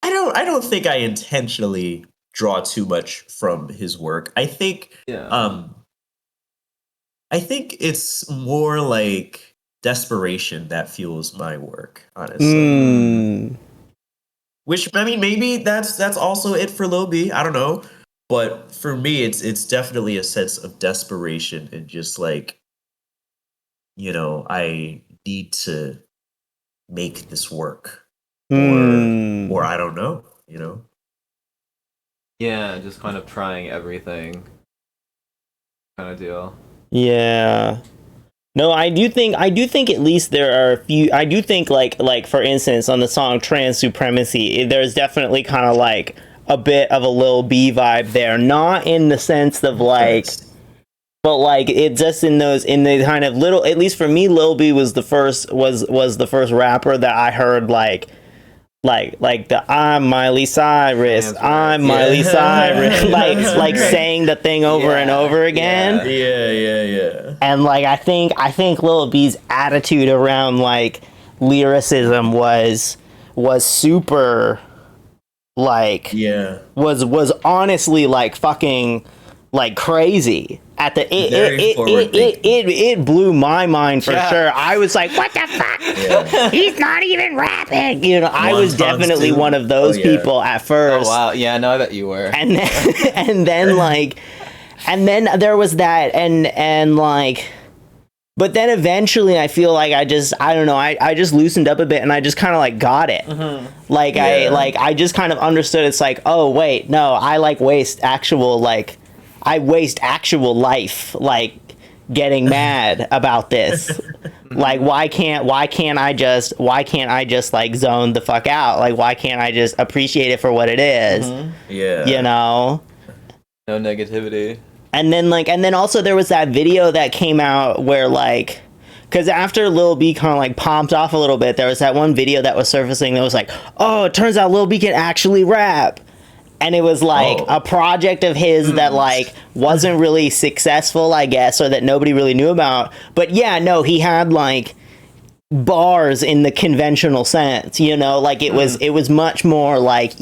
don't think I intentionally draw too much from his work. I think it's more like desperation that fuels my work, honestly. Which, I mean, maybe that's also it for Lil B. I don't know, but for me, it's definitely a sense of desperation and just like I need to make this work, Mm. or I don't know, Yeah, just kind of trying everything kind of deal. Yeah. No, I do think at least there are a few. I do think like for instance on the song Trans Supremacy, there's definitely kind of like a bit of a Lil B vibe there, not in the sense of like, but like it just in the kind of little. At least for me, Lil B was the first rapper that I heard like the I'm Miley Cyrus, I'm Miley Cyrus, like saying the thing over and over again. Yeah. And like I think Lil B's attitude around like lyricism was super like was honestly like fucking like crazy. At the it blew my mind for sure. I was like, what the fuck? Yeah. He's not even rapping. I was definitely one of those people at first. Oh wow, yeah, no, I bet you were. And then and then there was that and like, but then eventually I feel like I don't know, I just loosened up a bit and I just kind of like got it. Mm-hmm. I just kind of understood. It's like, oh wait, no, I waste actual life like getting mad about this. Like why can't I just like zone the fuck out? Like why can't I just appreciate it for what it is? Mm-hmm. Yeah. No negativity. And then also there was that video that came out where like, because after Lil B kind of like popped off a little bit, there was that one video that was surfacing that was like, oh, it turns out Lil B can actually rap. And it was like a project of his that like wasn't really successful, I guess, or that nobody really knew about. But yeah, no, he had like bars in the conventional sense, like it was much more like,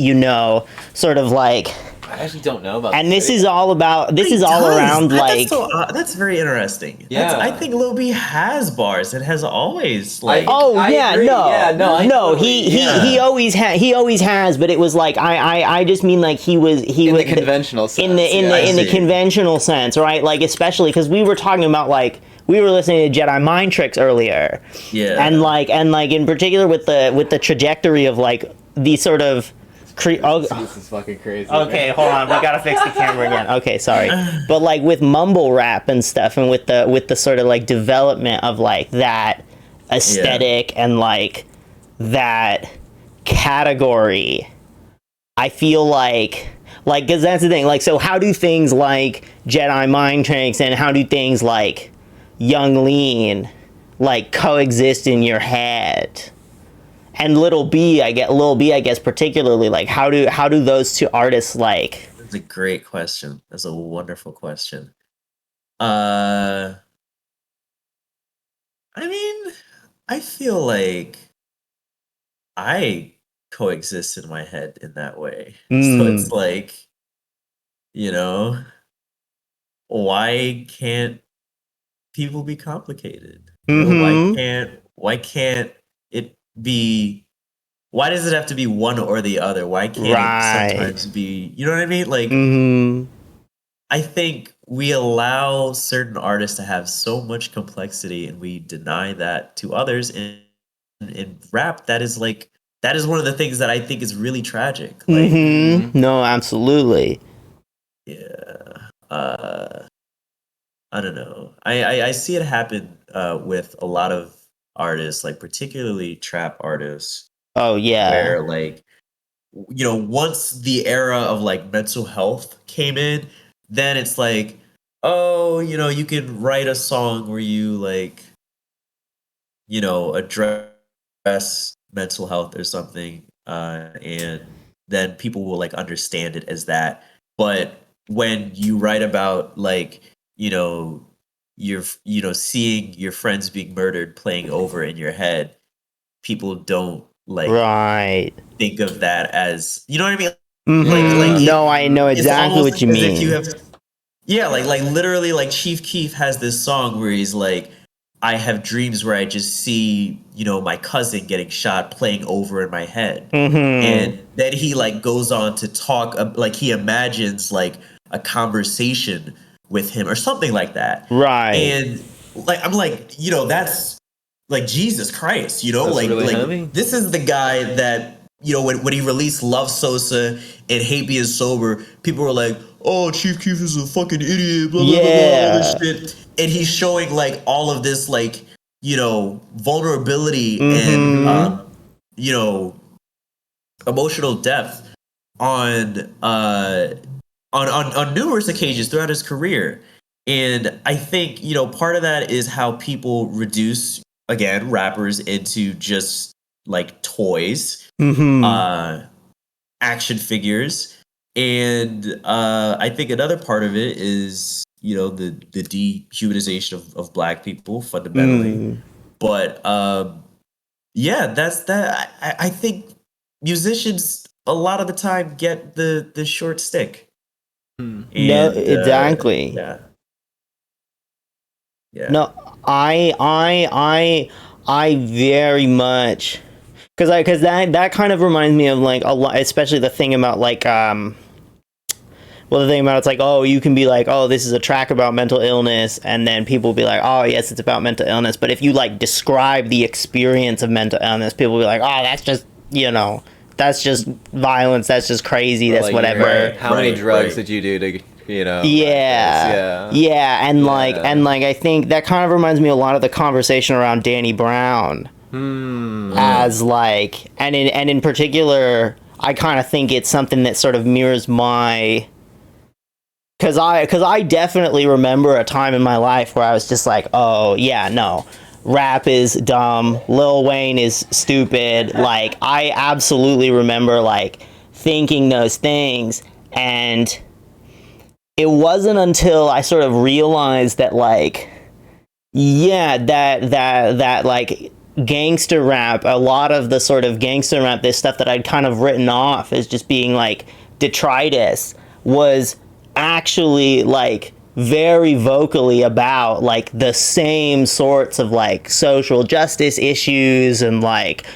sort of like, I actually don't know about and this is all around like that's very interesting. Yeah, I think Lil B has bars. It has always like he always has, but it was like I just mean like he was the conventional sense. in the conventional sense, right? Like especially because we were talking about like we were listening to Jedi Mind Tricks earlier, and like in particular with the trajectory of like the sort of this is fucking crazy. Okay, hold on. We gotta fix the camera again. Okay, sorry. But like with mumble rap and stuff, and with the sort of like development of like that aesthetic and like that category, I feel like because that's the thing. Like, so how do things like Jedi Mind Tricks and how do things like Young Lean like coexist in your head? And Lil B, I guess particularly, like how do those two artists like? That's a great question. That's a wonderful question. I mean, I feel like I coexist in my head in that way. So it's like, why can't people be complicated? Why can't it be? Why does it have to be one or the other? Why can't it sometimes be? You know what I mean? Like, I think we allow certain artists to have so much complexity, and we deny that to others. In rap, that is one of the things that I think is really tragic. Like, No, absolutely. Yeah. I don't know. I see it happen with a lot of artists, like particularly trap artists. Oh yeah. Where like, once the era of like mental health came in, then it's like, oh, you can write a song where you like, address mental health or something, and then people will like understand it as that. But when you write about like, you're seeing your friends being murdered playing over in your head, people don't like think of that as, you know what I mean? No, I know exactly what you mean. If you have, like literally, like Chief Keef has this song where he's like, I have dreams where I just see, my cousin getting shot playing over in my head. And then he like goes on to talk, like he imagines like a conversation with him or something like that. Right. And like I'm like, you know, that's like Jesus Christ, you know, That's like really like heavy. this is the guy that, you know, when he released Love Sosa and Hate Being Sober, people were like, oh, Chief Keef is a fucking idiot, blah blah blah blah, all this shit, and he's showing like all of this like, you know, vulnerability and you know, emotional depth on numerous occasions throughout his career. And I think, you know, part of that is how people reduce, again, rappers into just like toys, action figures. And I think another part of it is, you know, the dehumanization of Black people fundamentally. But yeah, that's that. I think musicians a lot of the time get the short stick. And, No, exactly. Yeah. Yeah. No, I very much, because that kind of reminds me of like a lot, especially the thing about like well, the thing about it's like, oh, you can be like, oh, this is a track about mental illness, and then people will be like, oh, yes, it's about mental illness. But if you like describe the experience of mental illness, people will be like, oh, that's just, you know, that's just violence, that's just crazy, that's Like, whatever. How many drugs did you do to, you know? Yeah, and like I think that kind of reminds me a lot of the conversation around Danny Brown, as like, and in particular, I kind of think it's something that sort of mirrors my. Because I definitely remember a time in my life where I was just like, oh, yeah, no, rap is dumb, Lil Wayne is stupid. Like, I absolutely remember, like, thinking those things. And it wasn't until I sort of realized that, like, yeah, that like, gangster rap, a lot of the sort of gangster rap, this stuff that I'd kind of written off as just being, like, detritus, was actually like very vocally about like the same sorts of like social justice issues and like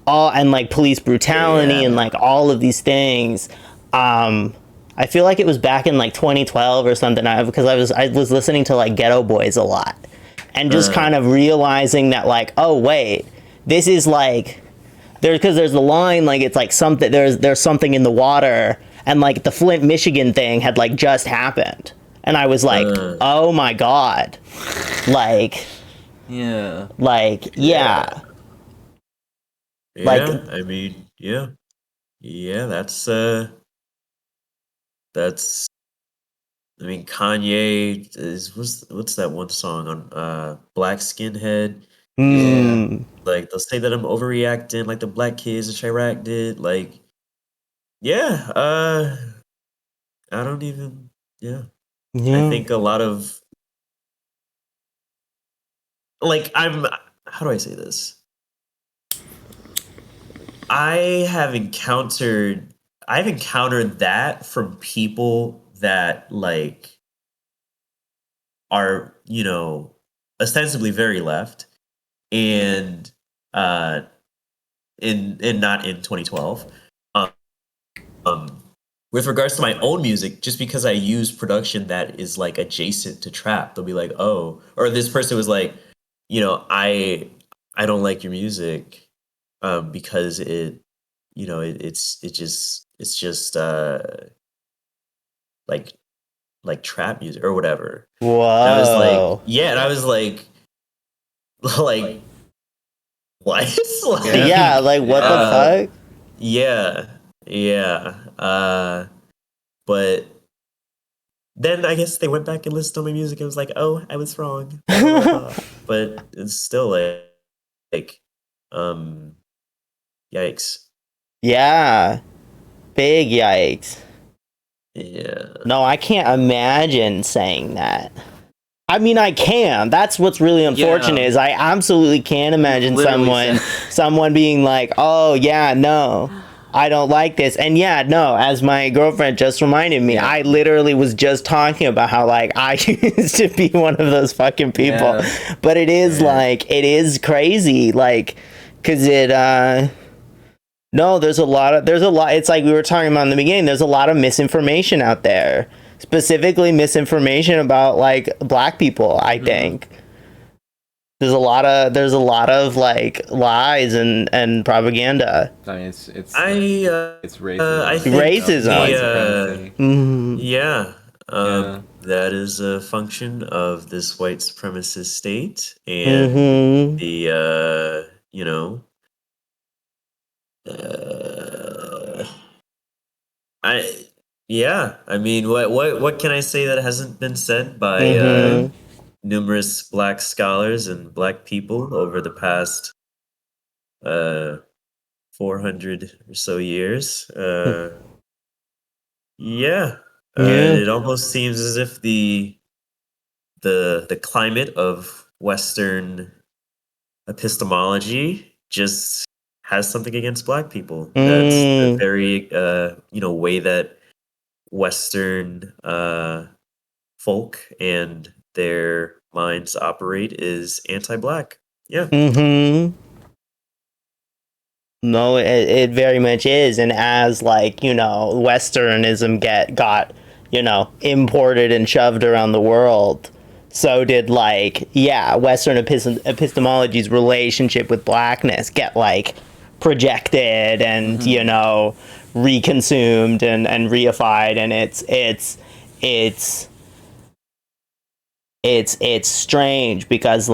all and like police brutality and like all of these things. I feel like it was back in like 2012 or something, because I was listening to like Ghetto Boys a lot and just kind of realizing that like, oh wait, this is like because there's the line like it's like something, there's something in the water. And, like, the Flint, Michigan thing had, like, just happened. And I was like, oh, my God. Like... Yeah. Like, yeah. Yeah, like, I mean, yeah. Yeah, that's... I mean, Kanye is... What's that one song on Black Skinhead? Yeah. Like, they'll say that I'm overreacting like the Black Kids in Chirac did. Like... Yeah, I don't even, I think a lot of, like, how do I say this? I've encountered that from people that, like, are, you know, ostensibly very left and, not in 2012. With regards to my own music, just because I use production that is like adjacent to trap, they'll be like, "Oh," or this person was like, "You know, I don't like your music because it, you know, it's just like trap music or whatever." Whoa. And I was like, yeah, and I was like, like what? Like, yeah, like what the fuck? Yeah. But then I guess they went back and listened to my music and was like, oh, I was wrong. Blah, blah, blah. But it's still like yikes. Yeah. Big yikes. Yeah. No, I can't imagine saying that. I mean, I can. That's what's really unfortunate is I absolutely can imagine someone being like, oh, yeah, no. I don't like this. And yeah, no, as my girlfriend just reminded me, I literally was just talking about how, like, I used to be one of those fucking people. Yeah. But it is, like, it is crazy, like, because it, no, there's a lot, it's like we were talking about in the beginning, there's a lot of misinformation out there. Specifically misinformation about, like, Black people, I think. There's a lot of like lies and propaganda. I mean, it's it's racism. I think racism. Yeah. Yeah. That is a function of this white supremacist state and the you know, I yeah. I mean, what can I say that hasn't been said by numerous Black scholars and Black people over the past 400 or so years? Yeah. It almost seems as if the climate of Western epistemology just has something against Black people. That's the very way that Western folk and their minds operate is anti-Black. Yeah. No, it very much is, and as like Westernism got imported and shoved around the world, so did Western epistemology's relationship with Blackness get like projected and reconsumed and reified, and it's strange because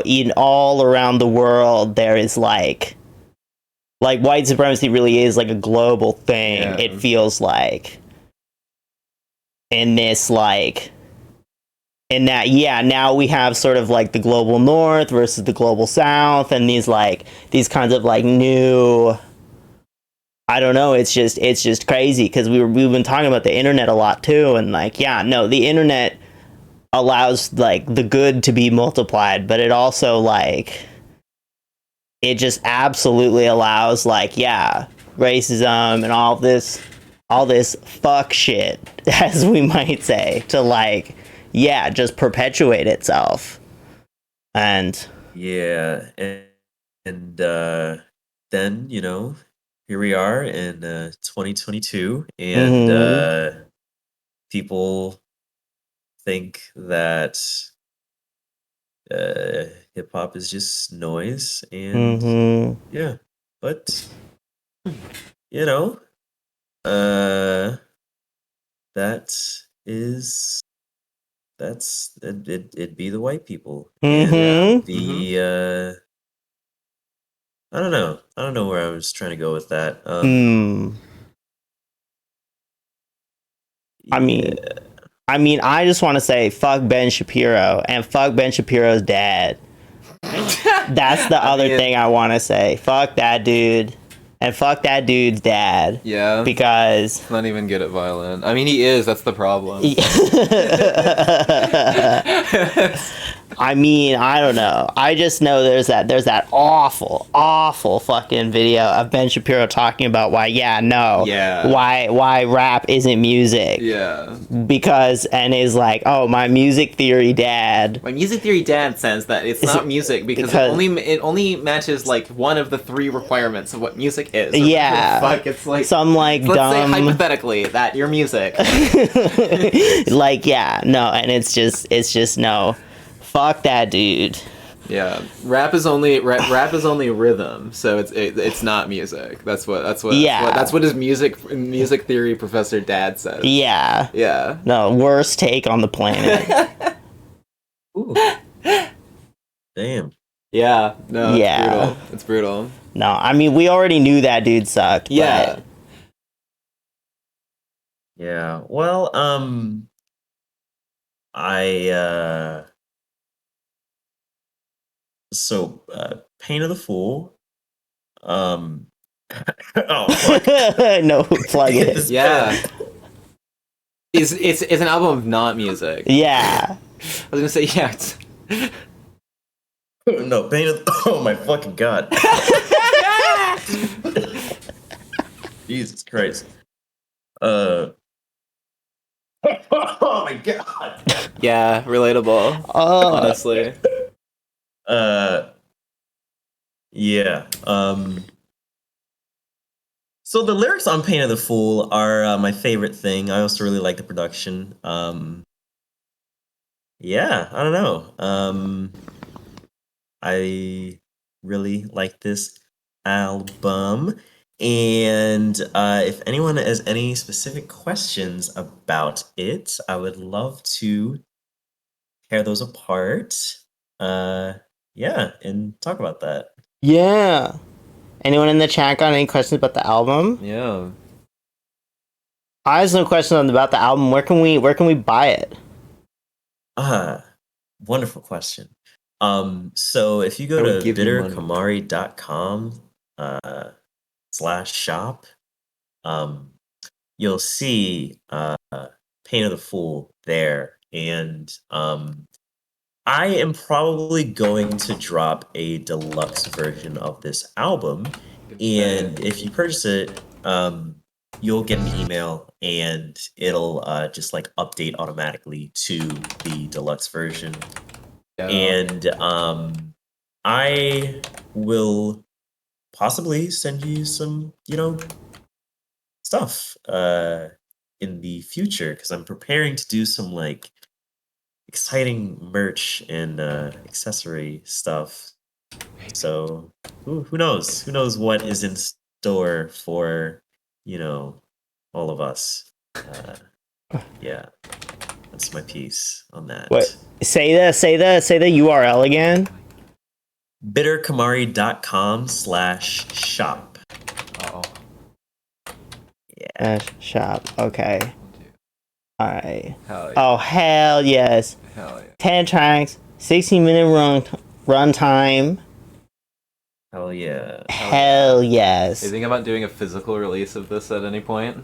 in all around the world there is like white supremacy really is like a global thing. Yeah. It feels like in this now we have sort of like the global north versus the global south, and these kinds of like new, I don't know, it's just crazy because we've been talking about the internet a lot too, and the internet allows like the good to be multiplied, but it also it just absolutely allows racism and all this fuck shit, as we might say, to just perpetuate itself. And and then here we are in 2022, and people think that hip hop is just noise, and but it'd be the white people and the I don't know where I was trying to go with that. I mean, I just want to say fuck Ben Shapiro and fuck Ben Shapiro's dad. That's the other thing I want to say. Fuck that dude. And fuck that dude's dad. Yeah. Because he's not even good at violin. I mean, he is. That's the problem. I mean, I don't know. I just know there's that awful fucking video of Ben Shapiro talking about why rap isn't music. Yeah. Because, and is like, oh, my music theory dad says that it's not music because it only matches like one of the three requirements of what music is. Yeah. Fuck, it's like some like let's dumb. say hypothetically that your music. And it's just no. Fuck that dude. Yeah, rap is only rhythm, so it's not music. That's what his music theory professor dad says. Yeah. Yeah. No, worst take on the planet. Ooh. Damn. Yeah. No. Yeah. It's brutal. No, I mean we already knew that dude sucked. Yeah. But... Yeah. Well, Pain of the Fool. Oh, fuck. No, plug it. Yeah. It's an album of not music. Yeah. I was gonna say It's... No, Pain of oh my fucking god. Jesus Christ. Oh my god. Yeah, relatable. Honestly. Yeah. So the lyrics on Pain of the Fool are my favorite thing. I also really like the production. yeah, I don't know. I really like this album. And if anyone has any specific questions about it, I would love to tear those apart. Yeah, and talk about that. Yeah. Anyone in the chat got any questions about the album? Yeah. I have no questions about the album. Where can we buy it? Wonderful question. So if you go I would to give you money. bittercamari.com /shop, you'll see Pain of the Fool there. And I am probably going to drop a deluxe version of this album. And if you purchase it, you'll get an email and it'll just like update automatically to the deluxe version. Yeah. And I will possibly send you some, stuff in the future because I'm preparing to do some like exciting merch and accessory stuff. So who knows? Who knows what is in store for, all of us. Yeah. That's my piece on that. What? Say the URL again. bittercamari.com/shop. Uh-oh. Yeah. Shop. Okay. Alright. Hell yeah. Oh hell yes. Hell yeah. 10 tracks, 16-minute run time. Hell yeah. Hell yes. Are you thinking about doing a physical release of this at any point?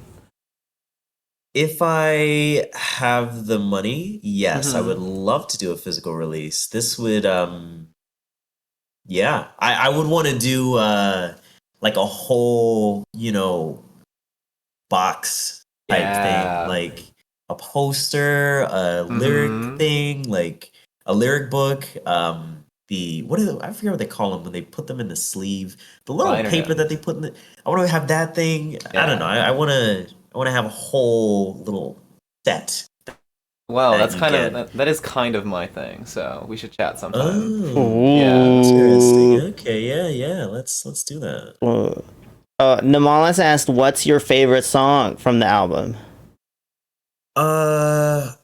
If I have the money, yes, I would love to do a physical release. This would yeah, I would want to do like a whole, box type thing, like a poster, a lyric thing, like a lyric book. I forget what they call them when they put them in the sleeve. The little Liner paper that notes. they put in the. I want to have that thing. I don't know. I want to. I want to have a whole little set. Well, that that's you kind get. of that is kind of my thing. So we should chat sometime. Oh, Yeah. interesting. Okay, yeah. Let's do that. Namalas asked, "What's your favorite song from the album?" I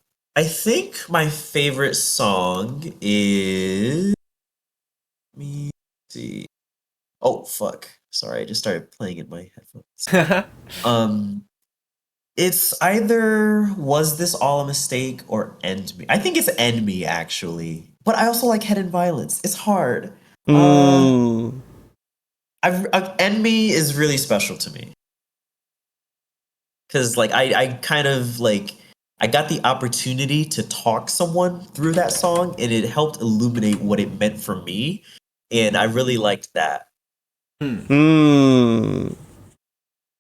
think my favorite song is. Let me see. Oh fuck! Sorry, I just started playing in my headphones. It's either "Was This All a Mistake" or "End Me." I think it's "End Me" actually, but I also like "Head in Violence." It's hard. "End Me" is really special to me because like I kind of like. I got the opportunity to talk someone through that song, and it helped illuminate what it meant for me, and I really liked that. Oh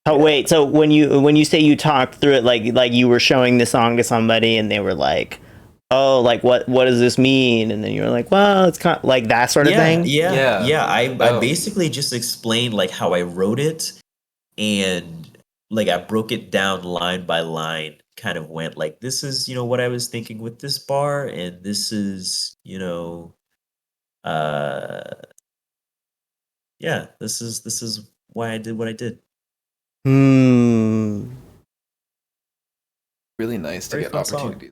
wait, so when you say you talked through it, like you were showing the song to somebody, and they were like, "Oh, like what does this mean?" And then you were like, "Well, it's kind of like that sort of thing." Yeah. I basically just explained like how I wrote it, and like I broke it down line by line. Kind of went like, this is what I was thinking with this bar, and this is yeah, this is why I did what I did. Really nice to Very get fun song. opportunities.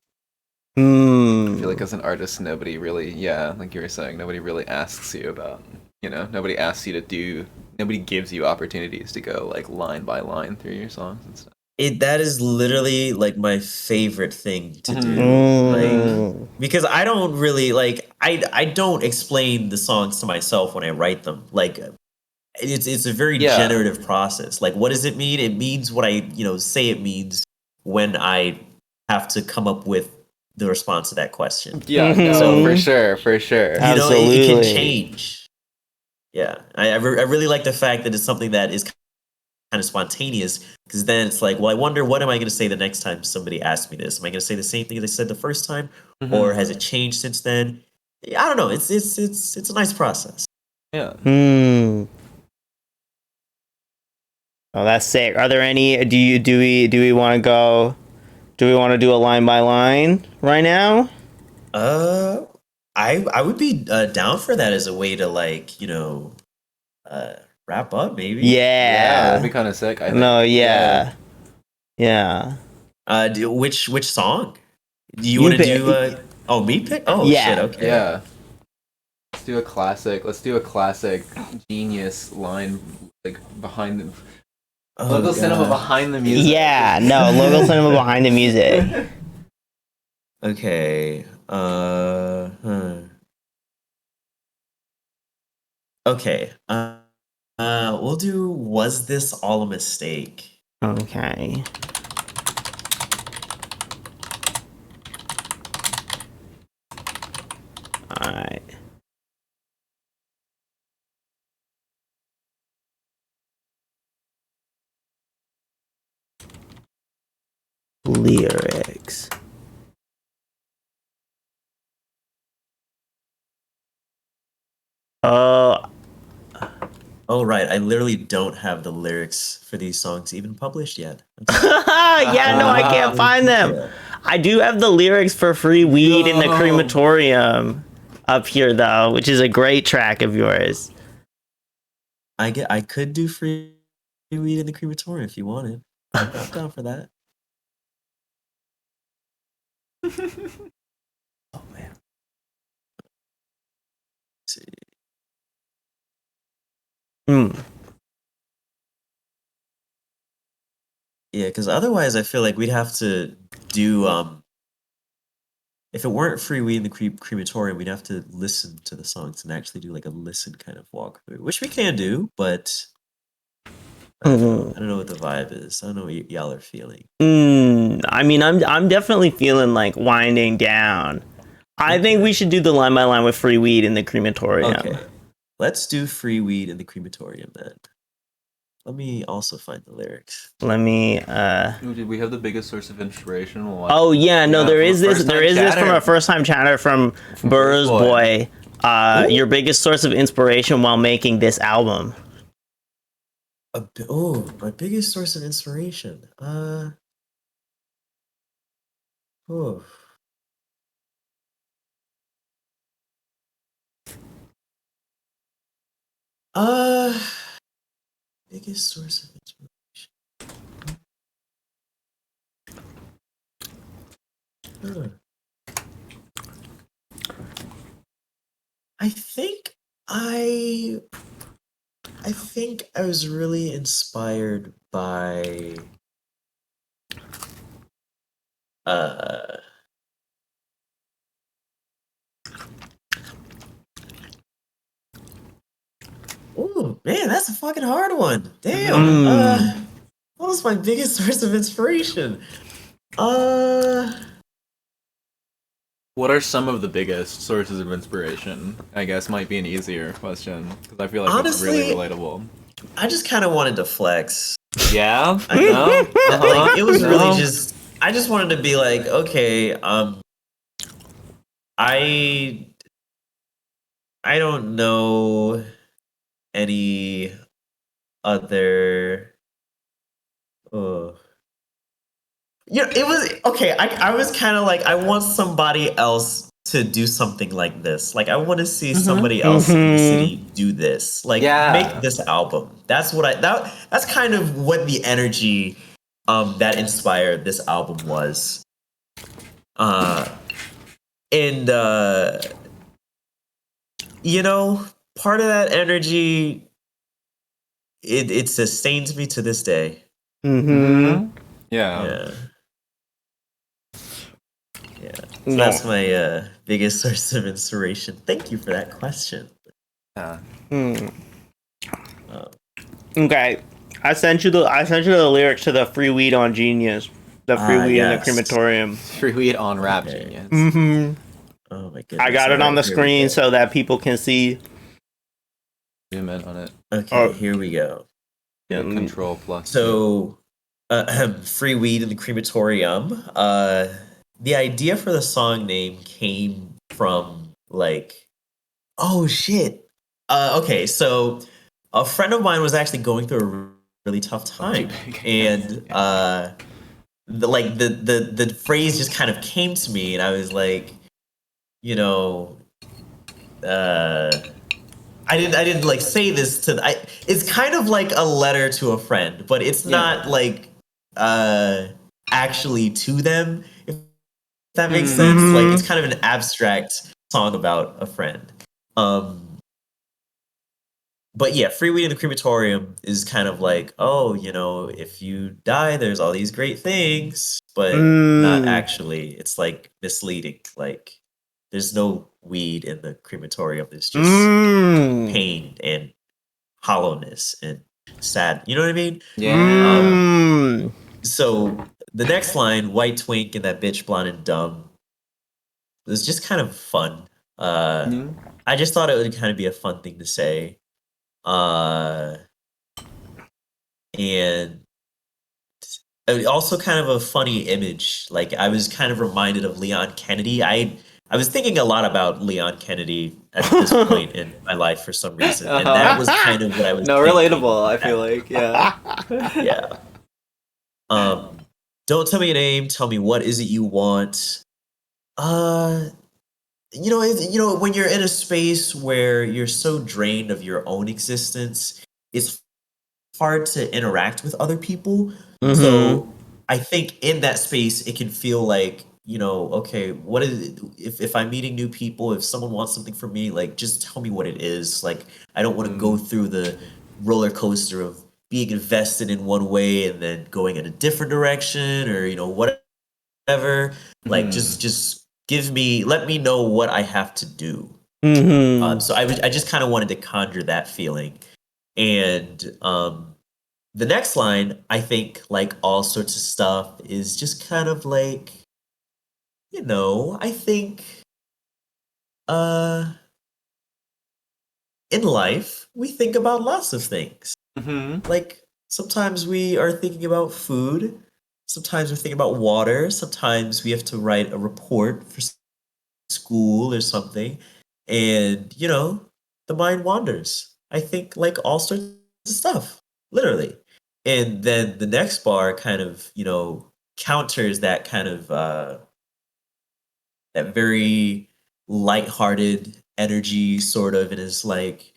I feel like as an artist, nobody really, like you were saying, nobody really asks you about, nobody asks you to do, nobody gives you opportunities to go like line by line through your songs and stuff. That is literally like my favorite thing to do, like because I don't really like I don't explain the songs to myself when I write them. Like it's a very generative process. Like what does it mean? It means what I say it means when I have to come up with the response to that question. Yeah, no, for sure. It can change. Yeah, I really like the fact that it's something that is kind of spontaneous, because then it's like, well, I wonder what am I going to say the next time somebody asks me this? Am I going to say the same thing as I said the first time, or has it changed since then? I don't know. It's a nice process. Yeah. Oh, that's sick. Are there any? Do we want to go? Do we want to do a line by line right now? Uh, I would be down for that as a way to like uh wrap up maybe. Yeah, that'd be Yeah. kind of sick. I think. No, yeah. Yeah. Which song? Do you You want to pick. do me pick? Oh shit, Yeah. okay. Yeah. Let's do a classic. Let's do a classic genius line, like behind the Oh, local cinema God. behind the music. Yeah, no, local cinema behind the music. Okay. Okay. We'll do Was This All a Mistake? Okay. Alright. Lyrics. Oh, Oh, right. I literally don't have the lyrics for these songs even published yet. yeah, no, I can't find them. Yeah. I do have the lyrics for Free Weed in the No. Crematorium up here, though, which is a great track of yours. I could do Free Weed in the Crematorium if you wanted. I'm down for that. Oh, man. Let's see. Hmm. Yeah, because otherwise I feel like we'd have to do if it weren't Free Weed in the Crematorium, we'd have to listen to the songs and actually do like a listen kind of walkthrough, which we can do, but I don't know what the vibe is. I don't know what y'all are feeling. I mean, I'm definitely feeling like winding down. I think we should do the line by line with Free Weed in the Crematorium. Okay, let's do Free Weed in the Crematorium then. Let me also find the lyrics. Let me. Did we have the biggest source of inspiration? Oh yeah, no, there is this. There is this from a first-time chatter from Burr's Boy. Your biggest source of inspiration while making this album. My biggest source of inspiration. Oh. Biggest source of inspiration. I think I was really inspired by oh man, that's a fucking hard one. Damn. What was my biggest source of inspiration? What are some of the biggest sources of inspiration? I guess might be an easier question because I feel like Honestly, it's really relatable. I just kind of wanted to flex. Yeah, I know. Like, it was No. really just. I just wanted to be like, okay, I don't know any other. It was okay. I was kind of like, I want somebody else to do something like this. Like, I want to see somebody else in the city do this. Like, make this album. That's what that's kind of what the energy that inspired this album was. And part of that energy, it sustains me to this day. Yeah. So that's my biggest source of inspiration. Thank you for that question. Yeah. Okay, I sent you the lyrics to the Free Weed on Genius, the Free Weed in the Crematorium. Free Weed on Rap Genius. Oh my goodness! I got it on the screen so that people can see. Zoom in on it. Okay, here we go. Control plus. So, Free Weed in the Crematorium. The idea for the song name came from like, oh shit. Okay, so a friend of mine was actually going through a really tough time, and the phrase just kind of came to me, and I was like, you know, I didn't like say this to it's kind of like a letter to a friend, but it's not like actually to them, if that makes sense. Like it's kind of an abstract song about a friend. But yeah, Free Weed in the Crematorium is kind of like, oh, you know, if you die, there's all these great things, but not actually. It's like misleading. Like there's no weed in the crematorium. There's just pain and hollowness and sad. You know what I mean? Yeah. So the next line, white twink and that bitch blonde and dumb, was just kind of fun. I just thought it would kind of be a fun thing to say. And also kind of a funny image. Like I was kind of reminded of Leon Kennedy. I was thinking a lot about Leon Kennedy at this point in my life for some reason, and that was kind of what I was. No, thinking. relatable. I feel like, yeah. Yeah. Don't tell me your name. Tell me what is it you want. You know, when you're in a space where you're so drained of your own existence, it's hard to interact with other people. So I think in that space, it can feel like, you know, okay, what is it? If I'm meeting new people, if someone wants something from me, like just tell me what it is. Like I don't want to go through the roller coaster of being invested in one way and then going in a different direction, or you know whatever. Like just let me know what I have to do. So I just kind of wanted to conjure that feeling. And the next line, I think, like all sorts of stuff, is just kind of like, you know, I think in life we think about lots of things. Like sometimes we are thinking about food, sometimes we're thinking about water, sometimes we have to write a report for school or something, and you know, the mind wanders. I think like all sorts of stuff, literally. And then the next bar kind of, you know, counters that kind of that very lighthearted energy sort of, and is like,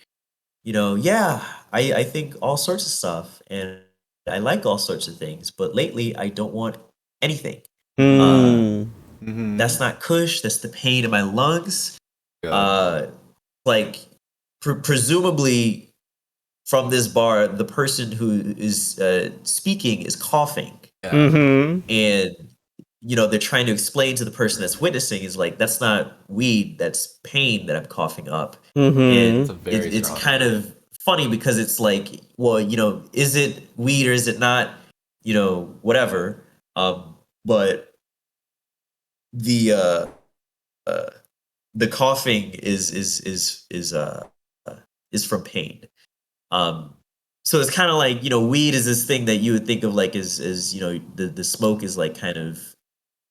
you know, yeah, I think all sorts of stuff and I like all sorts of things, but lately I don't want anything. That's not kush, that's the pain in my lungs. Like presumably from this bar, the person who is speaking is coughing. And you know, they're trying to explain to the person that's witnessing is like, that's not weed, that's pain that I'm coughing up. And it's kind of funny because it's like, well, you know, is it weed or is it not, you know, whatever. But the the coughing is from pain. So it's kind of like, you know, weed is this thing that you would think of like as you know, the smoke is like kind of,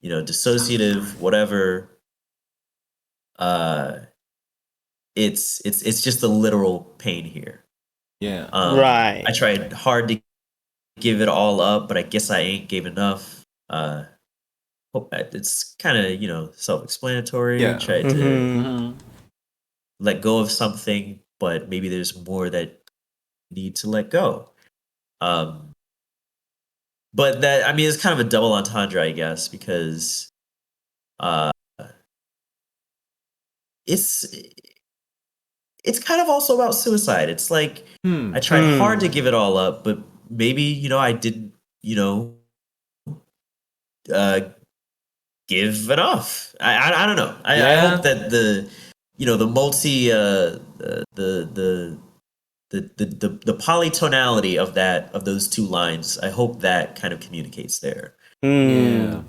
you know, dissociative, whatever. It's just a literal pain here. Yeah. I tried hard to give it all up, but I guess I ain't gave enough. It's kind of, you know, self-explanatory. Yeah. Tried to let go of something, but maybe there's more that need to let go. But that, I mean, it's kind of a double entendre, I guess, because it's kind of also about suicide. It's like I tried hard to give it all up, but maybe, you know, I didn't, you know, give enough. I don't know. I hope that the, you know, the multi the polytonality of that, of those two lines, I hope that kind of communicates there. Yeah.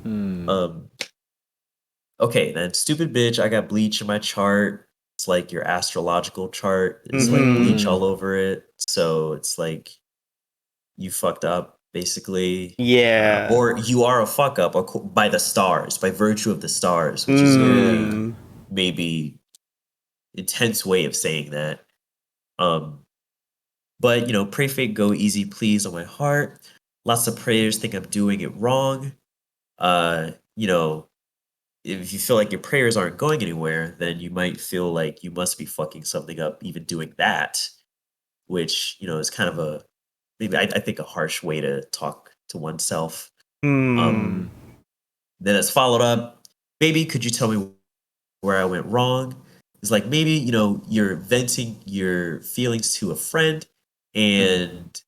Okay, then stupid bitch, I got bleach in my chart. It's like your astrological chart. It's like bleach all over it. So it's like you fucked up, basically. Yeah. Or you are a fuck up by the stars, by virtue of the stars, which is a really maybe intense way of saying that. But you know, pray fake go easy please on my heart. Lots of prayers think I'm doing it wrong. You know, if you feel like your prayers aren't going anywhere, then you might feel like you must be fucking something up, even doing that, which, is kind of maybe I think a harsh way to talk to oneself. Then it's followed up. Baby, could you tell me where I went wrong? It's like maybe, you're venting your feelings to a friend and,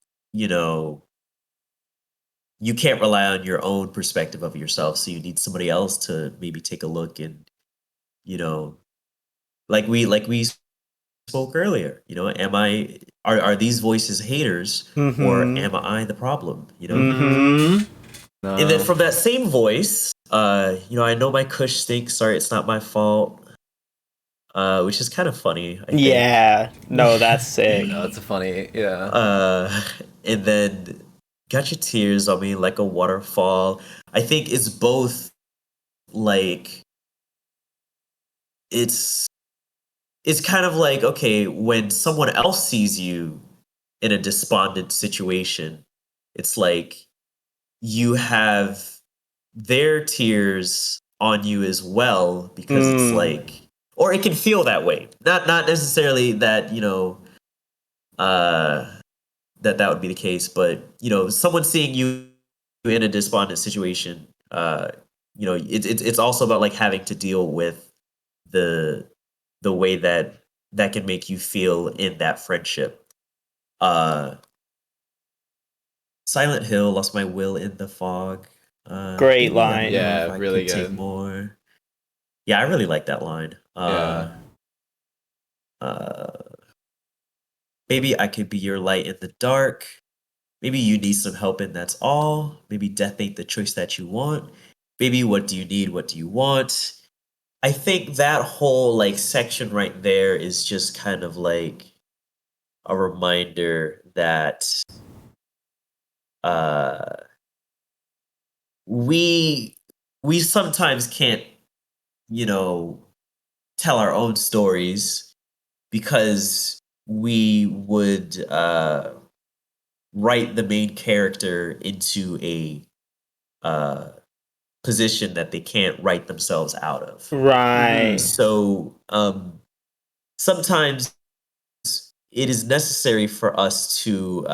you can't rely on your own perspective of yourself. So you need somebody else to maybe take a look and, you know, like we spoke earlier, are these voices haters or am I the problem? And then from that same voice, I know my kush stinks. Sorry, it's not my fault. Which is kind of funny. I think. Yeah, no, that's sick. No, it's funny. Yeah. And then got your tears on me like a waterfall. I think it's both like it's kind of like, okay, when someone else sees you in a despondent situation, it's like you have their tears on you as well, because it's like, or it can feel that way. Not necessarily that, that would be the case, but someone seeing you in a despondent situation, it's also about like having to deal with the way that can make you feel in that friendship. Silent Hill, lost my will in the fog. Great line. Yeah, really good. Take more. Yeah, I really like that line. Maybe I could be your light in the dark. Maybe you need some help and that's all. Maybe death ain't the choice that you want. Maybe what do you need? What do you want? I think that whole like section right there is just kind of like a reminder that we sometimes can't, tell our own stories because we would write the main character into a position that they can't write themselves out of. Right. So sometimes it is necessary for us to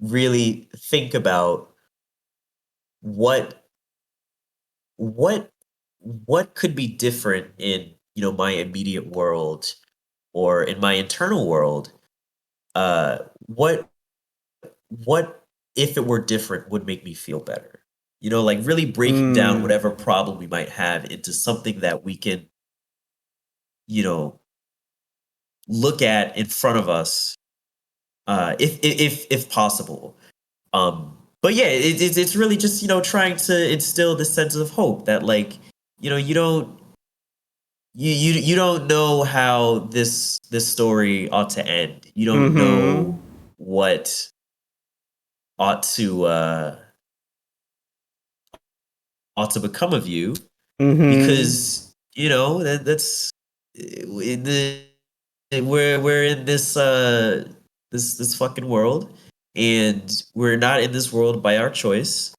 really think about what could be different in my immediate world or in my internal world. What if it were different would make me feel better? Like really breaking down whatever problem we might have into something that we can, look at in front of us, if possible. But yeah, it's really just trying to instill this sense of hope that like you don't know how this story ought to end. You don't know what ought to become of you, because that's in we're in this this fucking world, and we're not in this world by our choice.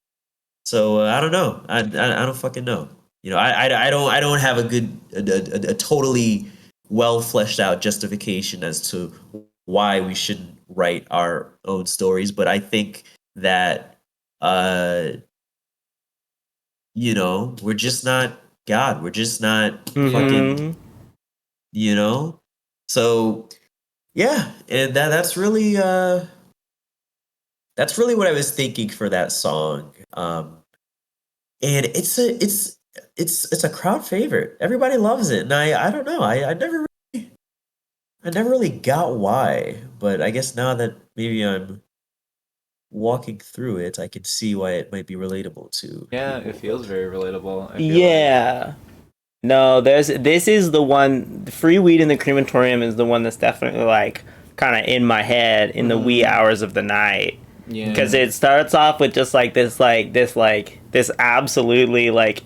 So I don't know. I don't fucking know. I don't have a good a totally well fleshed out justification as to why we shouldn't write our own stories, but I think that we're just not God. We're just not fucking So yeah, and that's really what I was thinking for that song. And it's a crowd favorite. Everybody loves it, and I don't know. I never really got why, but I guess now that maybe I'm walking through it, I can see why it might be relatable to. Yeah, it feels very relatable. I feel Yeah. No, this is the one. Free Weed in the Crematorium is the one that's definitely like kind of in my head in the wee hours of the night. Yeah. Because it starts off with just this absolutely like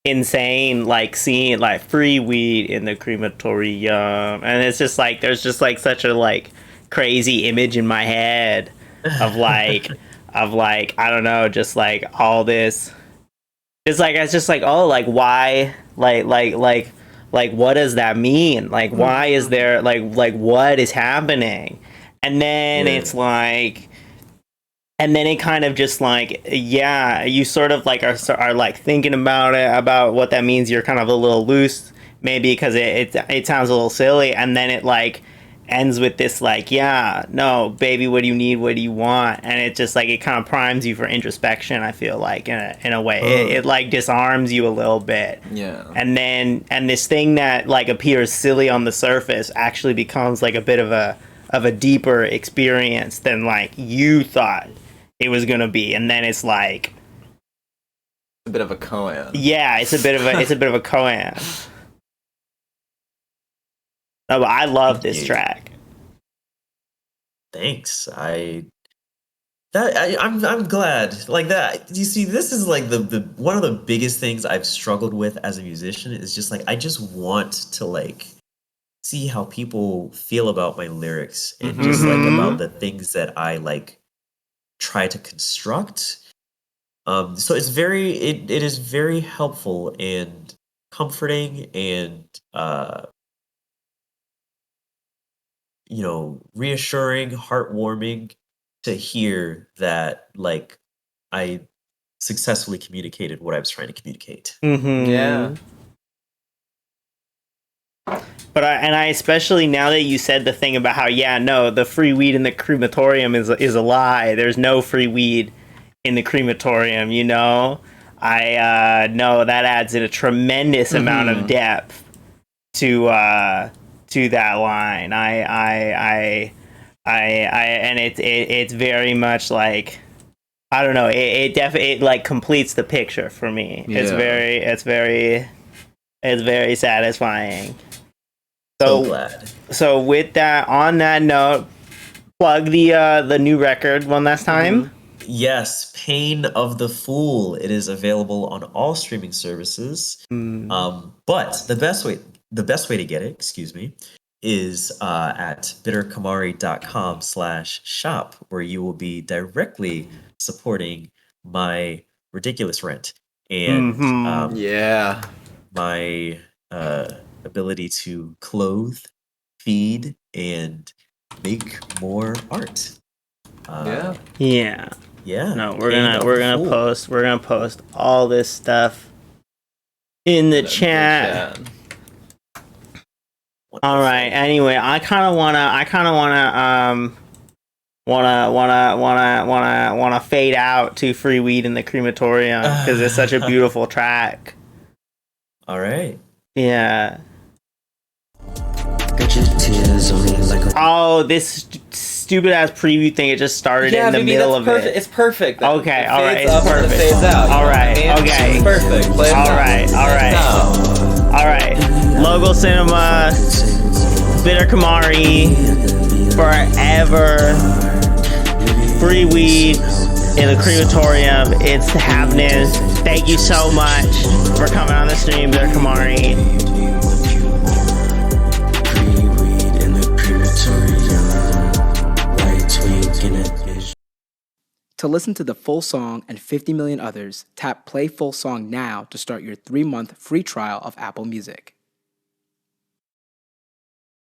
insane like scene, like free weed in the crematorium, and it's just like there's just like such a like crazy image in my head of like I don't know, just like all this it's just like, oh, like why, like what does that mean? Like why is there like what is happening? And then it's like, and then it kind of just like, yeah, you sort of like are like thinking about it, about what that means. You're kind of a little loose, maybe because it sounds a little silly, and then it like ends with this like, yeah, no, baby, what do you need? What do you want? And it just like, it kind of primes you for introspection. I feel like in a way, it like disarms you a little bit. Yeah. And then this thing that like appears silly on the surface actually becomes like a bit of a deeper experience than like you thought it was gonna be. And then it's like a bit of a koan. Yeah, it's a bit of a koan. Oh, but I love this track. Thanks. I'm glad. Like that. You see, this is like the one of the biggest things I've struggled with as a musician is just like I just want to like see how people feel about my lyrics and just like about the things that I like try to construct. So it's it is very helpful and comforting and you know, reassuring, heartwarming to hear that like I successfully communicated what I was trying to communicate. Yeah. But I especially, now that you said the thing about how, yeah, no, the free weed in the crematorium is a lie. There's no free weed in the crematorium, you know? I know that adds in a tremendous amount of depth to that line. And it's very much like, I don't know, it definitely like completes the picture for me. Yeah. It's very satisfying. So glad. So with that, on that note, plug the new record one last time. Yes, Pain of the Fool. It is available on all streaming services. But the best way to get it, excuse me, is at bittercamari.com/shop, where you will be directly supporting my ridiculous rent and my ability to clothe, feed, and make more art. Yeah. No, we're gonna post all this stuff in the chat. All right. Anyway, I kind of wanna fade out to Free Weed in the Crematorium because it's such a beautiful track. All right. Yeah. Got your tears on me like a Oh, this stupid ass preview thing, it just started in the middle of it. It's perfect. Okay, all right, It's it's perfect. It fades out. All right, okay. It's perfect. Play it All down. right, all right. All right. Logo Cinema, Bitter Camari, forever. Free weed in the crematorium. It's happening. Thank you so much for coming on the stream, Bitter Camari. To listen to the full song and 50 million others, tap Play Full Song now to start your 3-month free trial of Apple Music.